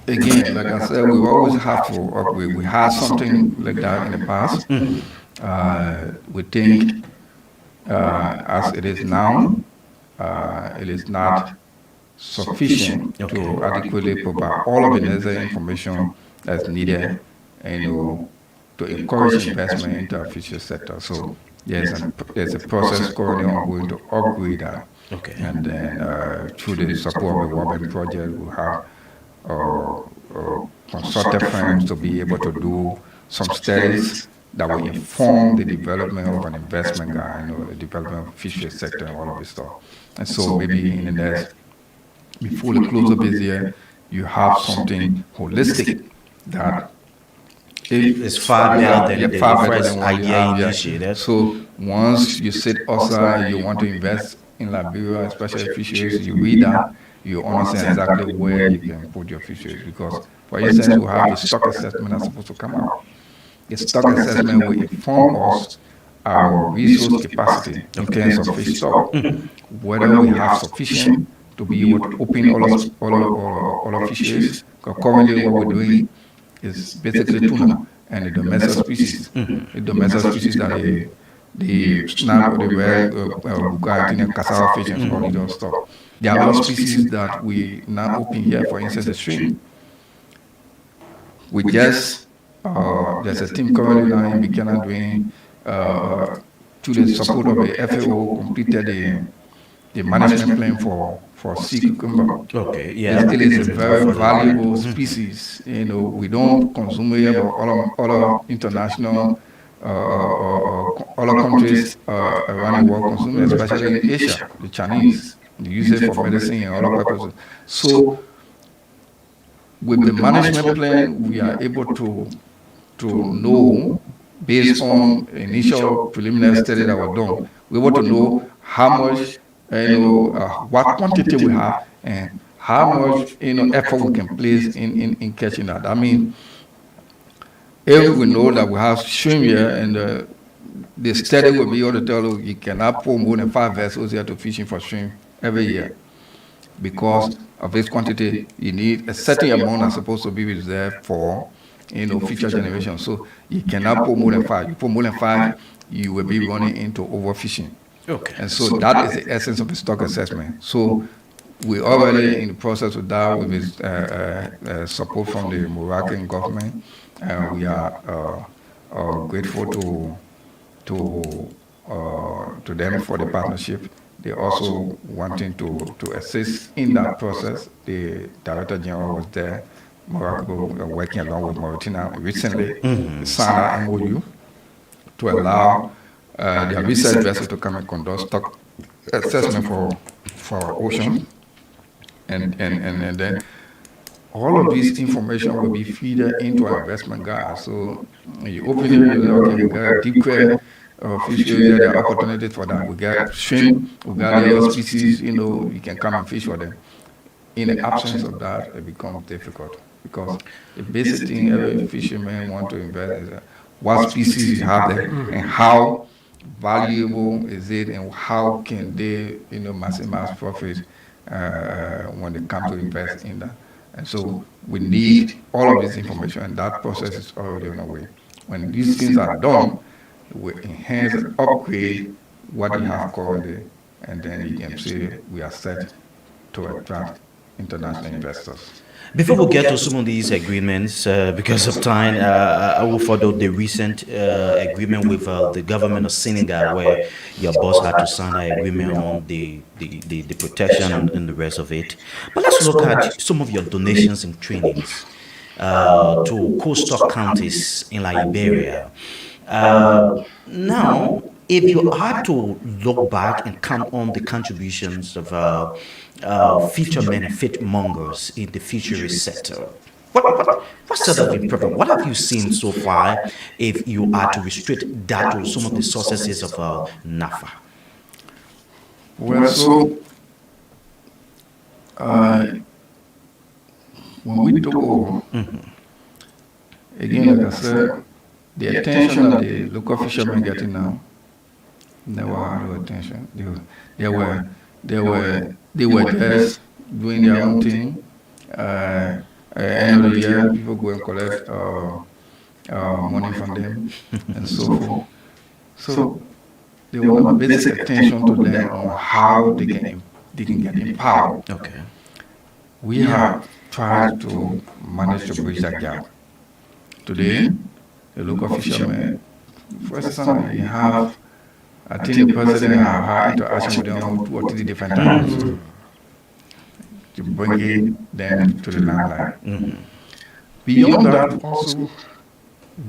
again, like I said, we always have to upgrade. We had something like that in the past. We think as it is now, it is not sufficient to adequately provide all of the necessary information that's needed, to encourage investment into our fisheries sector. So there's a process currently ongoing to upgrade that. Okay. And then through the support of the World Bank project, we have consulted firms to be able to do some studies that will inform the development of an investment guide, the development of the fisheries sector and all of this stuff. And so maybe in the next, before the close of this year, you have something holistic that it's far better than the first idea initiated. So once you sit outside and you want to invest in Liberia, especially fisheries, you read that, you understand exactly where you can put your fisheries. Because, for instance, we have the stock assessment that's supposed to come out. The stock assessment will inform us our resource capacity in terms of fish stock, whether we have sufficient to be able to open all our fisheries. Because currently what we're doing is basically tuna and the domestic species. The domestic species that the snap, the red bucatine and cassava fish and all these stuff. There are a lot of species that we now open here, for instance, the shrimp. We just, there's a team currently now in Buchanan doing, to the support of the FAO, completed the management plan for sea cucumber. Okay, yeah. Basically, it's a very valuable species. We don't consume it, but other international, other countries around the world consume it, especially in Asia, the Chinese. They use it for medicine and other purposes. So, with the management plan, we are able to know, based on initial preliminary study that was done, we're able to know how much, what quantity we have and how much, effort we can place in catching that. I mean, if we know that we have shrimp here and the study will be able to tell you cannot pull more than 5 vessels here to fishing for shrimp every year, because of this quantity, you need a certain amount that's supposed to be reserved for, future generations. So you cannot put more than 5. You put more than 5, you will be running into overfishing. Okay. And so that is the essence of the stock assessment. So we're already in the process of that with support from the Moroccan government. We are grateful to them for the partnership. They're also wanting to assist in that process. The Director General was there, Morocco, working along with Mauritania recently, signed an MOU to allow their research vessels to come and conduct stock assessment for our ocean. And then all of this information will be fed into our investment guide. So you open it, you say, okay, we got deep crab, fisheries, there are opportunities for that. We got shrimp, we got the other species, you can come and fish for them. In the absence of that, it becomes difficult, because the basic thing every fisherman want to invest is what species you have there and how valuable is it and how can they, maximize profit when they come to invest in that. And so we need all of this information, and that process is already on the way. When these things are done, we enhance and upgrade what we have currently, and then you can see we are set to attract international investors. Before we get to some of these agreements, because of time, I will follow the recent agreement with the government of Senegal, where your boss had to sign an agreement on the protection and the rest of it. But let's look at some of your donations and trainings to coastal counties in Liberia. Now, if you had to look back and count on the contributions of future benefit mongers in the fisheries sector, what sort of improvement? What have you seen so far if you are to restrict that to some of the sources of NAFA? Well, so when we took over, again, like I said, the attention that the local fishermen getting now, never had no attention. They were just doing their own thing. End of the year, people go and collect money from them and so forth. So there was no basic attention to them on how they can get empowered. Okay. We have tried to manage to bridge that gap. Today, the local fishermen, first time you have, I think the president have had interaction with them 2 or 3 different times to bring them to the limelight. Beyond that, also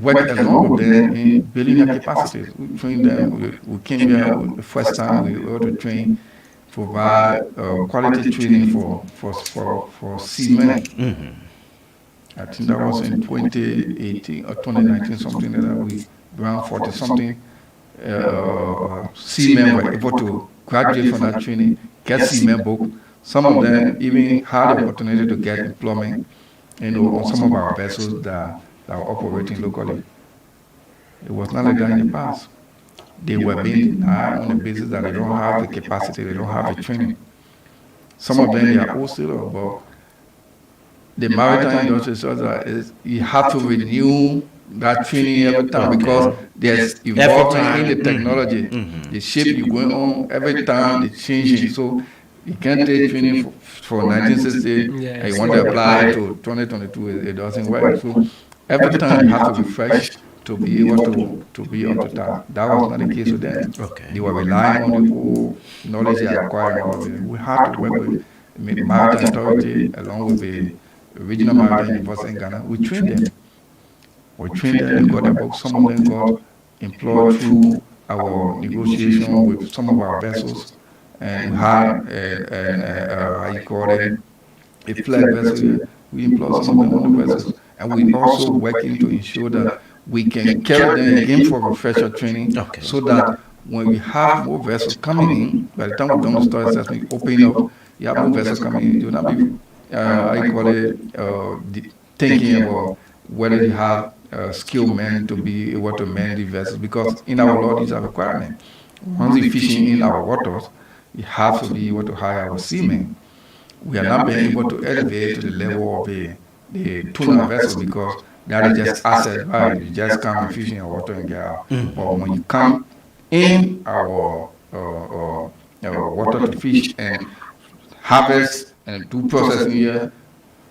work along with them in building their capacities. We train them. We came here the first time we were to train, provide quality training for seamen. I think that was in 2018 or 2019, something like that. We around 40 something seamen were able to graduate from that training, get seamen book. Some of them even had the opportunity to get employment, on some of our vessels that are operating locally. It was not like that in the past. they were being denied on the basis that they don't have the capacity, they don't have the training. Some of them, they are old sailors, but the maritime industry says that you have to renew that training every time because there's involvement in the technology. The ship you're going on, every time it's changing. So you can't take training for 1960 and you want to apply it to 2022, it doesn't work. So every time you have to refresh to be able to be up to time. That was not the case with them. They were relying on the old knowledge they acquired and all of it. We had to work with the Maritime Authority along with the Regional Maritime University in Ghana. We trained them. They got their books. Some of them got employed through our negotiation with some of our vessels. And we had a flag vessel here. We employed some of them on the vessels. And we also working to ensure that we can carry them again for refresher training so that when we have more vessels coming in, by the time we've done the story assessment, opening up, you have more vessels coming in, you'll not be thinking about whether you have skilled men to be able to man the vessels, because in our law, these are requirements. Once you're fishing in our waters, you have to be able to hire our seamen. We are not being able to elevate to the level of the tuna vessel because that is just asset value. You just come and fish in your water and get out. But when you come in our water to fish and harvest and do processing here,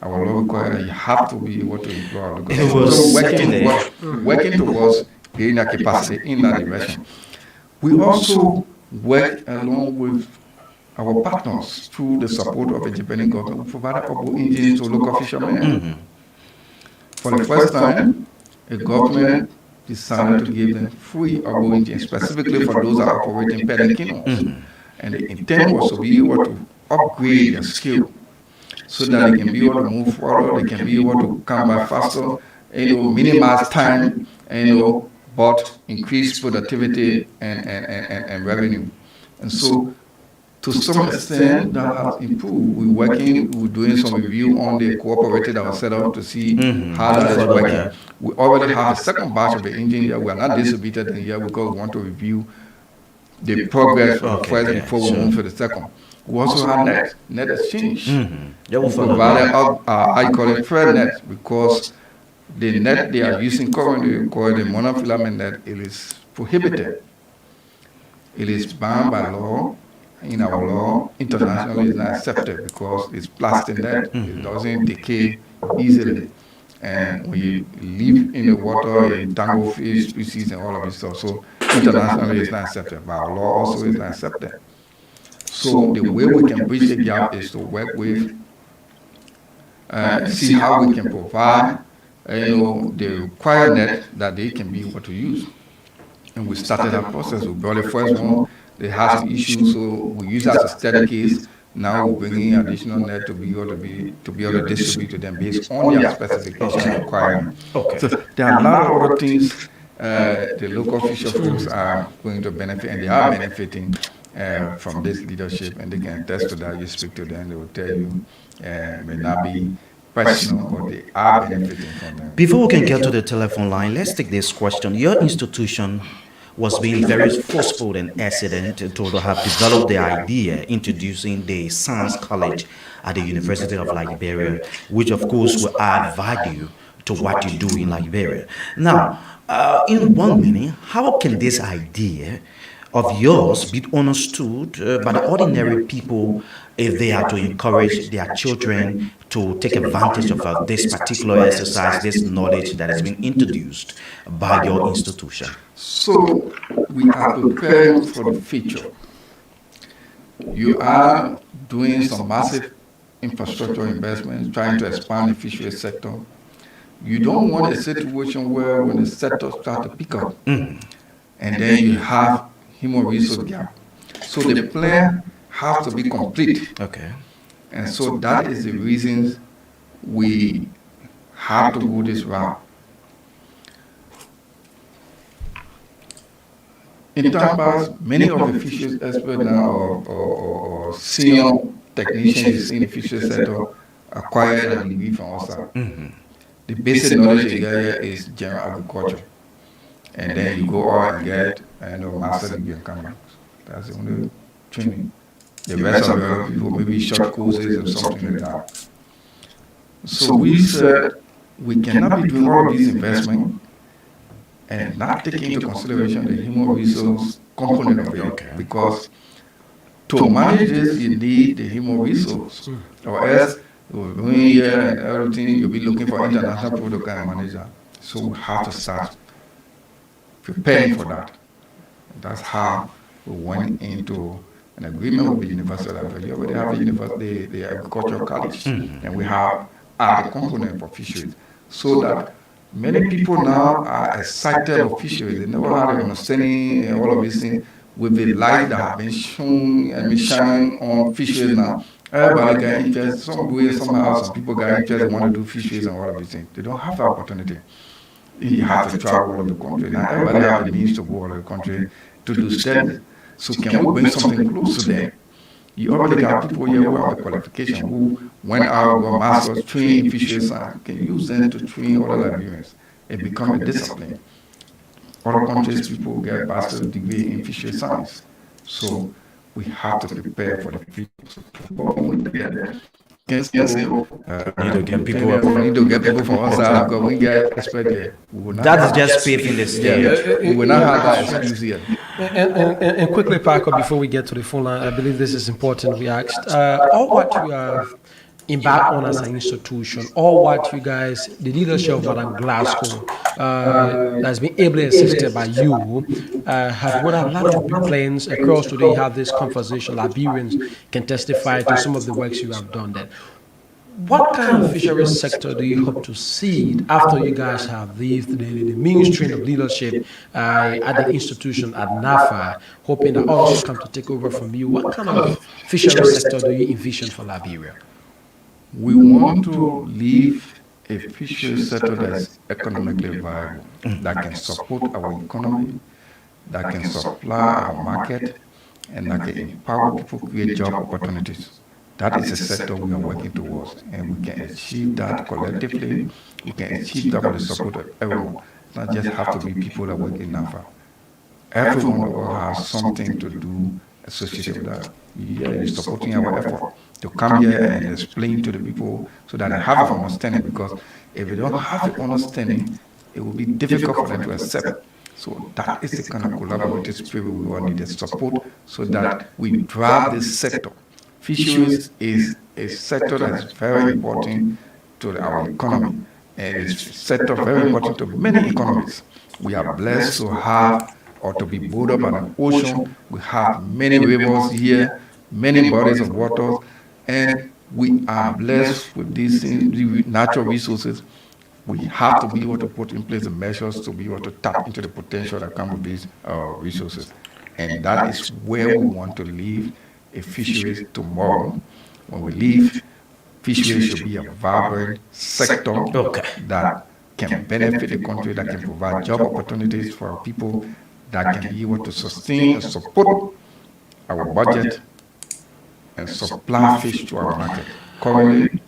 our law requires that you have to be able to employ. Working towards getting that capacity in that direction. We also work along with our partners through the support of the Japanese government. We provided couple engines to local fishermen. For the first time, the government decided to give them free Obo engines, specifically for those that are operating paddling canoes. And the intent was to be able to upgrade their skill so that they can be able to move forward, they can be able to come back faster, minimize time, but increase productivity and revenue. And so, to some extent, that has improved. We're doing some review on the cooperative that was set up to see how that is working. We already have a second batch of the engine here. We are not distributed in here because we want to review the progress for the first before we move to the second. We also have net exchange. We provided I call it thread net because the net they are using currently, called the monofilament net, it is prohibited. It is banned by law. In our law, internationally, it's not accepted because it's plastic net. It doesn't decay easily. And when you live in the water, you tangle fish species and all of this stuff. So internationally, it's not accepted. But our law also is not accepted. So the way we can bridge the gap is to work with, see how we can provide, the required net that they can be able to use. And we started that process. We brought the first one. They had some issues, so we use that as a study case. Now we're bringing additional net to be able to distribute to them based on their specification and requirement. So there are a lot of other things the local fisher folks are going to benefit, and they are benefiting from this leadership, and they can attest to that. You speak to them, they will tell you, may not be personal, but they are benefiting from them. Before we can get to the telephone line, let's take this question. Your institution was being very forceful and accident to have developed the idea introducing the Science College at the University of Liberia, which of course will add value to what you do in Liberia. Now, in one meaning, how can this idea of yours be understood by the ordinary people if they are to encourage their children to take advantage of this particular exercise, this knowledge that has been introduced by your institution? So we are preparing for the future. You are doing some massive infrastructure investments, trying to expand the fishery sector. You don't want a situation where when the sector starts to pick up, and then you have human resource gap. So the plan has to be complete. Okay. And so that is the reasons we have to go this route. In time past, many of the fisheries experts now or senior technicians in the fisheries sector acquired a degree from outside. The basic knowledge you get here is general agriculture. And then you go out and get and a master degree and come back. That's the only training. The rest of the other people maybe short courses or something like that. So we said we cannot be doing all of these investments and not taking into consideration the human resource component of it. Because to manage this, you need the human resource. Or else, you'll be doing here and everything, you'll be looking for international people to come and manage that. So we have to start preparing for that. That's how we went into an agreement with the University of Liberia. We have the agricultural college, and we have other component for fisheries. So that many people now are excited of fisheries. They never had an understanding and all of these things with the light that have been shown and been shining on fisheries now. Everybody got interest, some way, somehow, some people got interest and want to do fisheries and all of these things. They don't have the opportunity. You have to travel all over the country. Now everybody have the means to go all over the country to do studies. So can we bring something close to them? You already got people here who have the qualification, who went out, got masters, trained in fisheries science. You can use them to train other Liberians and become a discipline. Other countries, people get master's degree in fisheries science. So we have to prepare for the future. Need to get people from outside because we get expert here. That is just paving the stage. We will not have that excuse here. And quickly, Parker, before we get to the phone line, I believe this is important. We asked all what you have embarked on as an institution, all what you guys, the leadership of Madam Glasgow, has been ably assisted by you, have what a lot of big plans across today. You have this conversation. Liberians can testify to some of the works you have done there. What kind of fisheries sector do you hope to see after you guys have the mainstream of leadership at the institution at NAFA, hoping that others come to take over from you? What kind of fisheries sector do you envision for Liberia? We want to leave a fisheries sector that is economically viable, that can support our economy, that can supply our market, and that can empower people to create job opportunities. That is a sector we are working towards, and we can achieve that collectively. We can achieve that with the support of everyone. It not just have to be people that work in NAFA. Everyone will have something to do associated with that. Yeah, is supporting our effort to come here and explain to the people so that they have an understanding, because if they don't have the understanding, it will be difficult for them to accept. So that is the kind of collaborative spirit we all need, the support, so that we drive this sector. Fisheries is a sector that is very important to our economy, and it's a sector very important to many economies. We are blessed to have or to be bordered by an ocean. We have many rivers here, many bodies of water, and we are blessed with these natural resources. We have to be able to put in place the measures to be able to tap into the potential that comes with these resources. And that is where we want to leave a fisheries tomorrow. When we leave, fisheries should be a vibrant sector that can benefit the country, that can provide job opportunities for our people, that can be able to sustain and support our budget and supply fish to our market. Currently,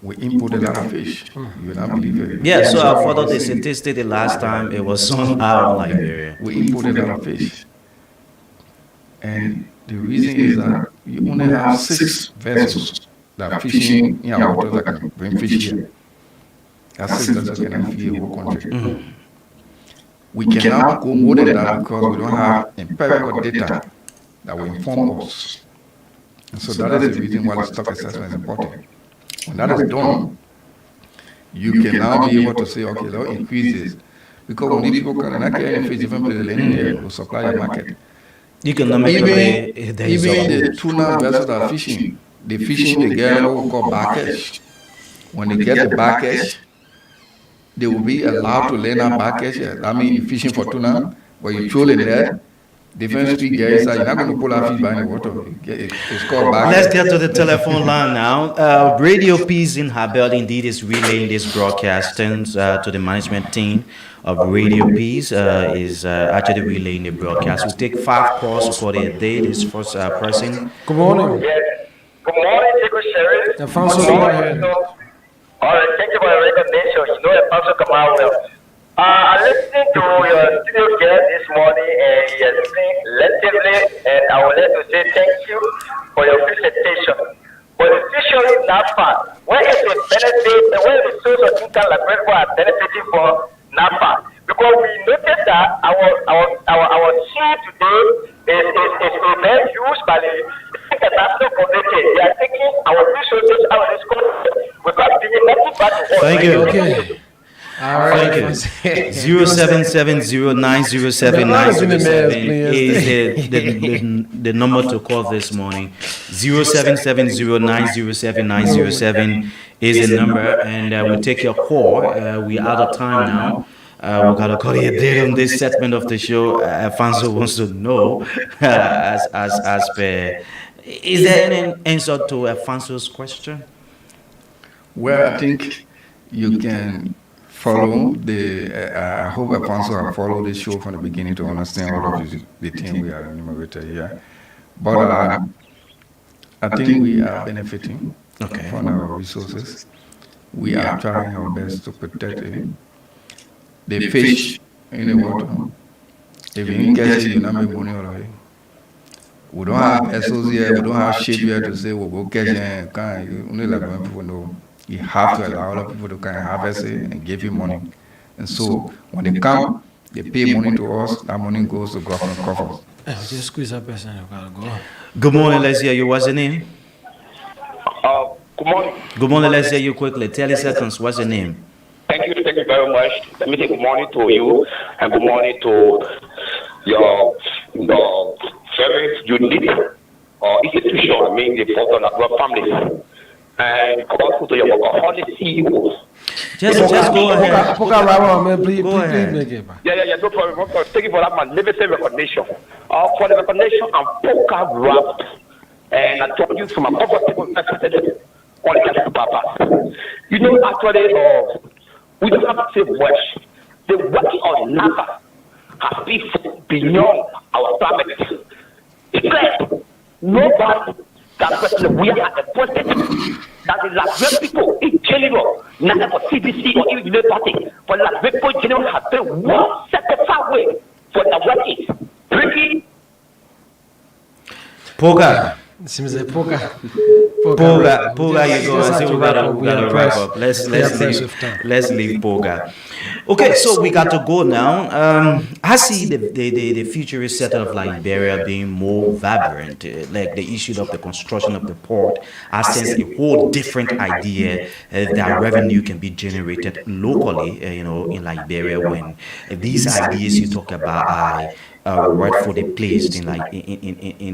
we import a lot of fish. You will not believe it. Yeah, so I followed the statistic the last time it was on our Liberia. We import a lot of fish. And the reason is that you only have 6 vessels that are fishing in our waters that can bring fish here. That's 6 vessels cannot feed the whole country. We cannot go more than that because we don't have empirical data that will inform us. And so that is the reason why the stock assessment is important. When that is done, you can now be able to say, okay, let's increase this. Because when these people cannot carry any fish, different places in there will supply a market. Economically, even the tuna vessels that are fishing, they get what we call backage. When they get the backage, they will be allowed to lay that backage. I mean, fishing for tuna, where you throw the net, different speed guys, you're not going to pull out fish by the water. It's called backage. Let's get to the telephone line now. Radio Peace in Habel indeed is relaying this broadcasting to the management team of Radio Peace, is actually relaying the broadcast. We take 5 calls for the day. This first person. Good morning. Yes. Good morning, Jacob Sheriff. Alfonso, go ahead. All right, thank you for your recognition. You know Alfonso come out well. I listened to your studio guest this morning and he explained relatively, and I would like to say thank you for your presentation. But the issue is NAFA. Where is the benefit, where is the source of income like people are benefiting from NAFA? Because we noticed that our seed today is being used by the international community. They are taking our resources out of this country without giving nothing back to us. Thank you. Okay. All right. Thank you. 0770907907 is the number to call this morning. 0770907907 is the number, and we'll take your call. We're out of time now. We gotta call it a day on this segment of the show. Alfonso wants to know, as per, is there any answer to Alfonso's question? Well, I think you can follow I hope Alfonso have followed the show from the beginning to understand all of the things we are enumerated here. But I think we are benefiting from our resources. We are trying our best to protect it. The fish in the water. If you didn't catch it, you don't make money already. We don't have SOs here, we don't have ship here to say we'll go catch it and only like when people know. You have to allow other people to kind of harvest it and give you money. And so when they come, they pay money to us, that money goes to government coffers. Just squeeze up person. Good morning, let's hear you. What's your name? Good morning. Good morning, let's hear you quickly. 30 seconds, what's your name? Thank you very much. Let me say good morning to you and good morning to your very unique institution, I mean the Fulton Agro family. And also to your workaholic CEO. Just go ahead. Please make it. Yeah, no problem. Thank you for that magnificent recognition. For the recognition, I'm poker wrapped. And I told you from a comfortable perspective on the purpose. You know, actually, we don't have to say much. The working of NASA has been beyond our planet. It's clear. Nobody that person we are at the point that the Liberia people in general, not for CDC or even the party, but Liberia people in general have been one certified way for the working. Ricky. Poga. It seems like Poga, you go. I say we gotta wrap up. Let's leave Poga. Okay, so we got to go now. I see the futurist set of Liberia being more vibrant. Like the issue of the construction of the port, I sense a whole different idea that revenue can be generated locally, in Liberia when these ideas you talk about are rightfully placed in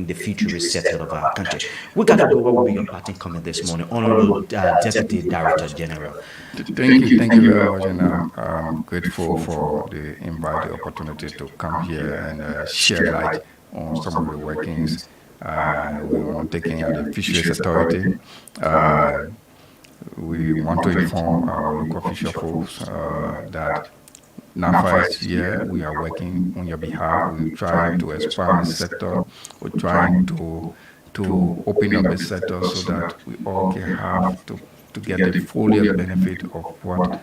the futurist settle of our country. We got to go. What will be your parting comment this morning, Honorable Deputy Director General? Thank you very much, and I'm grateful for the invite, the opportunity to come here and share light on some of the workings we want to take in the Fisheries Authority. We want to inform our local fisher folks that NAFA is here. We are working on your behalf. We're trying to expand the sector. We're trying to open up the sector so that we all can have to get the full benefit of what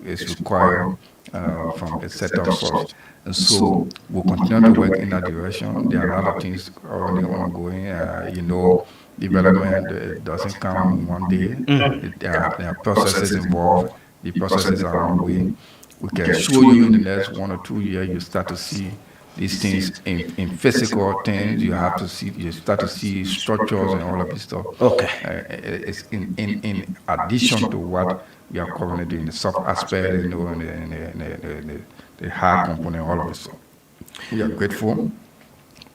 is required from a set of source. And so we'll continue to work in that direction. There are other things already ongoing. Development doesn't come in one day. There are processes involved. The processes are ongoing. We can show you in the next 1 or 2 years, you start to see these things in physical things. You start to see structures and all of this stuff. Okay. It's in addition to what we are currently doing, the soft aspect, and the hard component, all of this stuff. We are grateful,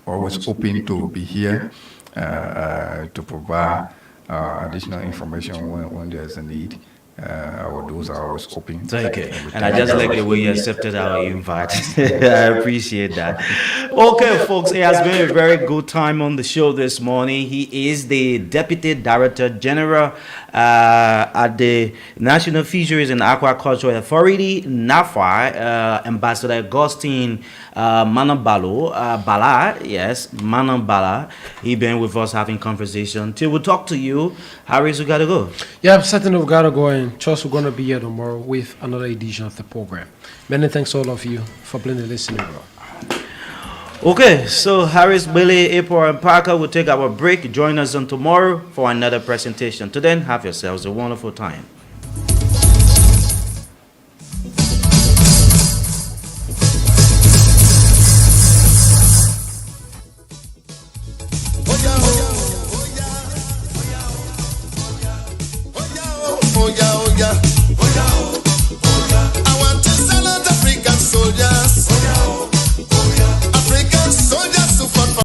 always open to be here to provide additional information when there's a need. Our doors are always open. Thank you. And I just like the way you accepted our invite. I appreciate that. Okay, folks, it has been a very good time on the show this morning. He is the Deputy Director General at the National Fisheries and Aquaculture Authority, NAFA, Ambassador Augustine Bala. He been with us having conversation. Till we talk to you, Harris, we gotta go. Yeah, certainly we gotta go. And and trust we're going to be here tomorrow with another edition of the program. Many thanks all of you for playing the listening role. Okay, so Harris, Billy, April, and Parker will take our break. Join us on tomorrow for another presentation. Till then, have yourselves a wonderful time. Oh yeah, oh yeah, oh yeah.